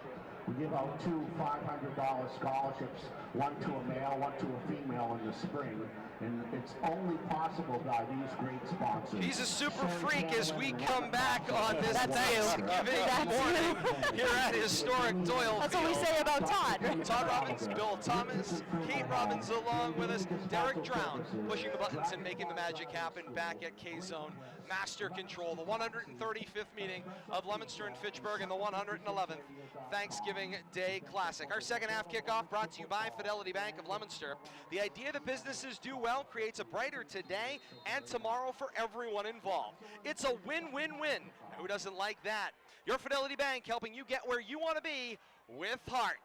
Speaker 2: We give out 2 $500 scholarships, one to a male, one to a female in the spring. And it's only possible by these great sponsors.
Speaker 5: He's a super freak as we come back on this Thanksgiving morning here at historic Doyle
Speaker 4: That's
Speaker 5: Field.
Speaker 4: what we say about Todd.
Speaker 5: Todd Robbins, Bill Thomas, Kate Robbins along with us, Derek Drown pushing the buttons and making the magic happen back at K-Zone. Master Control, the 135th meeting of Leominster and Fitchburg and the 111th Thanksgiving Thanksgiving Day Classic. Our second half kickoff brought to you by Fidelity Bank of Leominster. The idea that businesses do well creates a brighter today and tomorrow for everyone involved. It's a win-win-win. Who doesn't like that? Your Fidelity Bank helping you get where you want to be with heart.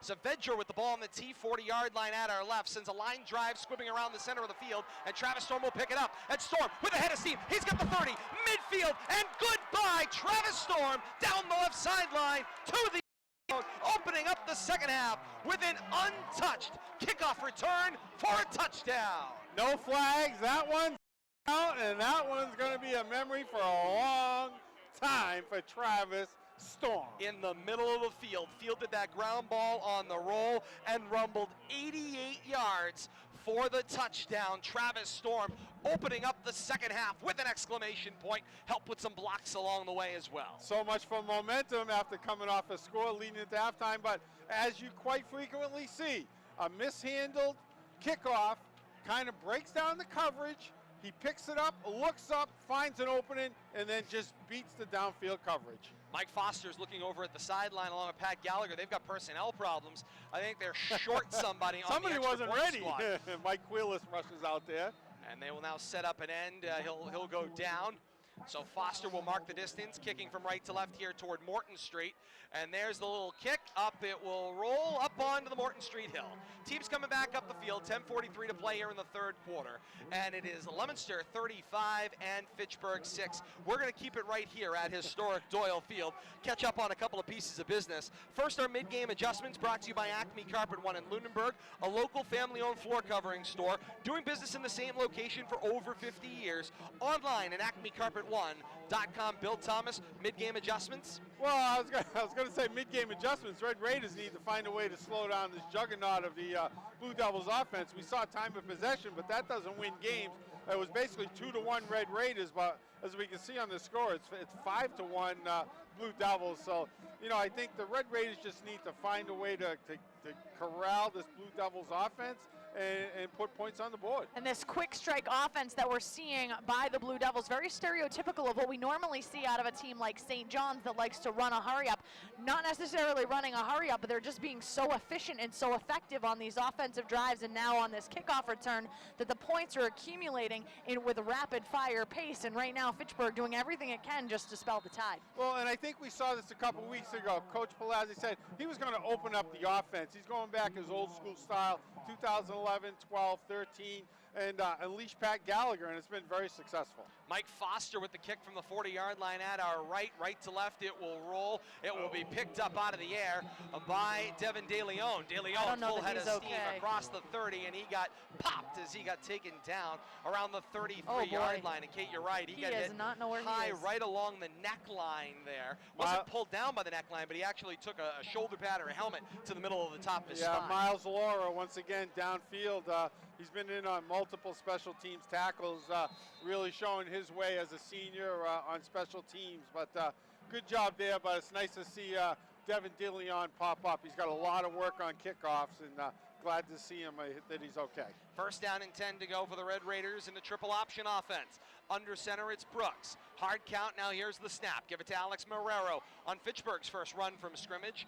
Speaker 5: Savedra with the ball on the T40-yard line at our left, sends a line drive squibbing around the center of the field, and Travis Storm will pick it up. And Storm with a head of steam. He's got the 30, midfield, and goodbye. Travis Storm down the left sideline to the opening up the second half with an untouched kickoff return for a touchdown.
Speaker 3: No flags. That one's out, and that one's going to be a memory for a long time for Travis Storm.
Speaker 5: In the middle of the field, fielded that ground ball on the roll and rumbled 88 yards for the touchdown. Travis Storm opening up the second half with an exclamation point, helped with some blocks along the way as well.
Speaker 3: So much for momentum after coming off a score leading into halftime, but as you quite frequently see, a mishandled kickoff kind of breaks down the coverage. He picks it up, looks up, finds an opening, and then just beats the downfield coverage.
Speaker 5: Mike Foster's looking over at the sideline along with Pat Gallagher. They've got personnel problems. I think they're short somebody on
Speaker 3: Somebody
Speaker 5: the extra
Speaker 3: wasn't
Speaker 5: point
Speaker 3: ready.
Speaker 5: squad.
Speaker 3: Mike Quillis rushes out there.
Speaker 5: And they will now set up an end. He'll go down. So Foster will mark the distance, kicking from right to left here toward Morton Street. And there's the little kick. Up it will roll up onto the Morton Street hill. Team's coming back up the field. 10:43 to play here in the third quarter. And it is Leominster 35 and Fitchburg 6. We're going to keep it right here at historic Doyle Field. Catch up on a couple of pieces of business. First, our mid-game adjustments brought to you by Acme Carpet One in Lunenburg, a local family-owned floor covering store doing business in the same location for over 50 years. Online at acmecarpet1.com. Bill Thomas, mid-game adjustments.
Speaker 3: Well, I was going to say mid-game adjustments. Red Raiders need to find a way to slow down this juggernaut of the Blue Devils offense. We saw time of possession, but that doesn't win games. It was basically 2-1 Red Raiders, but as we can see on the score, it's 5-1 Blue Devils. So, you know, I think the Red Raiders just need to find a way to corral this Blue Devils offense and put points on the board.
Speaker 4: And this quick strike offense that we're seeing by the Blue Devils, very stereotypical of what we normally see out of a team like St. John's that likes to run a hurry up. Not necessarily running a hurry up, but they're just being so efficient and so effective on these offensive drives and now on this kickoff return that the points are accumulating with a rapid fire pace. And right now Fitchburg doing everything it can just to spell the tide.
Speaker 3: Well, and I think we saw this a couple weeks ago. Coach Palazzi said he was going to open up the offense. He's going back his old school style, 2011, 12, 13, and unleash Pat Gallagher, and it's been very successful.
Speaker 5: Mike Foster with the kick from the 40-yard line at our right to left. It will roll. It will be picked up out of the air by Devin DeLeon. DeLeon full head of steam across the 30, and he got popped as he got taken down around the 33-yard line. And Kate, you're right. He got hit high right along the neckline there. Wasn't pulled down by the neckline, but he actually took a shoulder pad or a helmet to the middle of the top of his spine.
Speaker 3: Miles Laura once again downfield. He's been in on multiple special teams tackles, really showing his way as a senior on special teams. But good job there, but it's nice to see Devin DeLeon pop up. He's got a lot of work on kickoffs, and glad to see him that he's okay.
Speaker 5: First down and 10 to go for the Red Raiders in the triple option offense. Under center, it's Brooks. Hard count, now here's the snap. Give it to Alex Marrero on Fitchburg's first run from scrimmage.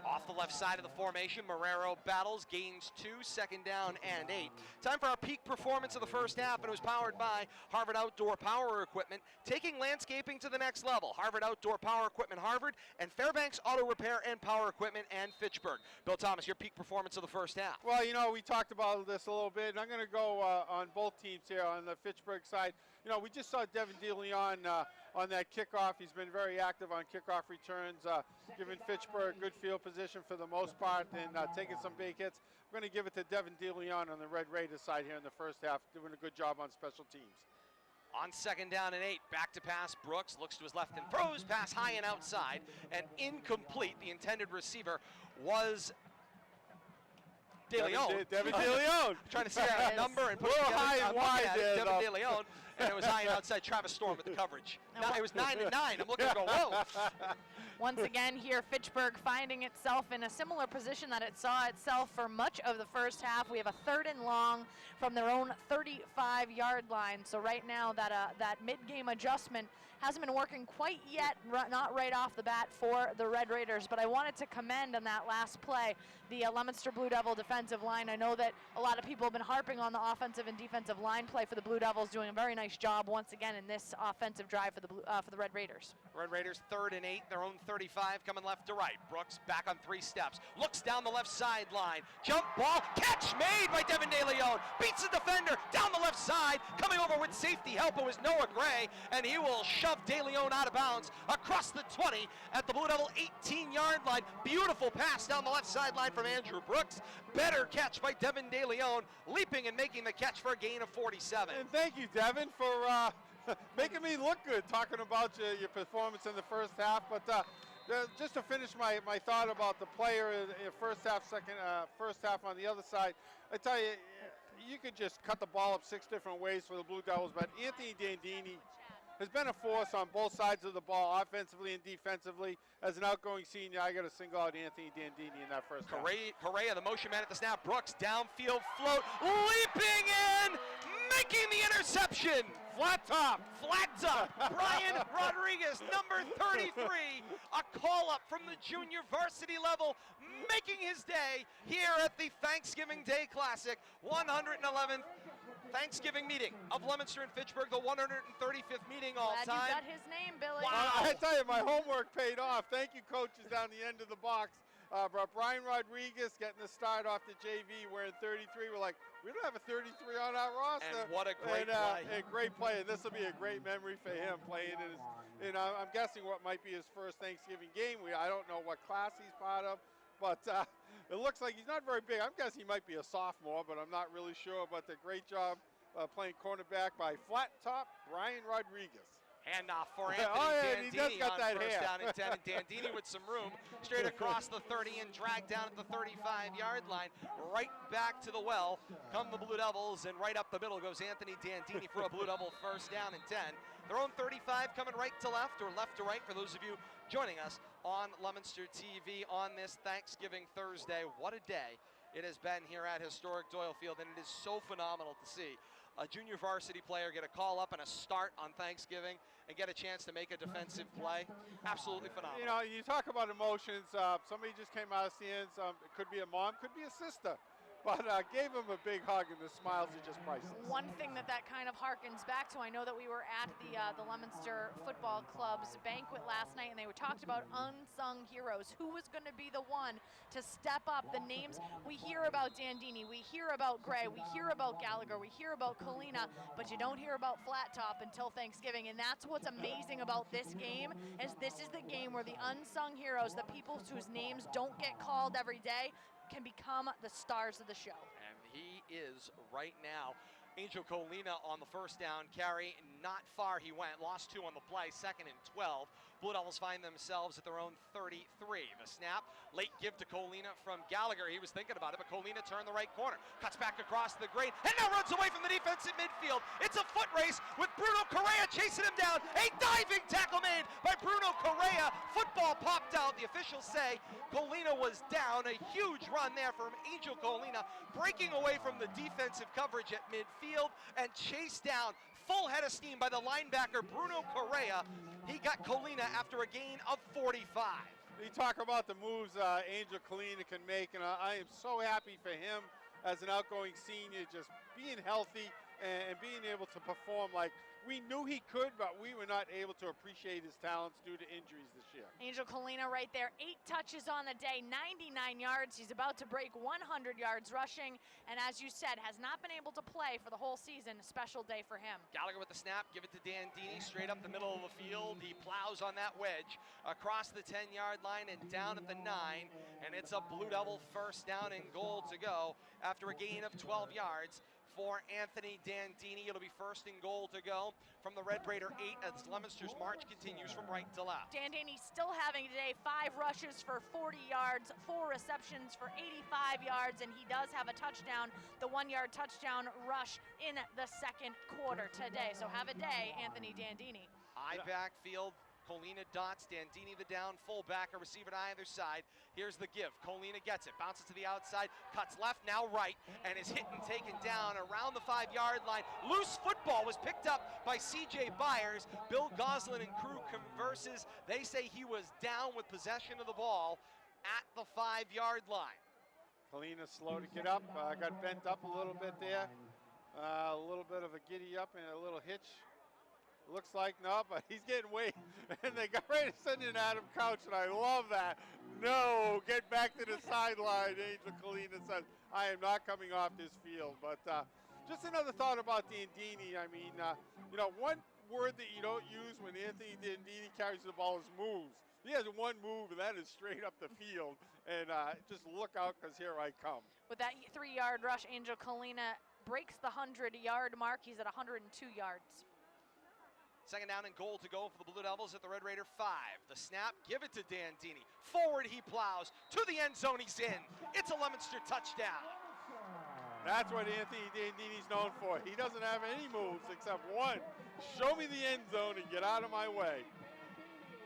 Speaker 5: Off the left side of the formation, Marrero battles, gains 2, second down and 8. Time for our peak performance of the first half, and it was powered by Harvard Outdoor Power Equipment, taking landscaping to the next level. Harvard Outdoor Power Equipment, Harvard, and Fairbanks Auto Repair and Power Equipment and Fitchburg. Bill Thomas, your peak performance of the first half.
Speaker 3: Well, you know, we talked about this a little bit, and I'm going to go on both teams here. On the Fitchburg side, you know, we just saw Devin DeLeon on that kickoff. He's been very active on kickoff returns, giving Fitchburg good field position for the most part and taking some big hits. We're going to give it to Devin DeLeon on the Red Raiders side here in the first half, doing a good job on special teams.
Speaker 5: On second down and 8, back to pass. Brooks looks to his left and throws pass high and outside, and incomplete. The intended receiver was DeLeon.
Speaker 3: Devin DeLeon.
Speaker 5: Trying to see that number and put it together.
Speaker 3: High and wide there,
Speaker 5: Devin DeLeon. And it was eyeing outside Travis Storm with the coverage. It was 9 and 9. I'm looking to go, whoa.
Speaker 4: Once again here, Fitchburg finding itself in a similar position that it saw itself for much of the first half. We have a 3rd and long from their own 35-yard line. So right now that mid-game adjustment hasn't been working quite yet, not right off the bat for the Red Raiders. But I wanted to commend on that last play the Leominster Blue Devil defensive line. I know that a lot of people have been harping on the offensive and defensive line play for the Blue Devils, doing a very nice job once again in this offensive drive for the Red Raiders.
Speaker 5: Red Raiders 3rd and 8, their own 35, coming left to right. Brooks back on 3 steps, looks down the left sideline, jump ball, catch made by Devin DeLeon, beats the defender down the left side, coming over with safety help. It was Noah Gray, and he will shove DeLeon out of bounds across the 20 at the Blue Devil 18-yard line. Beautiful pass down the left sideline from Andrew Brooks. Better catch by Devin DeLeon, leaping and making the catch for a gain of 47.
Speaker 3: And thank you, Devin, for making me look good talking about your performance in the first half. But just to finish my thought about the player in first half, first half on the other side, I tell you, you could just cut the ball up 6 different ways for the Blue Devils, but Anthony Dandini has been a force on both sides of the ball, offensively and defensively. As an outgoing senior, I got to single out Anthony Dandini in that first half.
Speaker 5: Correa, the motion man at the snap. Brooks, downfield float, leaping in, making the interception.
Speaker 3: Flat top.
Speaker 5: Brian Rodriguez, number 33, a call-up from the junior varsity level, making his day here at the Thanksgiving Day Classic, 111th Thanksgiving meeting of Leominster and Fitchburg, the 135th meeting all
Speaker 4: Glad
Speaker 5: time.
Speaker 4: you got his name, Billy.
Speaker 5: Wow.
Speaker 3: I tell you, my homework paid off. Thank you, coaches down the end of the box. Brian Rodriguez getting the start off the JV wearing 33. We're like, we don't have a 33 on our roster.
Speaker 5: And what a great play.
Speaker 3: A great play. And this will be a great memory for him playing in his, I'm guessing what might be his first Thanksgiving game. I don't know what class he's part of, but it looks like he's not very big. I'm guessing he might be a sophomore, but I'm not really sure. But a great job playing cornerback by flat top Brian Rodriguez.
Speaker 5: Handoff for Anthony Dandini
Speaker 3: got
Speaker 5: on
Speaker 3: that
Speaker 5: first
Speaker 3: hair.
Speaker 5: down and 10. And Dandini with some room, straight across the 30 and dragged down at the 35-yard line. Right back to the well come the Blue Devils, and right up the middle goes Anthony Dandini for a Blue Devil first down and 10. Their own 35 coming right to left or left to right for those of you joining us on Leominster TV on this Thanksgiving Thursday. What a day it has been here at historic Doyle Field, and it is so phenomenal to see a junior varsity player get a call up and a start on Thanksgiving and get a chance to make a defensive play. Absolutely phenomenal.
Speaker 3: You know, you talk about emotions. Somebody just came out of stands. It could be a mom, could be a sister. But gave him a big hug, and the smiles are just priceless.
Speaker 4: One thing that kind of harkens back to, I know that we were at the Leominster Football Club's banquet last night, and they were talked about unsung heroes. Who was going to be the one to step up? The names, we hear about Dandini, we hear about Gray, we hear about Gallagher, we hear about Colina, but you don't hear about Flat Top until Thanksgiving, and that's what's amazing about this game, is this is the game where the unsung heroes, the people whose names don't get called every day, can become the stars of the show.
Speaker 5: And he is right now. Angel Colina on the first down carry, not far he went, lost 2 on the play, 2nd and 12. Blue Devils find themselves at their own 33. The snap, late give to Colina from Gallagher. He was thinking about it, but Colina turned the right corner, cuts back across the grade, and now runs away from the defense at midfield. It's a foot race with Bruno Correa chasing him down. A diving tackle made by Bruno Correa. Football popped out. The officials say Colina was down. A huge run there from Angel Colina, breaking away from the defensive coverage at midfield and chased down. Full head of steam by the linebacker Bruno Correa. He got Colina after a gain of 45.
Speaker 3: You talk about the moves Angel Colina can make, and I am so happy for him as an outgoing senior, just being healthy and being able to perform like we knew he could, but we were not able to appreciate his talents due to injuries this year.
Speaker 4: Angel Colina right there, 8 touches on the day, 99 yards. He's about to break 100 yards rushing, and as you said, has not been able to play for the whole season. A special day for him.
Speaker 5: Gallagher with the snap, give it to Dandini, straight up the middle of the field. He plows on that wedge across the 10-yard line and down at the 9, and it's a Blue Devil first down and goal to go after a gain of 12 yards for Anthony Dandini. It'll be first and goal to go from the Red Raider 8 as Leominster's march continues from right to left.
Speaker 4: Dandini still having today 5 rushes for 40 yards, 4 receptions for 85 yards, and he does have a touchdown, the 1-yard touchdown rush in the second quarter today. So have a day, Anthony Dandini.
Speaker 5: High backfield. Colina dots, Dandini the down, fullback, a receiver to either side. Here's the give. Colina gets it, bounces to the outside, cuts left, now right, and is hit and taken down around the 5-yard line. Loose football was picked up by C.J. Byers. Bill Goslin and crew converses. They say he was down with possession of the ball at the 5-yard line.
Speaker 3: Colina slow to get up, got bent up a little bit there. A little bit of a giddy up and a little hitch. Looks like no, but he's getting weight. And they got ready to send in Adam Couch, and I love that. No, get back to the sideline. Angel Colina says, I am not coming off this field. But just another thought about Dandini. I mean, you know, one word that you don't use when Anthony Dandini carries the ball is moves. He has one move, and that is straight up the field. And just look out, because here I come.
Speaker 4: With that 3-yard rush, Angel Colina breaks the 100-yard mark. He's at 102 yards.
Speaker 5: Second down and goal to go for the Blue Devils at the Red Raider 5. The snap, give it to Dandini. Forward he plows, to the end zone he's in. It's a Leominster touchdown.
Speaker 3: That's what Anthony Dandini's known for. He doesn't have any moves except one. Show me the end zone and get out of my way.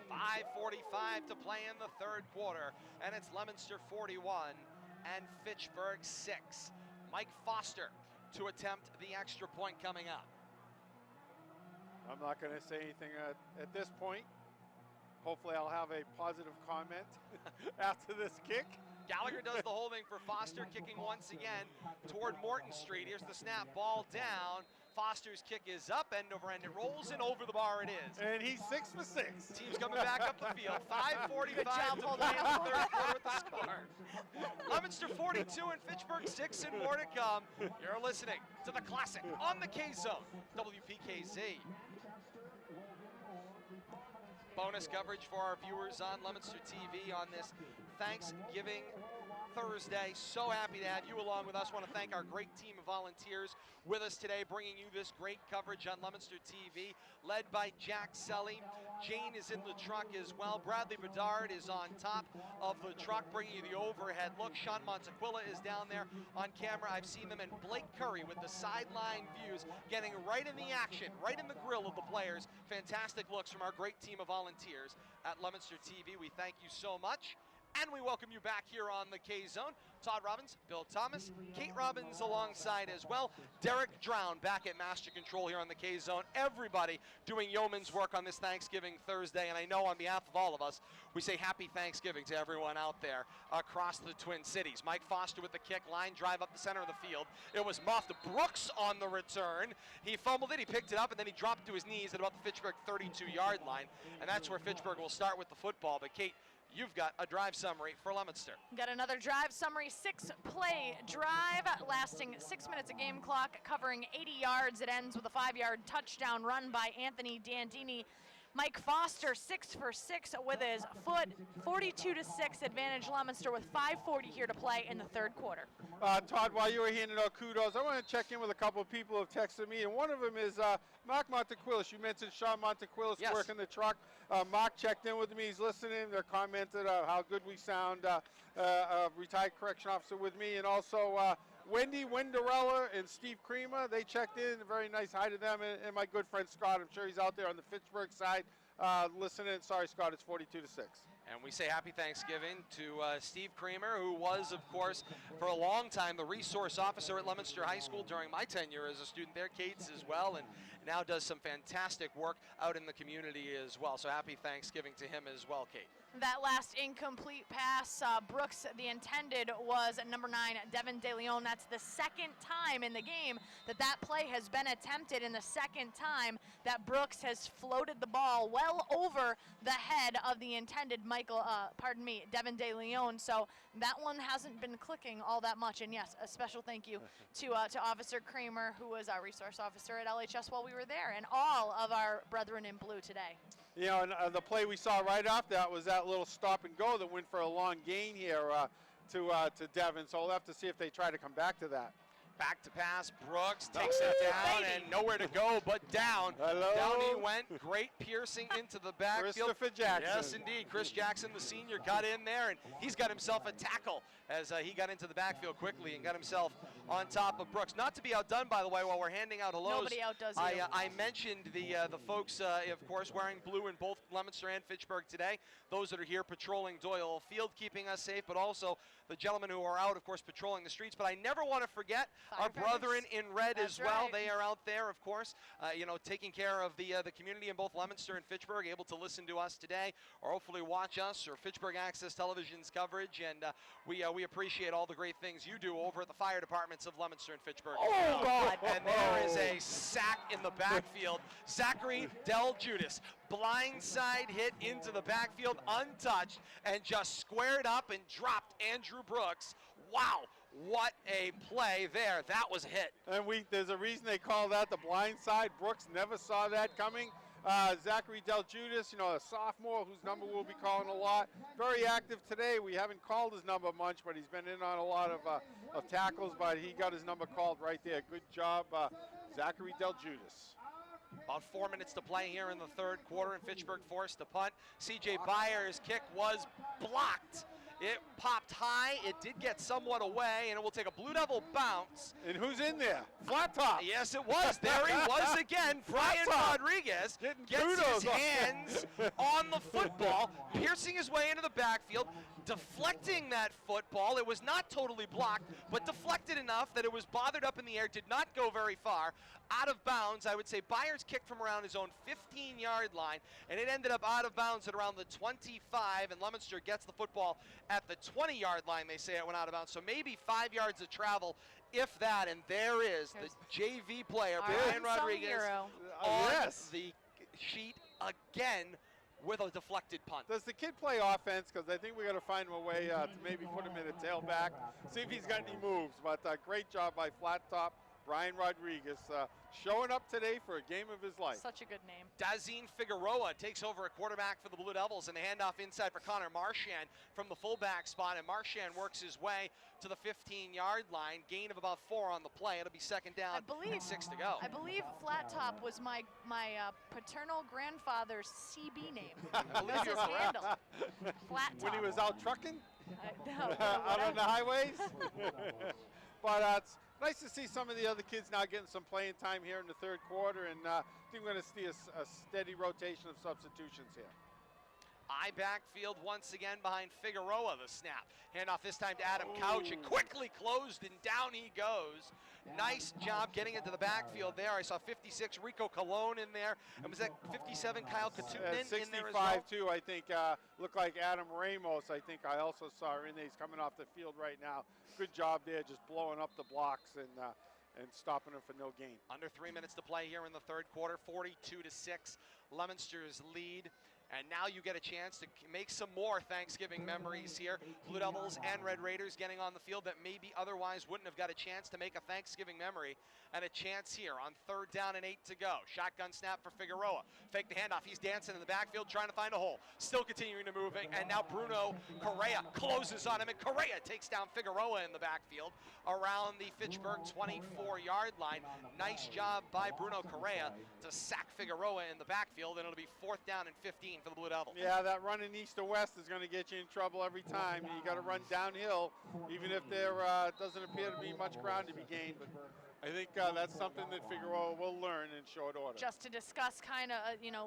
Speaker 5: 5:45 to play in the third quarter, and it's Leominster 41 and Fitchburg 6. Mike Foster to attempt the extra point coming up.
Speaker 3: I'm not going to say anything at this point. Hopefully I'll have a positive comment after this kick.
Speaker 5: Gallagher does the holding for Foster, kicking once again toward Morton Street. Here's the snap, ball down. Foster's kick is up, end over end. It rolls and over the bar it is.
Speaker 3: And he's 6 for 6.
Speaker 5: Team's coming back up the field. 5:45 to play in the third quarter with the score. Leominster 42 and Fitchburg 6 and more to come. You're listening to the Classic on the K-Zone, WPKZ. Bonus coverage for our viewers on Leominster TV on this Thanksgiving Thursday. So happy to have you along with us. Want to thank our great team of volunteers with us today, bringing you this great coverage on Leominster TV, led by Jack Selly. Jane is in the truck as well. Bradley Bedard is on top of the truck, bringing you the overhead look. Sean Montequilla is down there on camera. I've seen them, and Blake Curry with the sideline views, getting right in the action, right in the grill of the players. Fantastic looks from our great team of volunteers at Leominster TV. We thank you so much. And we welcome you back here on the K-Zone. Todd Robbins, Bill Thomas, Kate Robbins alongside as well. Derek Drown back at Master Control here on the K-Zone. Everybody doing yeoman's work on this Thanksgiving Thursday. And I know on behalf of all of us, we say happy Thanksgiving to everyone out there across the Twin Cities. Mike Foster with the kick, line drive up the center of the field. It was muffed. Brooks on the return. He fumbled it, he picked it up, and then he dropped to his knees at about the Fitchburg 32-yard line. And that's where Fitchburg will start with the football. But Kate, you've got a drive summary for Leominster.
Speaker 4: Got another drive summary, 6-play drive lasting 6 minutes of game clock, covering 80 yards. It ends with a 5-yard touchdown run by Anthony Dandini. Mike Foster 6 for 6 with his foot, 42-6 advantage Leominster with 5:40 here to play in the third quarter.
Speaker 3: Todd, while you were handing out kudos, I want to check in with a couple of people who have texted me, and one of them is Mark Montequillis. You mentioned Sean Montequillis working the truck. Mark checked in with me. He's listening. They commented how good we sound. Retired correction officer with me, and also Wendy Winderella and Steve Creamer, they checked in. Very nice hi to them, and my good friend Scott. I'm sure he's out there on the Fitchburg side listening. Sorry, Scott, it's 42-6.
Speaker 5: And we say happy Thanksgiving to Steve Creamer, who was, of course, for a long time the resource officer at Leominster High School during my tenure as a student there. Kate's as well, and now does some fantastic work out in the community as well. So happy Thanksgiving to him as well, Kate.
Speaker 4: That last incomplete pass, Brooks, the intended, was number 9, Devin DeLeon. That's the second time in the game that play has been attempted, and the second time that Brooks has floated the ball well over the head of the intended Devin DeLeon. So that one hasn't been clicking all that much. And yes, a special thank you to Officer Kramer, who was our resource officer at LHS while we were there, and all of our brethren in blue today.
Speaker 3: You know, and the play we saw right after that was that little stop and go that went for a long gain here to Devin. So we'll have to see if they try to come back to that.
Speaker 5: Back to pass, Brooks takes it down and nowhere to go but down.
Speaker 3: Hello.
Speaker 5: Down he went, great piercing into the backfield.
Speaker 3: Christopher Jackson.
Speaker 5: Yes, indeed. Chris Jackson, the senior, got in there, and he's got himself a tackle as he got into the backfield quickly and got himself on top of Brooks. Not to be outdone, by the way, while we're handing out hellos.
Speaker 4: Nobody outdoes you.
Speaker 5: I mentioned the folks, of course, wearing blue in both Leominster and Fitchburg today. Those that are here patrolling Doyle Field, keeping us safe, but also the gentlemen who are out, of course, patrolling the streets. But I never want to forget our brethren in red as well.
Speaker 4: Right.
Speaker 5: They are out there, of course, taking care of the community in both Leominster and Fitchburg, able to listen to us today, or hopefully watch us or Fitchburg Access Television's coverage. And we appreciate all the great things you do over at the fire departments of Leominster and Fitchburg.
Speaker 4: Oh, God.
Speaker 5: And there is a sack in the backfield. Zachary Del Judas, blindside hit into the backfield, untouched, and just squared up and dropped Andrew Brooks. Wow, what a play there. That was a hit.
Speaker 3: And there's a reason they call that the blind side. Brooks never saw that coming. Zachary Del Judas, a sophomore whose number we'll be calling a lot. Very active today. We haven't called his number much, but he's been in on a lot of tackles, but he got his number called right there. Good job, Zachary Del Judas.
Speaker 5: About 4 minutes to play here in the third quarter, and Fitchburg forced to punt. C.J. Byers' kick was blocked. It popped high. It did get somewhat away, and it will take a Blue Devil bounce.
Speaker 3: And who's in there? Flat top.
Speaker 5: Yes, it was. There he was again. Brian Rodriguez gets his hands on the football, piercing his way into the backfield, deflecting that football. It was not totally blocked, but deflected enough that it was bothered up in the air, did not go very far. Out of bounds, I would say Byers kicked from around his own 15-yard line, and it ended up out of bounds at around the 25, and Leominster gets the football at the 20-yard line. They say it went out of bounds, so maybe 5 yards of travel, if that, and there is the JV player, Brian Rodriguez, on the sheet again with a deflected punt.
Speaker 3: Does the kid play offense? Because I think we got to find him a way to maybe put him in a tailback, see if he's got any moves, but great job by Flat Top. Brian Rodriguez showing up today for a game of his life.
Speaker 4: Such a good name.
Speaker 5: Dazine Figueroa takes over a quarterback for the Blue Devils, and the handoff inside for Connor Marchand from the fullback spot, and Marchand works his way to the 15-yard line, gain of about 4 on the play. It'll be second down and 6 to go.
Speaker 4: I believe Flat Top was my paternal grandfather's CB name. That's his handle. Flat Top.
Speaker 3: When he was out trucking?
Speaker 4: Out
Speaker 3: on the highways? But it's nice to see some of the other kids now getting some playing time here in the third quarter, and I think we're going to see a steady rotation of substitutions here.
Speaker 5: I backfield once again behind Figueroa, the snap. Handoff this time to Adam Couch, and quickly closed, and down he goes. Nice job getting into the backfield there. I saw 56 Rico Colon in there, and was that 57 Kyle Katunin in there as well?
Speaker 3: 65 too, I think. Looked like Adam Ramos, I think I also saw in there. He's coming off the field right now. Good job there, just blowing up the blocks and stopping them for no gain.
Speaker 5: Under 3 minutes to play here in the third quarter, 42-6, Leominster's lead. And now you get a chance to make some more Thanksgiving memories here. Blue Devils and Red Raiders getting on the field that maybe otherwise wouldn't have got a chance to make a Thanksgiving memory, and a chance here on 3rd down and 8 to go. Shotgun snap for Figueroa. Fake the handoff. He's dancing in the backfield trying to find a hole. Still continuing to move, and now Bruno Correa closes on him, and Correa takes down Figueroa in the backfield around the Fitchburg 24-yard line. Nice job by Bruno Correa to sack Figueroa in the backfield, and it'll be 4th down and 15 for the Blue Devils.
Speaker 3: Yeah, that running east to west is going to get you in trouble every time. You got to run downhill, even if there doesn't appear to be much ground to be gained. But I think that's something that Figueroa will learn in short order.
Speaker 4: Just to discuss kind of,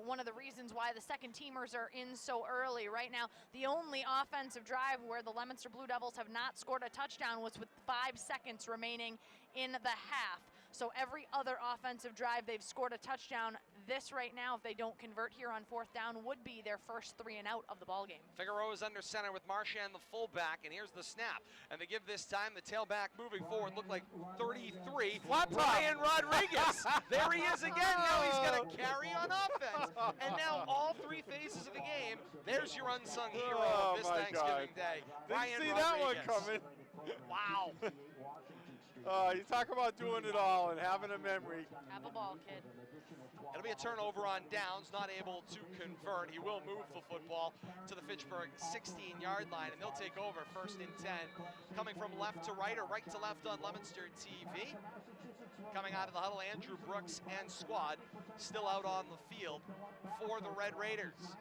Speaker 4: one of the reasons why the second teamers are in so early. Right now, the only offensive drive where the Leominster Blue Devils have not scored a touchdown was with 5 seconds remaining in the half. So every other offensive drive, they've scored a touchdown. This right now, if they don't convert here on 4th down, would be their first 3 and out of the ballgame.
Speaker 5: Figueroa is under center with Marchand, the fullback, and here's the snap. And they give this time the tailback moving forward, look like 33. Brian Rodriguez. There he is again. Now he's going to carry on offense. And now all 3 phases of the game, there's your unsung hero of this Thanksgiving Day.
Speaker 3: Didn't
Speaker 5: Brian
Speaker 3: see
Speaker 5: Rodriguez.
Speaker 3: that one coming.
Speaker 5: Wow.
Speaker 3: You talk about doing it all and having a memory.
Speaker 4: Have a ball, kid.
Speaker 5: It'll be a turnover on downs, not able to convert. He will move the football to the Fitchburg 16-yard line, and they'll take over 1st and 10. Coming from left to right or right to left on Leominster TV. Coming out of the huddle, Andrew Brooks and squad still out on the field for the Red Raiders.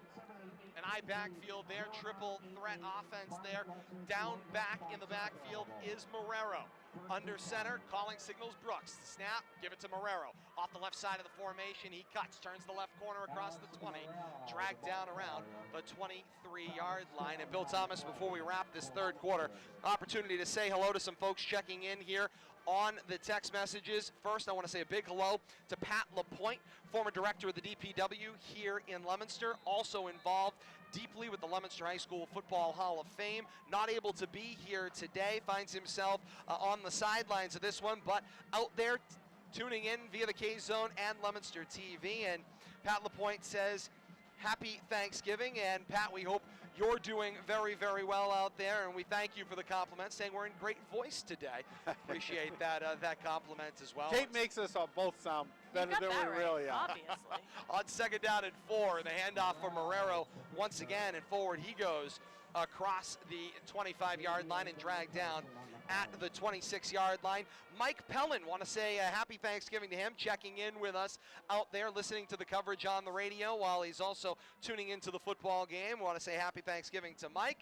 Speaker 5: An I backfield there, triple threat offense there. Down back in the backfield is Marrero. Under center, calling signals Brooks. Snap, give it to Marrero. Off the left side of the formation, he cuts, turns the left corner across the 20, dragged down around the 23-yard line. And Bill Thomas, before we wrap this third quarter, opportunity to say hello to some folks checking in here on the text messages. First, I want to say a big hello to Pat LaPointe, former director of the DPW here in Leominster, also involved deeply with the Leominster High School Football Hall of Fame. Not able to be here today, finds himself on the sidelines of this one, but out there tuning in via the K-Zone and Leominster TV. And Pat LaPointe says, happy Thanksgiving. And Pat, we hope you're doing very, very well out there, and we thank you for the compliment, saying we're in great voice today. Appreciate that that compliment as well.
Speaker 3: Kate makes us all both sound better than we really are.
Speaker 4: Obviously.
Speaker 5: On 2nd down and 4, the handoff for Marrero once again, and forward he goes across the 25-yard line and dragged down at the 26-yard line. Mike Pellin, want to say a happy Thanksgiving to him, checking in with us out there, listening to the coverage on the radio while he's also tuning into the football game. Want to say happy Thanksgiving to Mike.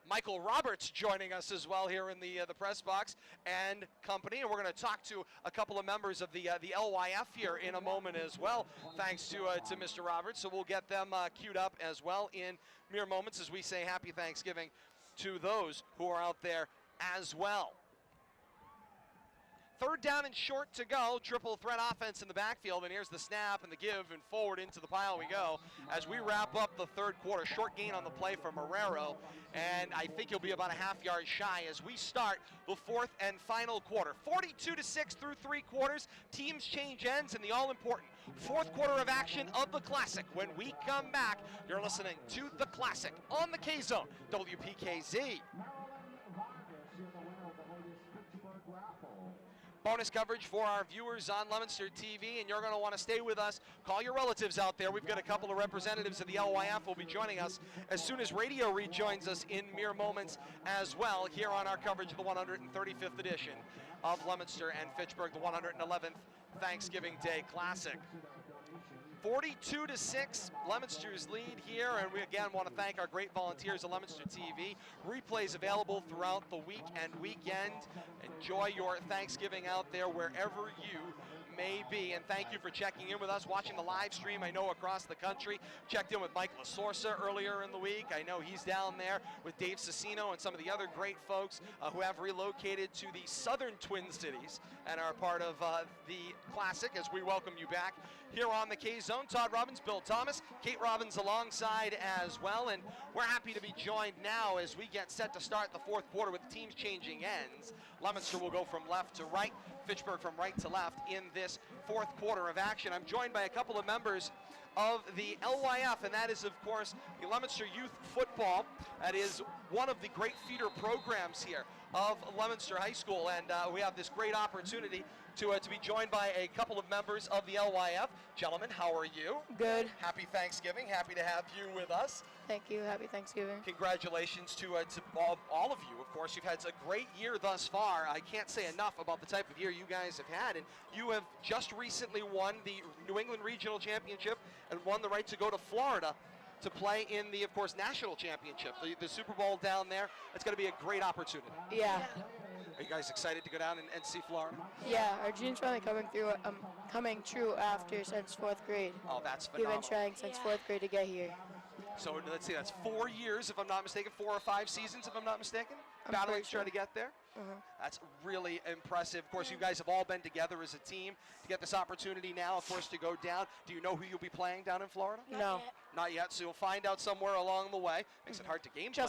Speaker 5: Michael Roberts joining us as well here in the press box and company, and we're going to talk to a couple of members of the LYF here in a moment as well, thanks to Mr. Roberts. So we'll get them queued up as well in mere moments as we say happy Thanksgiving to those who are out there as well. 3rd down and short to go. Triple threat offense in the backfield, and here's the snap and the give, and forward into the pile we go as we wrap up the third quarter. Short gain on the play for Marrero, and I think he'll be about a half yard shy as we start the 4th and final quarter. 42-6 through 3 quarters. Teams change ends in the all-important 4th quarter of action of the Classic. When we come back, you're listening to the Classic on the K-Zone, WPKZ. Bonus coverage for our viewers on Leominster TV, and you're going to want to stay with us. Call your relatives out there. We've got a couple of representatives of the LYF will be joining us as soon as Radio rejoins us in mere moments as well here on our coverage of the 135th edition of Leominster and Fitchburg, the 111th Thanksgiving Day Classic. 42-6, Leominster's lead here, and we again want to thank our great volunteers at Leominster TV. Replays available throughout the week and weekend. Enjoy your Thanksgiving out there wherever you may be, and thank you for checking in with us, watching the live stream. I know across the country. Checked in with Mike LaSorsa earlier in the week. I know he's down there with Dave Cicino and some of the other great folks who have relocated to the southern Twin Cities and are part of the Classic as we welcome you back here on the K-Zone. Todd Robbins, Bill Thomas, Kate Robbins alongside as well, and we're happy to be joined now as we get set to start the 4th quarter with teams changing ends. Leominster will go from left to right, Fitchburg from right to left in this 4th quarter of action. I'm joined by a couple of members of the LYF, and that is, of course, the Leominster Youth Football. That is one of the great feeder programs here of Leominster High School, and we have this great opportunity to be joined by a couple of members of the LYF. Gentlemen, how are you?
Speaker 6: Good.
Speaker 5: Happy Thanksgiving. Happy to have you with us.
Speaker 6: Thank you. Happy Thanksgiving.
Speaker 5: Congratulations to all of you. Of course, you've had a great year thus far. I can't say enough about the type of year you guys have had, and you have just recently won the New England Regional Championship and won the right to go to Florida to play in the, of course, National Championship, the Super Bowl down there. It's going to be a great opportunity.
Speaker 6: Yeah.
Speaker 5: Are you guys excited to go down and see Florida?
Speaker 6: Yeah, our dream's finally coming true since 4th grade.
Speaker 5: Oh, that's
Speaker 6: We've
Speaker 5: phenomenal.
Speaker 6: been trying since 4th grade to get here.
Speaker 5: So let's see, that's 4 years, if I'm not mistaken, 4 or 5 seasons, if I'm not mistaken, battling to try to get there. That's really impressive. Of course, you guys have all been together as a team to get this opportunity now, of course, to go down. Do you know who you'll be playing down in Florida?
Speaker 6: No.
Speaker 5: Not yet, so you'll find out somewhere along the way. Makes it hard to game plan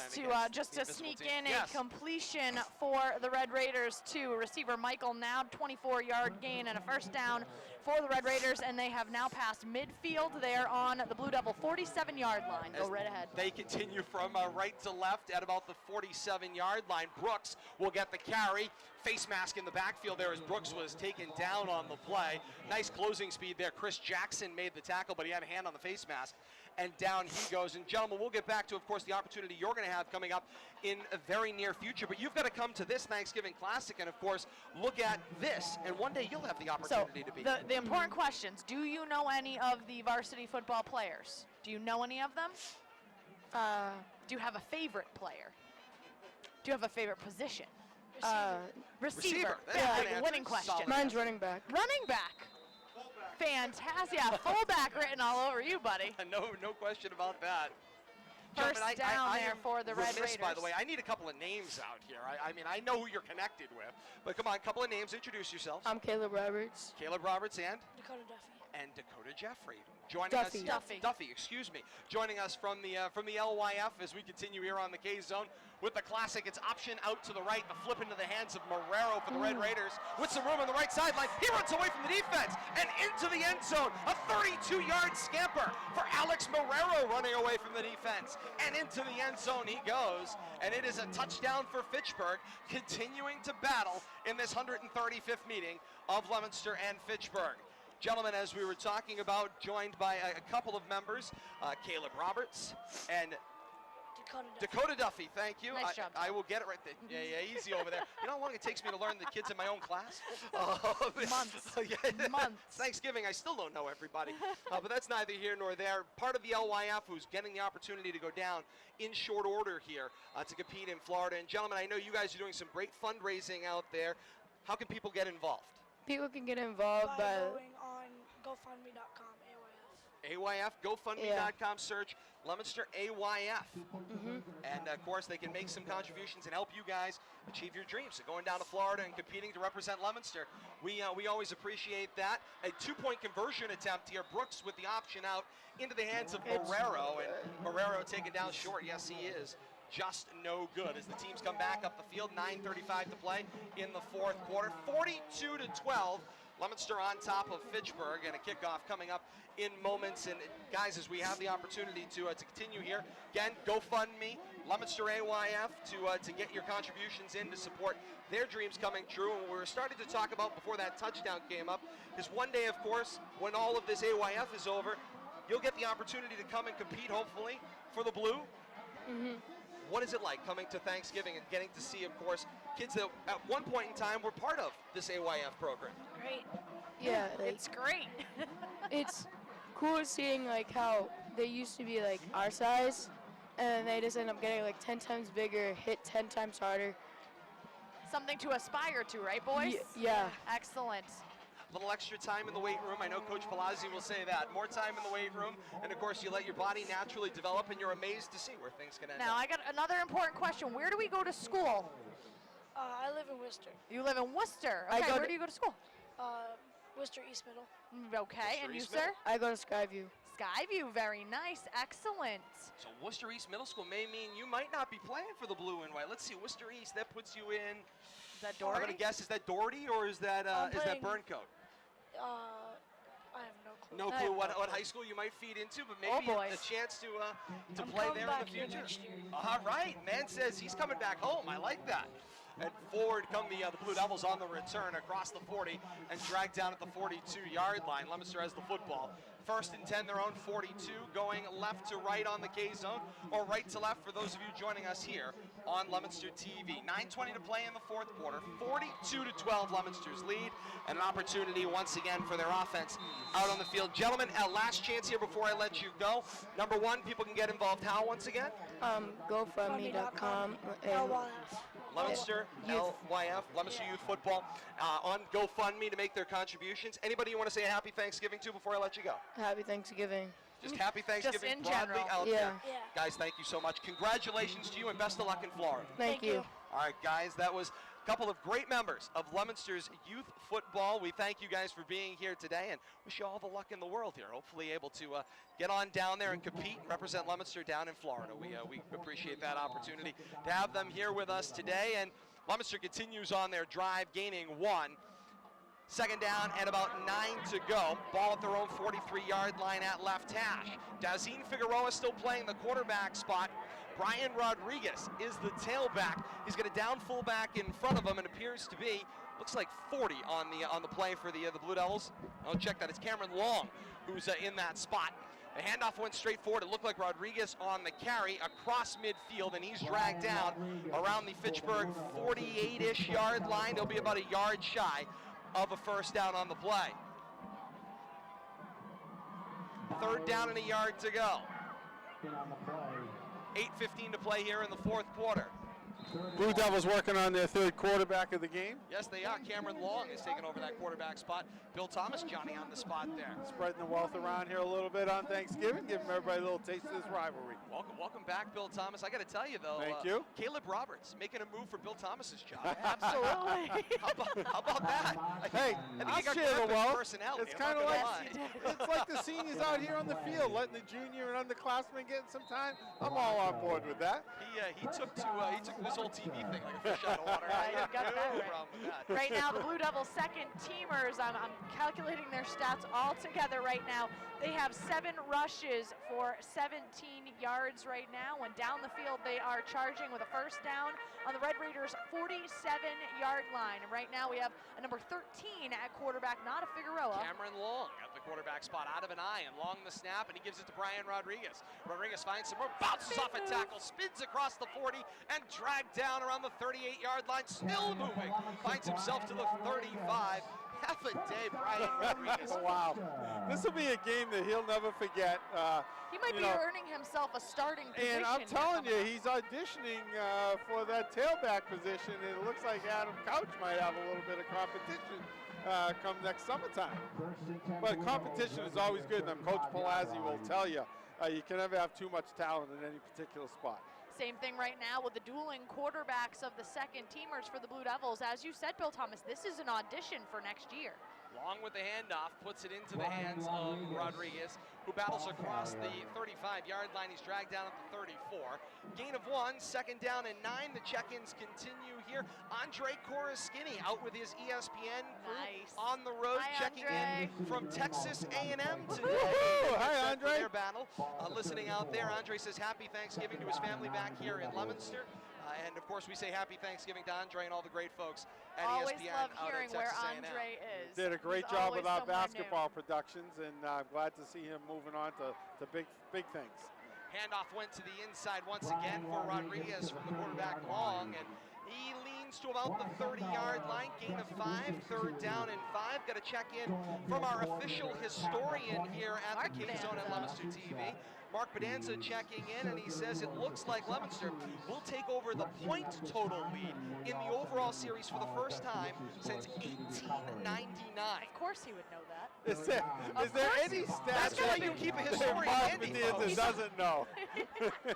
Speaker 4: Just to sneak in
Speaker 5: yes.
Speaker 4: a completion for the Red Raiders to receiver Michael Now, 24-yard gain and a 1st down for the Red Raiders, and they have now passed midfield. They're on the Blue Devil 47-yard line. Go right ahead.
Speaker 5: They continue from right to left at about the 47-yard line. Brooks will get the carry face mask in the backfield there as Brooks was taken down on the play. Nice closing speed there. Chris Jackson made the tackle, but he had a hand on the face mask. And down he goes. And gentlemen, we'll get back to, of course, the opportunity you're going to have coming up in a very near future. But you've got to come to this Thanksgiving Classic and, of course, look at this. And one day you'll have the opportunity to be.
Speaker 4: The important questions. Do you know any of the varsity football players? Do you know any of them? Do you have a favorite player? Do you have a favorite position? Receiver.
Speaker 5: Yeah,
Speaker 4: winning question.
Speaker 5: Solid.
Speaker 6: Mine's running back.
Speaker 4: Running back. Fantastic. Yeah, fullback written all over you, buddy.
Speaker 5: No question about that.
Speaker 4: First
Speaker 5: Gentlemen,
Speaker 4: down
Speaker 5: I
Speaker 4: there
Speaker 5: am
Speaker 4: for the Red
Speaker 5: remiss,
Speaker 4: Raiders.
Speaker 5: by the way, I need a couple of names out here. I mean, I know who you're connected with, but come on, a couple of names. Introduce yourselves.
Speaker 6: I'm Caleb Roberts.
Speaker 5: Caleb Roberts and
Speaker 7: Dakota Duffy.
Speaker 5: Dakota Jeffrey. Joining
Speaker 6: Duffy.
Speaker 5: us, Duffy, excuse me. Joining us from the LYF as we continue here on the K Zone with the Classic. It's option out to the right, the flip into the hands of Marrero for the Red Raiders with some room on the right sideline. He runs away from the defense and into the end zone. A 32-yard scamper for Alex Marrero running away from the defense and into the end zone he goes. And it is a touchdown for Fitchburg, continuing to battle in this 135th meeting of Leominster and Fitchburg. Gentlemen, as we were talking about, joined by a couple of members, Caleb Roberts and Dakota Duffy. Thank you.
Speaker 4: Nice job.
Speaker 5: I will get it right there. Yeah, easy over there. You know how long it takes me to learn the kids in my own class?
Speaker 4: Months.
Speaker 5: Yeah.
Speaker 4: Months.
Speaker 5: Thanksgiving, I still don't know everybody. But that's neither here nor there. Part of the LYF who's getting the opportunity to go down in short order here to compete in Florida. And gentlemen, I know you guys are doing some great fundraising out there. How can people get involved?
Speaker 6: People can get involved by
Speaker 7: going on GoFundMe.com, AYF.
Speaker 5: AYF, GoFundMe.com, search Leominster AYF. And of course, they can make some contributions and help you guys achieve your dreams. So going down to Florida and competing to represent Leominster, we always appreciate that. A 2-point conversion attempt here. Brooks with the option out into the hands of Marrero, and Marrero taken down short. Yes, he is. Just no good as the teams come back up the field. 9:35 to play in the fourth quarter. 42-12. Leominster on top of Fitchburg, and a kickoff coming up in moments. And guys, as we have the opportunity to continue here, again, GoFundMe, Leominster AYF to get your contributions in to support their dreams coming true. And we were starting to talk about before that touchdown came up is one day, of course, when all of this AYF is over, you'll get the opportunity to come and compete, hopefully, for the blue. What is it like coming to Thanksgiving and getting to see, of course, kids that at one point in time were part of this AYF program?
Speaker 7: Great.
Speaker 6: yeah, like,
Speaker 4: It's great.
Speaker 6: it's cool seeing like how they used to be like our size, and they just end up getting like 10 times bigger, hit 10 times harder.
Speaker 4: Something to aspire to, right, boys?
Speaker 6: Yeah.
Speaker 4: Excellent.
Speaker 5: A little extra time in the weight room. I know Coach Palazzi will say that. More time in the weight room, and of course you let your body naturally develop, and you're amazed to see where things can end
Speaker 4: Now,
Speaker 5: up.
Speaker 4: I got another important question. Where do we go to school?
Speaker 7: I live in Worcester.
Speaker 4: You live in Worcester.
Speaker 6: I
Speaker 4: Okay,
Speaker 6: go
Speaker 4: where
Speaker 6: to-
Speaker 4: do you go to school?
Speaker 7: Worcester East Middle.
Speaker 4: Okay,
Speaker 5: Worcester
Speaker 4: and you,
Speaker 5: East
Speaker 4: sir?
Speaker 5: Middle.
Speaker 6: I go to Skyview.
Speaker 4: Skyview, very nice. Excellent.
Speaker 5: So Worcester East Middle School may mean you might not be playing for the blue and white. Let's see, Worcester East, that puts you in.
Speaker 4: Is that
Speaker 5: I'm
Speaker 4: Doherty?
Speaker 5: going to guess, is that Doherty or is that
Speaker 7: I'm playing-
Speaker 5: Burncoat?
Speaker 7: I have no clue.
Speaker 5: No
Speaker 4: I
Speaker 5: clue
Speaker 4: have
Speaker 5: what high school you might feed into, but
Speaker 4: Oh,
Speaker 5: maybe
Speaker 4: boy.
Speaker 5: a chance to
Speaker 7: I'm
Speaker 5: play
Speaker 7: coming
Speaker 5: there in
Speaker 7: back
Speaker 5: the
Speaker 7: here
Speaker 5: future.
Speaker 7: next year.
Speaker 5: All right, man says he's coming back home. I like that. And forward come the Blue Devils on the return across the 40 and dragged down at the 42-yard line. Leominster has the football. First and 10, their own 42, going left to right on the K-zone, or right to left for those of you joining us here on Leominster TV. 9:20 to play in the fourth quarter. 42-12, Leominster's lead, and an opportunity once again for their offense out on the field. Gentlemen, last chance here before I let you go. Number one, people can get involved how once again?
Speaker 6: GoFundMe.com. and
Speaker 7: LYF.
Speaker 5: Leominster,
Speaker 6: Youth.
Speaker 5: LYF, Leominster Youth Football, on GoFundMe to make their contributions. Anybody you want to say a happy Thanksgiving to before I let you go?
Speaker 6: Happy Thanksgiving.
Speaker 5: Just happy Thanksgiving
Speaker 4: in
Speaker 5: broadly
Speaker 4: general.
Speaker 5: out
Speaker 6: Yeah.
Speaker 5: there.
Speaker 7: Yeah.
Speaker 5: Guys, thank you so much. Congratulations to you and best of luck in Florida.
Speaker 6: Thank you.
Speaker 5: All right, guys, that was a couple of great members of Leominster's youth football. We thank you guys for being here today and wish you all the luck in the world here. Hopefully able to get on down there and compete and represent Leominster down in Florida. We appreciate that opportunity to have them here with us today. And Leominster continues on their drive, gaining 1. Second down and about 9 to go. Ball at their own 43-yard line at left hash. Dazine Figueroa still playing the quarterback spot. Brian Rodriguez is the tailback. He's got a down fullback in front of him and appears to be, looks like 40 on the play for the Blue Devils. I'll check that. It's Cameron Long who's in that spot. The handoff went straight forward. It looked like Rodriguez on the carry across midfield, and he's dragged down around the Fitchburg 48-ish yard line. He'll be about a yard shy of a first down on the play. 3rd down and a yard to go. 8:15 to play here in the 4th quarter.
Speaker 3: Blue Devils working on their 3rd quarterback of the game.
Speaker 5: Yes, they are. Cameron Long is taking over that quarterback spot. Bill Thomas, Johnny on the spot there.
Speaker 3: Spreading the wealth around here a little bit on Thanksgiving, giving everybody a little taste of this rivalry.
Speaker 5: Welcome back, Bill Thomas. I got to tell you, though.
Speaker 3: Thank you.
Speaker 5: Caleb Roberts making a move for Bill Thomas's job.
Speaker 4: Absolutely.
Speaker 5: How about that?
Speaker 3: Hey,
Speaker 5: I think
Speaker 3: share the wealth.
Speaker 5: Personality.
Speaker 3: It's kind of like the seniors out here on the field, letting the junior and underclassmen get some time. I'm all on board with that.
Speaker 5: He took this whole TV thing like a fish out of water.
Speaker 4: You got that
Speaker 5: No
Speaker 4: right.
Speaker 5: problem with that.
Speaker 4: Right now, the Blue Devils second teamers, I'm calculating their stats all together right now. They have 7 rushes for 17 yards right now. When down the field, they are charging with a first down on the Red Raiders' 47-yard line. And right now, we have a number 13 at quarterback, not a Figueroa.
Speaker 5: Cameron Long at the quarterback spot, out of an eye, and Long the snap, and he gives it to Brian Rodriguez. Rodriguez finds some more, bounces off a tackle, spins across the 40, and dragged down around the 38-yard line, still moving. Finds himself to the 35. Half a day, Brian Rodriguez.
Speaker 3: Wow. This will be a game that he'll never forget.
Speaker 4: He might be earning himself a starting position.
Speaker 3: And I'm telling you, he's auditioning for that tailback position, and it looks like Adam Couch might have a little bit of competition come next summertime. But competition is always good, and Coach Palazzi will tell you, you can never have too much talent in any particular spot.
Speaker 4: Same thing right now with the dueling quarterbacks of the second teamers for the Blue Devils. As you said, Bill Thomas, this is an audition for next year.
Speaker 5: Long with the handoff, puts it into the hands of Rodriguez, who battles across the 35-yard line. He's dragged down at the 34. Gain of 1, 2nd down and 9. The check-ins continue here. Andre Coruscini out with his ESPN crew on the road, checking in from Texas A&M today.
Speaker 3: Hi, Andre.
Speaker 5: Their battle. Listening out there, Andre says happy Thanksgiving to his family back here in Leominster. And of course, we say happy Thanksgiving to Andre and all the great folks at
Speaker 4: Always
Speaker 5: ESPN
Speaker 4: love
Speaker 5: out
Speaker 4: hearing
Speaker 5: at
Speaker 4: where
Speaker 5: Texas A&M.
Speaker 4: Andre is.
Speaker 3: Did a great
Speaker 4: He's
Speaker 3: job
Speaker 4: always
Speaker 3: with our
Speaker 4: somewhere
Speaker 3: basketball productions, and I'm glad to see him moving on to big things.
Speaker 5: Handoff went to the inside once again for Rodriguez from the quarterback Long, and he leans to about the 30-yard line. Gain of 5, 3rd down and 5. Got to check in from our official historian here at the King Zone at Leominster TV. Mark Bedanza checking in, and he says it looks like Leominster will take over the point total lead in the overall series for the first time since 1899.
Speaker 4: Of course he would know that.
Speaker 3: Is there any stats
Speaker 5: That's why you keep a historian
Speaker 3: Mark
Speaker 5: handy.
Speaker 3: Bedanza doesn't know?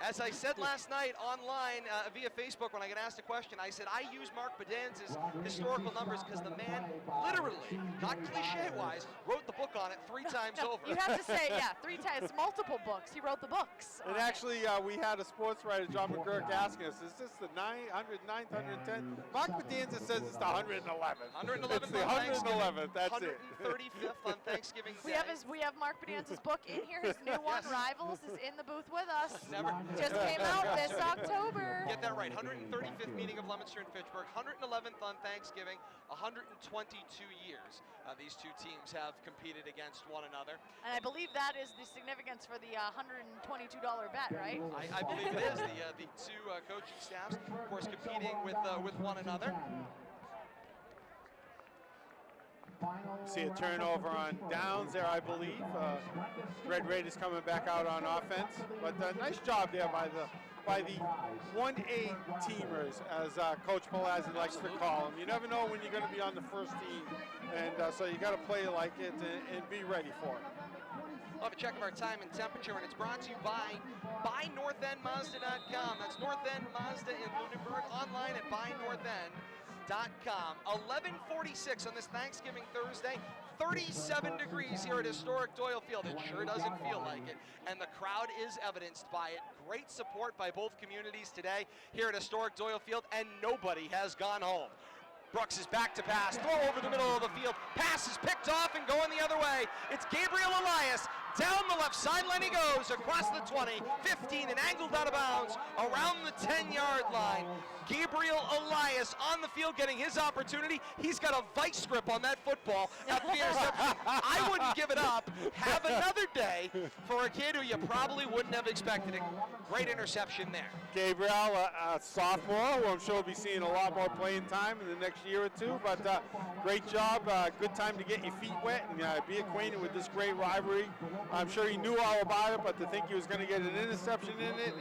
Speaker 5: As I said last night online via Facebook when I got asked a question, I said I use Mark Bedanza's historical numbers because the man literally, not cliche-wise, wrote the book on it 3 times
Speaker 4: No,
Speaker 5: over.
Speaker 4: you have to say, 3 times, multiple books. He wrote the books.
Speaker 3: And actually, we had a sports writer, John McGurk, asking us, is this the 109th, 110th? Mark Bedanza says it's the 111th.
Speaker 5: 111th
Speaker 3: It's the
Speaker 5: on Thanksgiving.
Speaker 3: 111th, that's it.
Speaker 5: 135th on Thanksgiving Day.
Speaker 4: We have Mark Bedanza's book in here. His new one, Rivals, is in the booth with us.
Speaker 5: Never.
Speaker 4: Just came out this October.
Speaker 5: Get that right. 135th meeting of Leominster and Fitchburg. 111th on Thanksgiving. 122 years these two teams have competed against one another.
Speaker 4: And I believe that is the significance for the $122 bet, right?
Speaker 5: I believe it is. The two coaching staffs, of course, competing with one another.
Speaker 3: See a turnover on downs there, I believe. Red Raiders coming back out on offense, but nice job there by the 1A teamers, as Coach Palazzi likes to call them. You never know when you're going to be on the first team, and so you got to play like it and be ready for it.
Speaker 5: We'll have a check of our time and temperature, and it's brought to you by BuyNorthEndMazda.com. That's North End Mazda in Lunenburg, online at BuyNorthEnd.com. 11:46 on this Thanksgiving Thursday. 37 degrees here at historic Doyle Field. It sure doesn't feel like it, and the crowd is evidenced by it. Great support by both communities today here at historic Doyle Field, and nobody has gone home. Brooks is back to pass, throw over the middle of the field. Pass is picked off and going the other way. It's Gabriel Elias Down the left sideline he goes, across the 20, 15, and angled out of bounds around the 10-yard line. Gabriel Elias on the field getting his opportunity. He's got a vice grip on that football at the interception. I wouldn't give it up. Have another day for a kid who you probably wouldn't have expected it. Great interception there.
Speaker 3: Gabriel, a sophomore, who I'm sure will be seeing a lot more playing time in the next year or two, but great job. Good time to get your feet wet and be acquainted with this great rivalry. I'm sure he knew all about it, but to think he was going to get an interception in it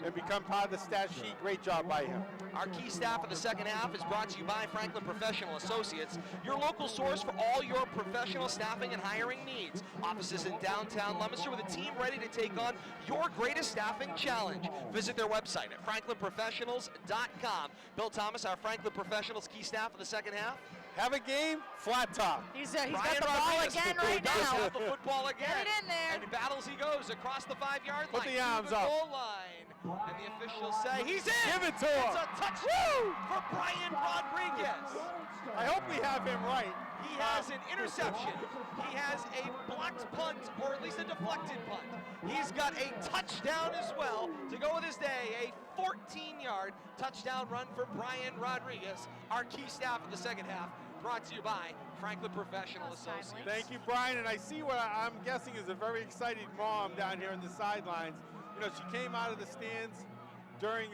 Speaker 3: and become part of the stat sheet, great job by him.
Speaker 5: Our key staff of the second half is brought to you by Franklin Professional Associates, your local source for all your professional staffing and hiring needs. Offices in downtown Leominster with a team ready to take on your greatest staffing challenge. Visit their website at franklinprofessionals.com. Bill Thomas, our Franklin Professionals key staff of the second half.
Speaker 3: Have a game, flat top.
Speaker 4: He's got the ball again right
Speaker 5: does
Speaker 4: now.
Speaker 5: have the football again.
Speaker 4: Get it in there.
Speaker 5: And battles he goes across the 5-yard line.
Speaker 3: Put the arms
Speaker 5: to the
Speaker 3: up.
Speaker 5: goal line. And the officials say he's in.
Speaker 3: Give it to
Speaker 5: It's
Speaker 3: him.
Speaker 5: a touchdown for Brian Rodriguez.
Speaker 3: I hope we have him right.
Speaker 5: He has an interception. He has a blocked punt, or at least a deflected punt. He's got a touchdown as well to go with his day. A 14-yard touchdown run for Brian Rodriguez, our key staff of the second half, brought to you by Franklin Professional Associates.
Speaker 3: Thank you, Brian. And I see what I'm guessing is a very excited mom down here in the sidelines. You know, she came out of the stands during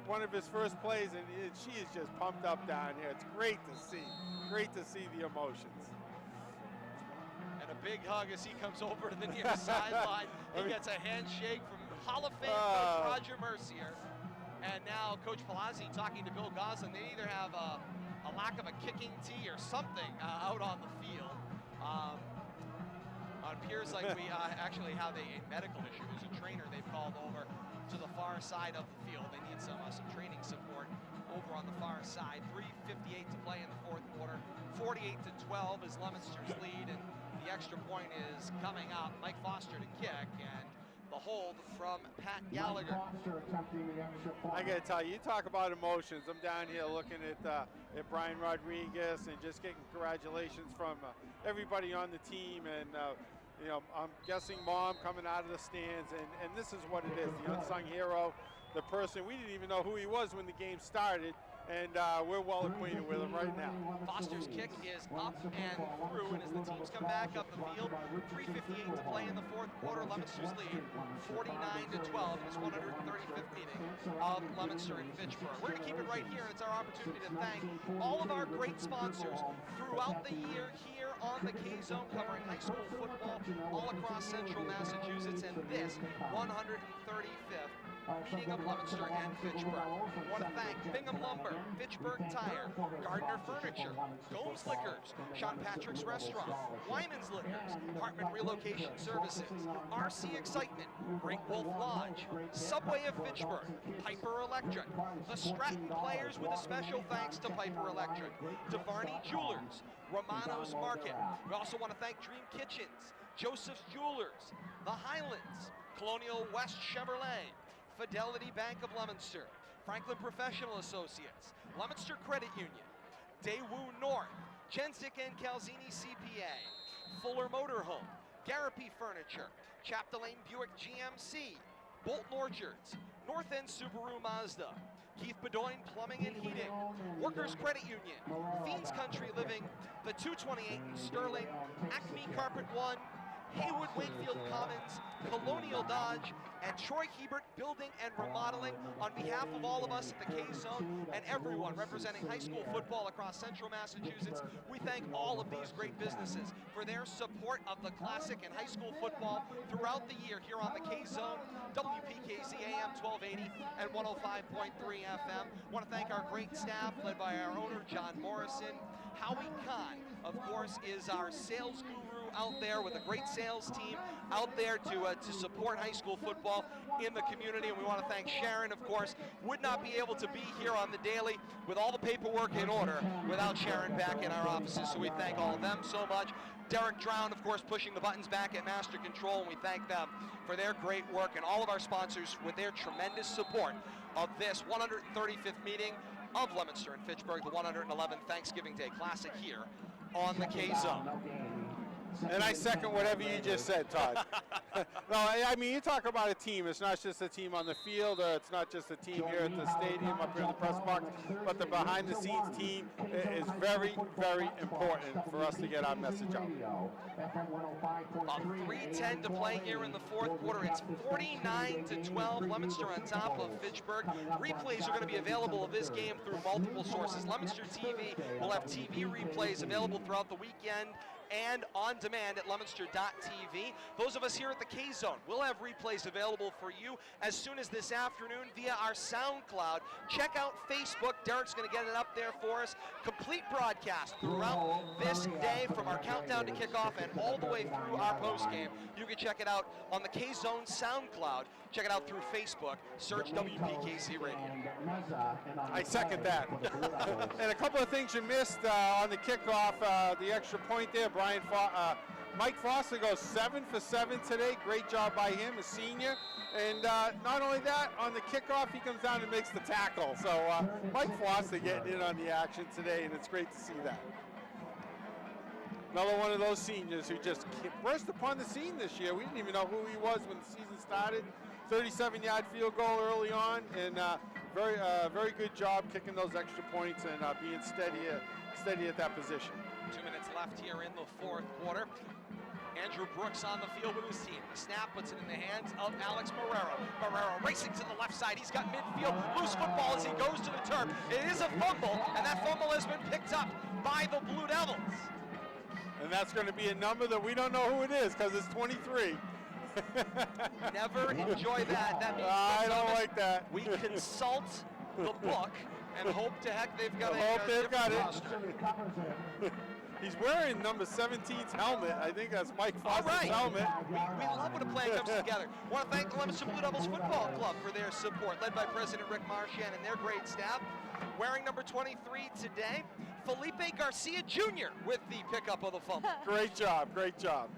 Speaker 3: one of his first plays, and she is just pumped up down here. It's great to see. Great to see the emotions.
Speaker 5: And a big hug as he comes over to the near sideline. He gets a handshake from Hall of Fame coach Roger Mercier. And now Coach Palazzi talking to Bill Goslin. They either have a lack of a kicking tee or something out on the field. It appears like we actually have a medical issue. There's a trainer they've called over to the far side of the field. They need some training support over on the far side. 3:58 to play in the fourth quarter. 48-12 is Leominster's lead, and the extra point is coming up. Mike Foster to kick, and the hold from Pat Gallagher.
Speaker 3: I got to tell you, you talk about emotions. I'm down here looking at Brian Rodriguez and just getting congratulations from everybody on the team. And, you know, I'm guessing Mom coming out of the stands. And this is what it is, the unsung hero, the person. We didn't even know who he was when the game started. And we're well acquainted with him right now.
Speaker 5: Foster's kick is up and through, and as the teams come back up the field, 3:58 to play in the fourth quarter. Leominster's lead, 49-12 in this 135th meeting of Leominster and Fitchburg. We're going to keep it right here, and it's our opportunity to thank all of our great sponsors throughout the year here on the K-Zone, covering high school football all across central Massachusetts, and this 135th meeting of Leominster and Fitchburg. I want to thank Bingham Lumber, Fitchburg Tire, Gardner Furniture, Gomes Liquors, Sean Patrick's Restaurant, Wyman's Liquors, Hartman Relocation Services, RC Excitement, Great Wolf Lodge, Subway of Fitchburg, Piper Electric, the Stratton Players with a special thanks to Piper Electric, DeVarney Jewelers, Romano's Market. We also want to thank Dream Kitchens, Joseph's Jewelers, The Highlands, Colonial West Chevrolet, Fidelity Bank of Leominster, Franklin Professional Associates, Leominster Credit Union, Daewoo North, Jensic and Calzini CPA, Fuller Motorhome, Garapi Furniture, Chapdelaine Buick GMC, Bolton Orchards, North End Subaru Mazda, Keith Bedoin Plumbing and Heating, Workers Credit Union, Fiends Country Living, the 228 in Sterling, Acme Carpet One, Haywood Wakefield Commons, Colonial Dodge, and Troy Hebert Building and Remodeling. On behalf of all of us at the K-Zone and everyone representing high school football across central Massachusetts, we thank all of these great businesses for their support of the classic and high school football throughout the year here on the K-Zone, WPKZ AM 1280 and 105.3 FM. I want to thank our great staff led by our owner, John Morrison. Howie Kahn, of course, is our sales guru out there with a great sales team out there to support high school football in the community. And we want to thank Sharon, of course. Would not be able to be here on the daily with all the paperwork in order without Sharon back in our offices. So we thank all of them so much. Derek Drown, of course, pushing the buttons back at Master Control, and we thank them for their great work, and all of our sponsors with their tremendous support of this 135th meeting of Leominster and Fitchburg, the 111th Thanksgiving Day Classic here on the K-Zone.
Speaker 3: And I second whatever you just said, Todd. No, I mean, you talk about a team. It's not just a team on the field, or it's not just a team here at the stadium, up here in the press box, but the behind-the-scenes team is very, very important for us to get our message out.
Speaker 5: 3:10 to play here in the fourth quarter. It's 49-12. Leominster on top of Fitchburg. Replays are going to be available of this game through multiple sources. Leominster TV will have TV replays available throughout the weekend and on demand at Leominster.tv. Those of us here at the K-Zone will have replays available for you as soon as this afternoon via our SoundCloud. Check out Facebook. Derek's going to get it up there for us. Complete broadcast throughout this day from our countdown to kickoff and all the way through our postgame. You can check it out on the K-Zone SoundCloud. Check it out through Facebook. Search WPKC Radio.
Speaker 3: I second that. And a couple of things you missed on the kickoff, the extra point there. Mike Foster goes 7 for 7 today. Great job by him, a senior. And not only that, on the kickoff, he comes down and makes the tackle. So Mike Foster getting in on the action today, and it's great to see that. Another one of those seniors who just burst upon the scene this year. We didn't even know who he was when the season started. 37-yard field goal early on, and very good job kicking those extra points and being steady at that position.
Speaker 5: 2 minutes left here in the fourth quarter. Andrew Brooks on the field with his team. The snap puts it in the hands of Alex Marrero. Marrero racing to the left side. He's got midfield. Loose football as he goes to the turf. It is a fumble, and that fumble has been picked up by the Blue Devils.
Speaker 3: And that's going to be a number that we don't know who it is because it's 23.
Speaker 5: Never enjoy that. That means
Speaker 3: I don't like that.
Speaker 5: We consult the book and hope to heck they've got
Speaker 3: it.
Speaker 5: Roster.
Speaker 3: He's wearing number 17's helmet. I think that's Mike Foster's helmet.
Speaker 5: We love when a plan comes together. I want to thank the Leominster Blue Devils Football Club for their support, led by President Rick Marchand and their great staff. Wearing number 23 today, Felipe Garcia Jr. with the pickup of the fumble.
Speaker 3: Great job, great job.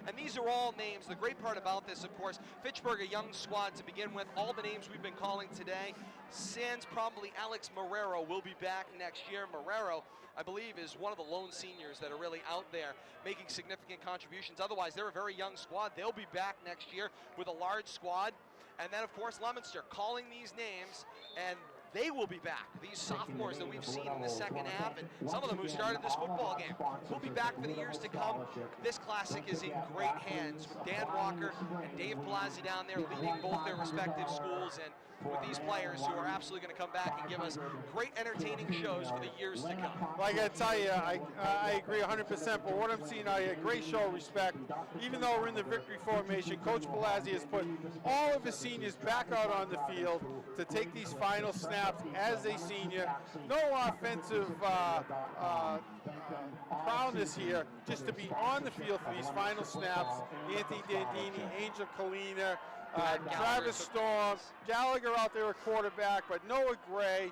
Speaker 5: And these are all names. The great part about this, of course, Fitchburg, a young squad to begin with. All the names we've been calling today. Sans probably Alex Marrero will be back next year. Marrero, I believe, is one of the lone seniors that are really out there making significant contributions. Otherwise, they're a very young squad. They'll be back next year with a large squad. And then, of course, Leominster calling these names, and they will be back. These sophomores that we've seen in the second half, and some of them who started this football game, will be back for the years to come. This classic is in great hands with Dan Walker and Dave Palazzi down there leading both their respective schools, and with these players who are absolutely going to come back and give us great entertaining shows for the years to come.
Speaker 3: Well, I got to tell you, I agree 100%, but what I'm seeing, a great show of respect. Even though we're in the victory formation, Coach Palazzi has put all of his seniors back out on the field to take these final snaps as a senior. No offensive prowess here, just to be on the field for these final snaps. Anthony Dandini, Angel Kalina, Travis Storm, Gallagher out there at quarterback, but Noah Gray,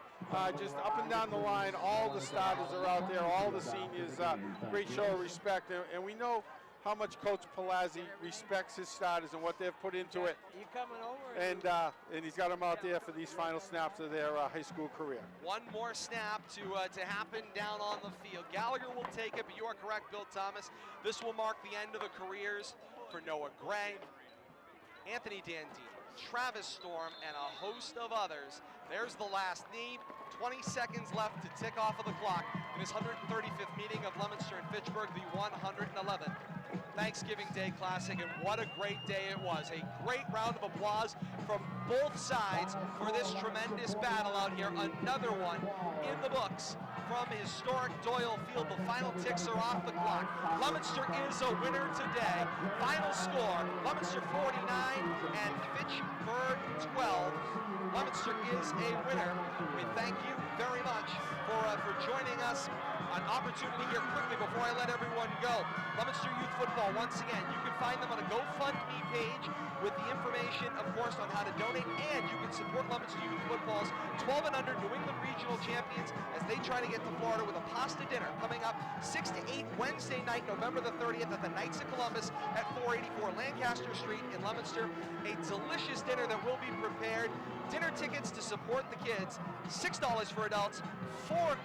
Speaker 3: just up and down the line, all the starters are out there, all the seniors, great show of respect, and we know how much Coach Palazzi respects his starters and what they've put into it.
Speaker 8: You coming over?
Speaker 3: And he's got them out there for these final snaps of their high school career.
Speaker 5: One more snap to happen down on the field. Gallagher will take it, but you are correct, Bill Thomas. This will mark the end of the careers for Noah Gray, Anthony Dandini, Travis Storm, and a host of others. There's the last knee. 20 seconds left to tick off of the clock in this 135th meeting of Leominster and Fitchburg, the 111th Thanksgiving Day Classic, and what a great day it was. A great round of applause from both sides for this tremendous battle out here. Another one in the books from historic Doyle Field. The final ticks are off the clock. Leominster is a winner today. Final score, Leominster 49 and Fitchburg 12. Leominster is a winner. We thank you very much for joining us. An opportunity here quickly before I let everyone go. Leominster Youth Football, once again, you can find them on a GoFundMe page with the information, of course, on how to donate, and you can support Leominster Youth Football's 12 and under New England Regional Champions as they try to get to Florida with a pasta dinner coming up 6 to 8 Wednesday night, November the 30th at the Knights of Columbus at 484 Lancaster Street in Leominster. A delicious dinner that will be prepared. Dinner tickets to support the kids, $6 for adults, $4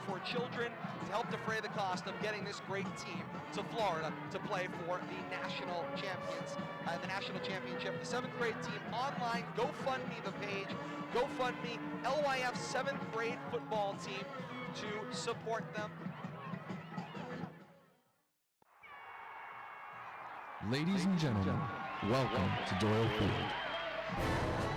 Speaker 5: for children to help defray the cost of getting this great team to Florida to play for the national champions, the national championship. The 7th grade team online, GoFundMe the page, GoFundMe LYF 7th grade football team to support them.
Speaker 1: Ladies and gentlemen, welcome to Doyle Field.